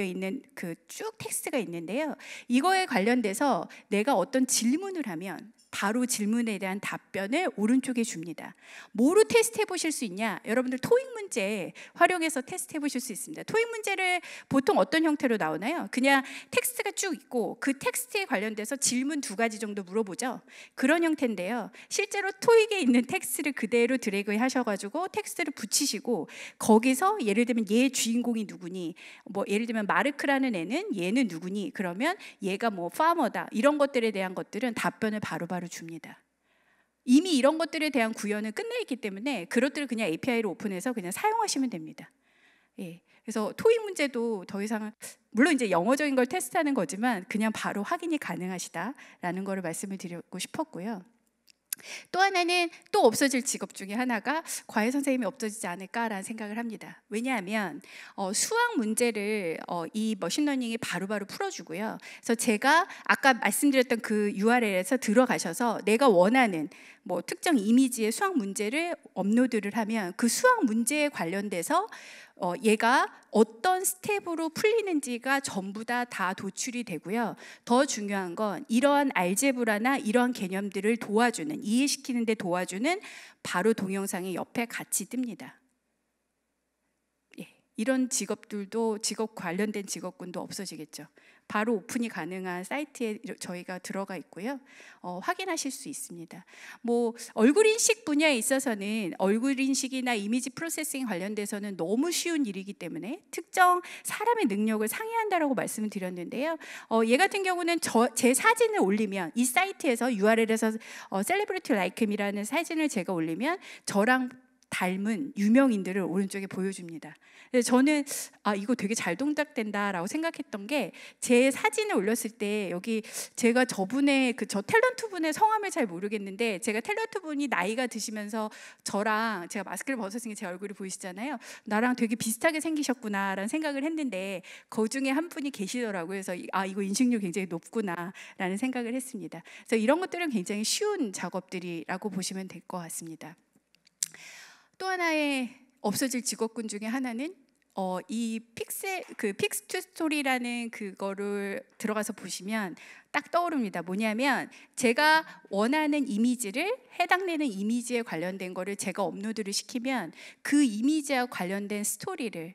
있는 그 쭉 텍스트가 있는데요. 이거에 관련돼서 내가 어떤 질문을 하면 바로 질문에 대한 답변을 오른쪽에 줍니다. 뭐로 테스트해 보실 수 있냐? 여러분들 토익 문제 활용해서 테스트해 보실 수 있습니다. 토익 문제를 보통 어떤 형태로 나오나요? 그냥 텍스트가 쭉 있고 그 텍스트에 관련돼서 질문 2가지 정도 물어보죠. 그런 형태인데요. 실제로 토익에 있는 텍스트를 그대로 드래그 하셔가지고 텍스트를 붙이시고 거기서 예를 들면 얘 주인공이 누구니? 뭐 예를 들면 마르크라는 애는 얘는 누구니? 그러면 얘가 뭐 파머다. 이런 것들에 대한 것들은 답변을 바로바로 줍니다. 이미 이런 것들에 대한 구현은 끝나 있기 때문에 그것들을 그냥 API로 오픈해서 그냥 사용하시면 됩니다. 예. 그래서 토익 문제도 더 이상, 물론 이제 영어적인 걸 테스트하는 거지만 그냥 바로 확인이 가능하시다라는 거를 말씀을 드리고 싶었고요. 또 하나는 또 없어질 직업 중에 하나가 과외 선생님이 없어지지 않을까라는 생각을 합니다. 왜냐하면 수학 문제를 이 머신러닝이 바로바로 풀어주고요. 그래서 제가 아까 말씀드렸던 그 URL에서 들어가셔서 내가 원하는 뭐 특정 이미지의 수학 문제를 업로드를 하면 그 수학 문제에 관련돼서 얘가 어떤 스텝으로 풀리는지가 전부 다 도출이 되고요. 더 중요한 건 이러한 알제브라나 이러한 개념들을 도와주는, 이해시키는 데 도와주는 바로 동영상이 옆에 같이 뜹니다. 예, 이런 직업들도, 직업 관련된 직업군도 없어지겠죠. 바로 오픈이 가능한 사이트에 저희가 들어가 있고요. 확인하실 수 있습니다. 뭐 얼굴 인식 분야에 있어서는 얼굴 인식이나 이미지 프로세싱 관련돼서는 너무 쉬운 일이기 때문에 특정 사람의 능력을 상회한다라고 말씀을 드렸는데요. 얘 같은 경우는 제 사진을 올리면 이 사이트에서 URL에서 셀레브리티 라이크미라는 사진을 제가 올리면 저랑 닮은 유명인들을 오른쪽에 보여줍니다. 그래서 저는 이거 되게 잘 동작된다라고 생각했던 게 제 사진을 올렸을 때 여기 제가 저분의 저 탤런트 분의 성함을 잘 모르겠는데 제가 탤런트 분이 나이가 드시면서 저랑 제가 마스크를 벗었으니 제 얼굴이 보이시잖아요. 나랑 되게 비슷하게 생기셨구나라는 생각을 했는데 그 중에 한 분이 계시더라고요. 그래서 이거 인식률 굉장히 높구나라는 생각을 했습니다. 그래서 이런 것들은 굉장히 쉬운 작업들이라고 보시면 될 것 같습니다. 또 하나의 없어질 직업군 중에 하나는 이 픽스 투 스토리라는 그거를 들어가서 보시면 딱 떠오릅니다. 뭐냐면 제가 원하는 이미지를 해당되는 이미지에 관련된 거를 제가 업로드를 시키면 그 이미지와 관련된 스토리를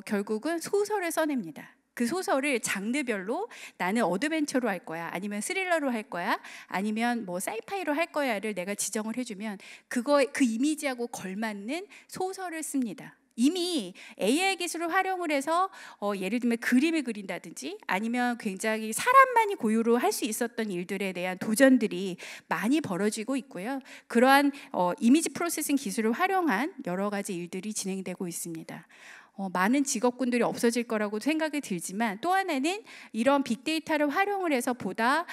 결국은 소설을 써냅니다. 그 소설을 장르별로 나는 어드벤처로 할 거야, 아니면 스릴러로 할 거야, 아니면 뭐 사이파이로 할 거야를 내가 지정을 해주면 그 이미지하고 걸맞는 소설을 씁니다. 이미 AI 기술을 활용을 해서 예를 들면 그림을 그린다든지 아니면 굉장히 사람만이 고유로 할 수 있었던 일들에 대한 도전들이 많이 벌어지고 있고요. 그러한 이미지 프로세싱 기술을 활용한 여러 가지 일들이 진행되고 있습니다. 많은 직업군들이 없어질 거라고 생각이 들지만 또 하나는 이런 빅데이터를 활용을 해서 보다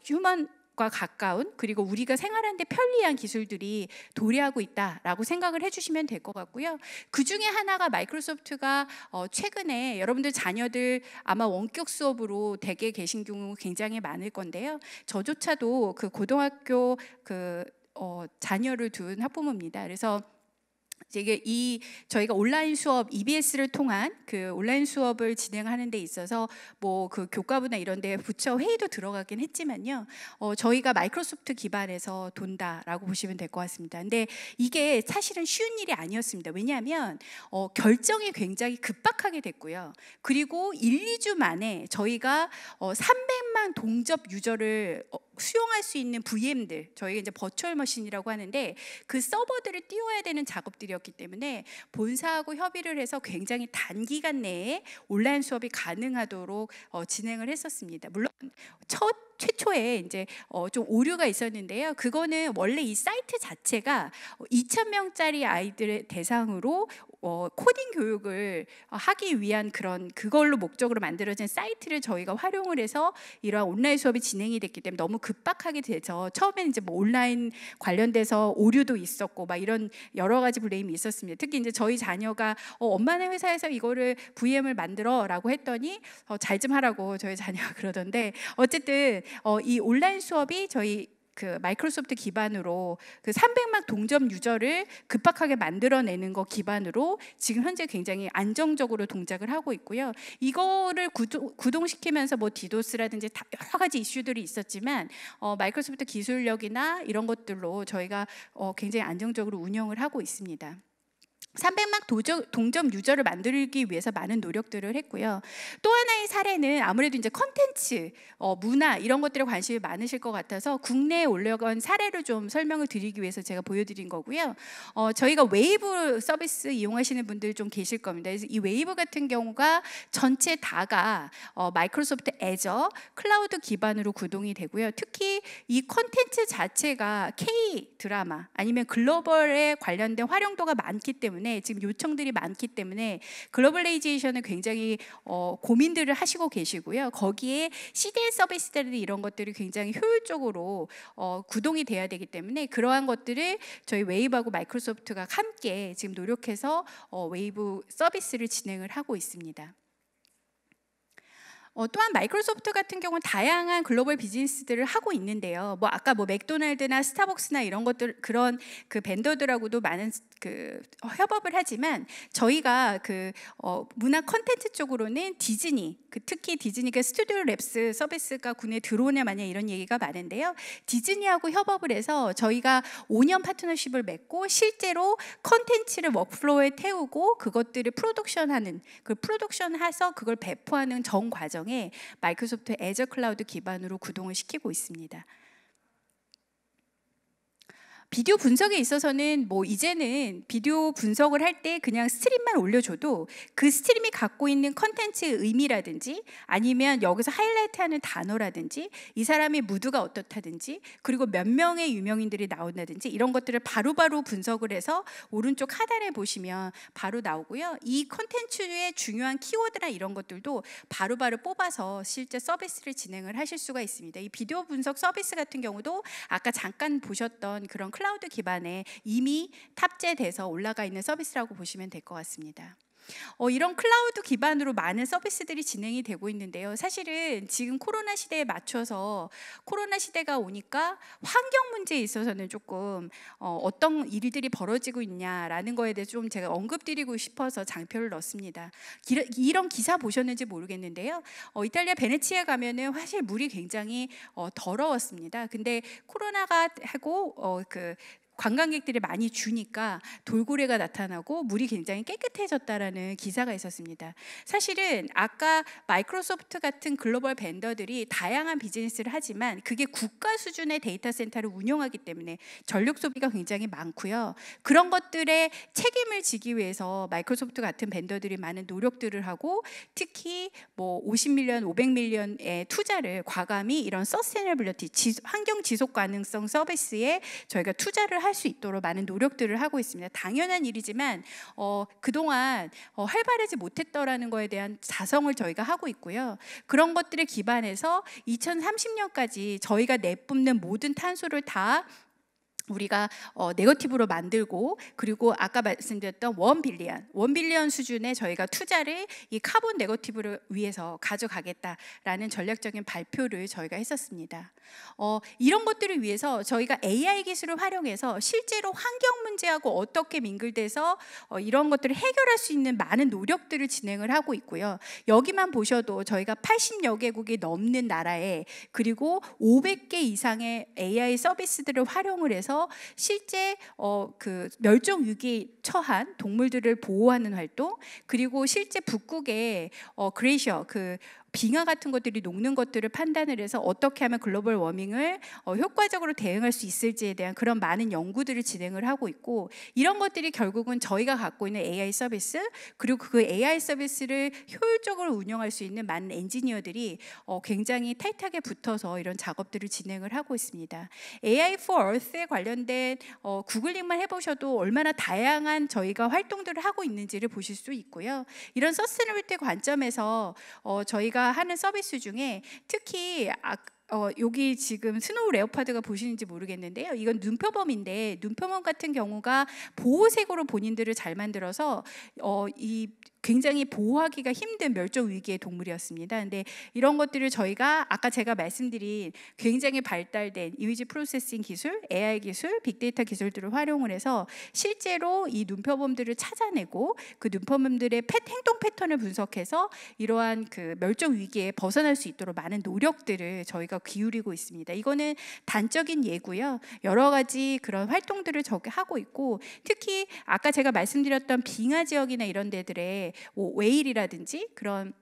휴먼과 가까운 그리고 우리가 생활하는 데 편리한 기술들이 도래하고 있다라고 생각을 해주시면 될 것 같고요. 그 중에 하나가 마이크로소프트가 최근에 여러분들 자녀들 아마 원격 수업으로 댁에 계신 경우 굉장히 많을 건데요. 저조차도 그 고등학교 자녀를 둔 학부모입니다. 그래서 저희가 온라인 수업 EBS를 통한 그 온라인 수업을 진행하는 데 있어서 뭐 그 교과부나 이런 데 부처 회의도 들어가긴 했지만요. 저희가 마이크로소프트 기반에서 돈다라고 보시면 될 것 같습니다. 근데 이게 사실은 쉬운 일이 아니었습니다. 왜냐하면 결정이 굉장히 급박하게 됐고요. 그리고 1, 2주 만에 저희가 300만 동접 유저를 수용할 수 있는 VM들, 저희가 이제 버추얼 머신이라고 하는데 그 서버들을 띄워야 되는 작업들이었기 때문에 본사하고 협의를 해서 굉장히 단기간 내에 온라인 수업이 가능하도록 진행을 했었습니다. 물론 최초에 이제 좀 오류가 있었는데요. 그거는 원래 이 사이트 자체가 2,000명짜리 아이들을 대상으로 코딩 교육을 하기 위한 그걸로 목적으로 만들어진 사이트를 저희가 활용을 해서 이러한 온라인 수업이 진행이 됐기 때문에 너무 급박하게 돼서 처음에는 이제 뭐 온라인 관련돼서 오류도 있었고 막 이런 여러 가지 블레임이 있었습니다. 특히 이제 저희 자녀가 엄마네 회사에서 이거를 VM을 만들어라고 했더니 잘 좀 하라고 저희 자녀가 그러던데 어쨌든 이 온라인 수업이 저희 그 마이크로소프트 기반으로 그 300만 동접 유저를 급박하게 만들어내는 거 기반으로 지금 현재 굉장히 안정적으로 동작을 하고 있고요. 이거를 구동시키면서 뭐 디도스라든지 여러 가지 이슈들이 있었지만 마이크로소프트 기술력이나 이런 것들로 저희가 굉장히 안정적으로 운영을 하고 있습니다. 300만 동접 유저를 만들기 위해서 많은 노력들을 했고요. 또 하나의 사례는 아무래도 이제 컨텐츠, 문화 이런 것들에 관심이 많으실 것 같아서 국내에 올라간 사례를 좀 설명을 드리기 위해서 제가 보여드린 거고요. 저희가 웨이브 서비스 이용하시는 분들 좀 계실 겁니다. 그래서 이 웨이브 같은 경우가 전체 다가 마이크로소프트 애저 클라우드 기반으로 구동이 되고요. 특히 이 컨텐츠 자체가 K 드라마 아니면 글로벌에 관련된 활용도가 많기 때문에 지금 요청들이 많기 때문에 글로벌레이제이션을 굉장히 고민들을 하시고 계시고요. 거기에 CDN 서비스들 이런 것들이 굉장히 효율적으로 구동이 돼야 되기 때문에 그러한 것들을 저희 웨이브하고 마이크로소프트가 함께 지금 노력해서 웨이브 서비스를 진행을 하고 있습니다. 또한 마이크로소프트 같은 경우는 다양한 글로벌 비즈니스들을 하고 있는데요. 뭐 아까 뭐 맥도날드나 스타벅스나 이런 것들 그런 그 벤더들하고도 많은 그 협업을 하지만 저희가 그 문화 콘텐츠 쪽으로는 디즈니, 특히 디즈니가 스튜디오 랩스 서비스가 국내에 들어오냐 마냐 이런 얘기가 많은데요. 디즈니하고 협업을 해서 저희가 5년 파트너십을 맺고 실제로 콘텐츠를 워크플로우에 태우고 그것들을 프로덕션하는 그 프로덕션해서 그걸 배포하는 전 과정에 마이크로소프트 애저 클라우드 기반으로 구동을 시키고 있습니다. 비디오 분석에 있어서는 뭐 이제는 비디오 분석을 할 때 그냥 스트림만 올려줘도 그 스트림이 갖고 있는 컨텐츠의 의미라든지 아니면 여기서 하이라이트하는 단어라든지 이 사람의 무드가 어떻다든지 그리고 몇 명의 유명인들이 나온다든지 이런 것들을 바로바로 분석을 해서 오른쪽 하단에 보시면 바로 나오고요. 이 컨텐츠의 중요한 키워드나 이런 것들도 바로바로 뽑아서 실제 서비스를 진행을 하실 수가 있습니다. 이 비디오 분석 서비스 같은 경우도 아까 잠깐 보셨던 그런 클라우드 기반에 이미 탑재돼서 올라가 있는 서비스라고 보시면 될 것 같습니다. 이런 클라우드 기반으로 많은 서비스들이 진행이 되고 있는데요. 사실은 지금 코로나 시대에 맞춰서 코로나 시대가 오니까 환경 문제에 있어서는 조금 어떤 일들이 벌어지고 있냐라는 거에 대해서 좀 제가 언급드리고 싶어서 장표를 넣었습니다. 이런 기사 보셨는지 모르겠는데요. 이탈리아 베네치아에 가면은 사실 물이 굉장히 더러웠습니다. 근데 코로나가 하고 관광객들이 많이 주니까 돌고래가 나타나고 물이 굉장히 깨끗해졌다라는 기사가 있었습니다. 사실은 아까 마이크로소프트 같은 글로벌 벤더들이 다양한 비즈니스를 하지만 그게 국가 수준의 데이터 센터를 운영하기 때문에 전력 소비가 굉장히 많고요. 그런 것들에 책임을 지기 위해서 마이크로소프트 같은 벤더들이 많은 노력들을 하고 특히 뭐 50밀리언, 500밀리언의 투자를 과감히 이런 서스테이너빌리티, 환경 지속 가능성 서비스에 저희가 투자를 할 수 있도록 많은 노력들을 하고 있습니다. 당연한 일이지만 그동안 활발하지 못했더라는 거에 대한 자성을 저희가 하고 있고요. 그런 것들에 기반해서 2030년까지 저희가 내뿜는 모든 탄소를 다 우리가 네거티브로 만들고 그리고 아까 말씀드렸던 1빌리언 수준의 저희가 투자를 이 카본 네거티브를 위해서 가져가겠다라는 전략적인 발표를 저희가 했었습니다. 이런 것들을 위해서 저희가 AI 기술을 활용해서 실제로 환경 문제하고 어떻게 민글돼서 이런 것들을 해결할 수 있는 많은 노력들을 진행을 하고 있고요. 여기만 보셔도 저희가 80여 개국이 넘는 나라에 그리고 500개 이상의 AI 서비스들을 활용을 해서 실제 그 멸종 위기에 처한 동물들을 보호하는 활동 그리고 실제 북극에 그레이셔 빙하 같은 것들이 녹는 것들을 판단을 해서 어떻게 하면 글로벌 워밍을 효과적으로 대응할 수 있을지에 대한 그런 많은 연구들을 진행을 하고 있고 이런 것들이 결국은 저희가 갖고 있는 AI 서비스 그리고 그 AI 서비스를 효율적으로 운영할 수 있는 많은 엔지니어들이 굉장히 타이트하게 붙어서 이런 작업들을 진행을 하고 있습니다. AI for Earth에 관련된 구글링만 해보셔도 얼마나 다양한 저희가 활동들을 하고 있는지를 보실 수 있고요. 이런 서스테이너빌리티 관점에서 저희가 하는 서비스 중에 특히 여기 지금 스노우 레오파드가 보시는지 모르겠는데요. 이건 눈표범인데 눈표범 같은 경우가 보호색으로 본인들을 잘 만들어서 이 굉장히 보호하기가 힘든 멸종 위기의 동물이었습니다. 근데 이런 것들을 저희가 아까 제가 말씀드린 굉장히 발달된 이미지 프로세싱 기술, AI 기술, 빅데이터 기술들을 활용을 해서 실제로 이 눈표범들을 찾아내고 그 눈표범들의 행동 패턴을 분석해서 이러한 그 멸종 위기에 벗어날 수 있도록 많은 노력들을 저희가 기울이고 있습니다. 이거는 단적인 예고요. 여러 가지 그런 활동들을 하고 있고 특히 아까 제가 말씀드렸던 빙하 지역이나 이런 데들에 웨일이라든지 그런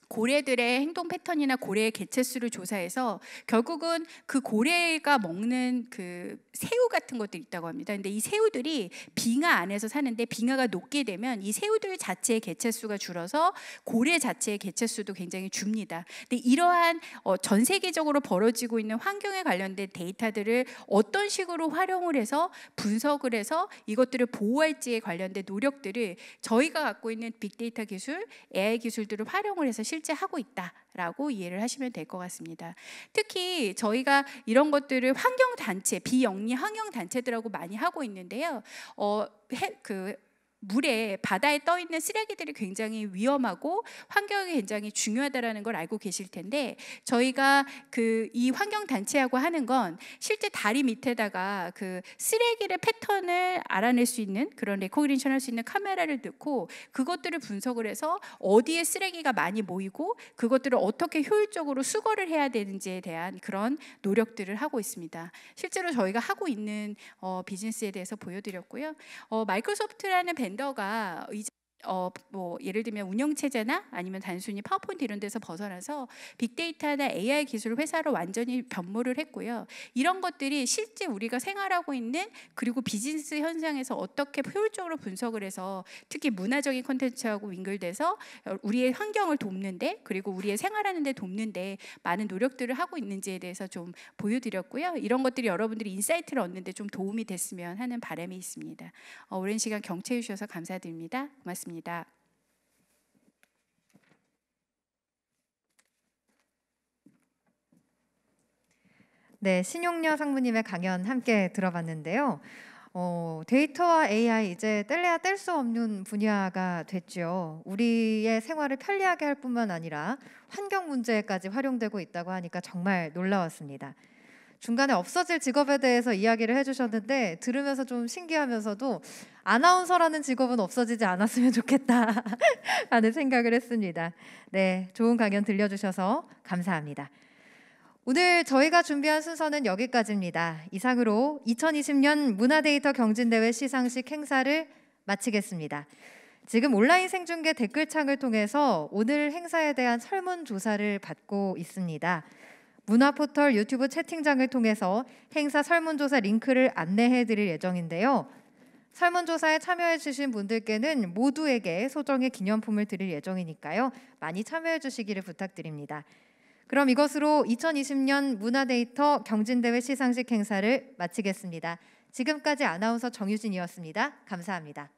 고래들의 행동 패턴이나 고래의 개체수를 조사해서 결국은 그 고래가 먹는 그 새우 같은 것들이 있다고 합니다. 근데 이 새우들이 빙하 안에서 사는데 빙하가 녹게 되면 이 새우들 자체의 개체수가 줄어서 고래 자체의 개체수도 굉장히 줍니다. 근데 이러한 전 세계적으로 벌어지고 있는 환경에 관련된 데이터들을 어떤 식으로 활용을 해서 분석을 해서 이것들을 보호할지에 관련된 노력들을 저희가 갖고 있는 빅데이터 기술, AI 기술들을 활용을 해서 실제 하고 있다라고 이해를 하시면 될 것 같습니다. 특히 저희가 이런 것들을 환경단체, 비영리 환경단체들하고 많이 하고 있는데요. 물에 바다에 떠 있는 쓰레기들이 굉장히 위험하고 환경에 굉장히 중요하다라는 걸 알고 계실 텐데 저희가 이 환경 단체하고 하는 건 실제 다리 밑에다가 그 쓰레기를 패턴을 알아낼 수 있는 그런 레코그니션 할 수 있는 카메라를 넣고 그것들을 분석을 해서 어디에 쓰레기가 많이 모이고 그것들을 어떻게 효율적으로 수거를 해야 되는지에 대한 그런 노력들을 하고 있습니다. 실제로 저희가 하고 있는 비즈니스에 대해서 보여드렸고요. 마이크로소프트라는 벤더가 뭐 예를 들면 운영체제나 아니면 단순히 파워포인트 이런 데서 벗어나서 빅데이터나 AI 기술 회사로 완전히 변모를 했고요. 이런 것들이 실제 우리가 생활하고 있는 그리고 비즈니스 현상에서 어떻게 효율적으로 분석을 해서 특히 문화적인 콘텐츠하고 윙글돼서 우리의 환경을 돕는데 그리고 우리의 생활하는 데 돕는데 많은 노력들을 하고 있는지에 대해서 좀 보여드렸고요. 이런 것들이 여러분들이 인사이트를 얻는 데 좀 도움이 됐으면 하는 바람이 있습니다. 오랜 시간 경청해 주셔서 감사드립니다. 고맙습니다. 네, 신용녀 상무님의 강연 함께 들어봤는데요. 데이터와 AI 이제 뗄래야 뗄 수 없는 분야가 됐죠. 우리의 생활을 편리하게 할 뿐만 아니라 환경 문제까지 활용되고 있다고 하니까 정말 놀라웠습니다. 중간에 없어질 직업에 대해서 이야기를 해주셨는데 들으면서 좀 신기하면서도 아나운서라는 직업은 없어지지 않았으면 좋겠다 하는 생각을 했습니다. 네, 좋은 강연 들려주셔서 감사합니다. 오늘 저희가 준비한 순서는 여기까지입니다. 이상으로 2020년 문화데이터 경진대회 시상식 행사를 마치겠습니다. 지금 온라인 생중계 댓글창을 통해서 오늘 행사에 대한 설문조사를 받고 있습니다. 문화포털 유튜브 채팅장을 통해서 행사 설문조사 링크를 안내해 드릴 예정인데요. 설문조사에 참여해 주신 분들께는 모두에게 소정의 기념품을 드릴 예정이니까요. 많이 참여해 주시기를 부탁드립니다. 그럼 이것으로 2020년 문화데이터 경진대회 시상식 행사를 마치겠습니다. 지금까지 아나운서 정유진이었습니다. 감사합니다.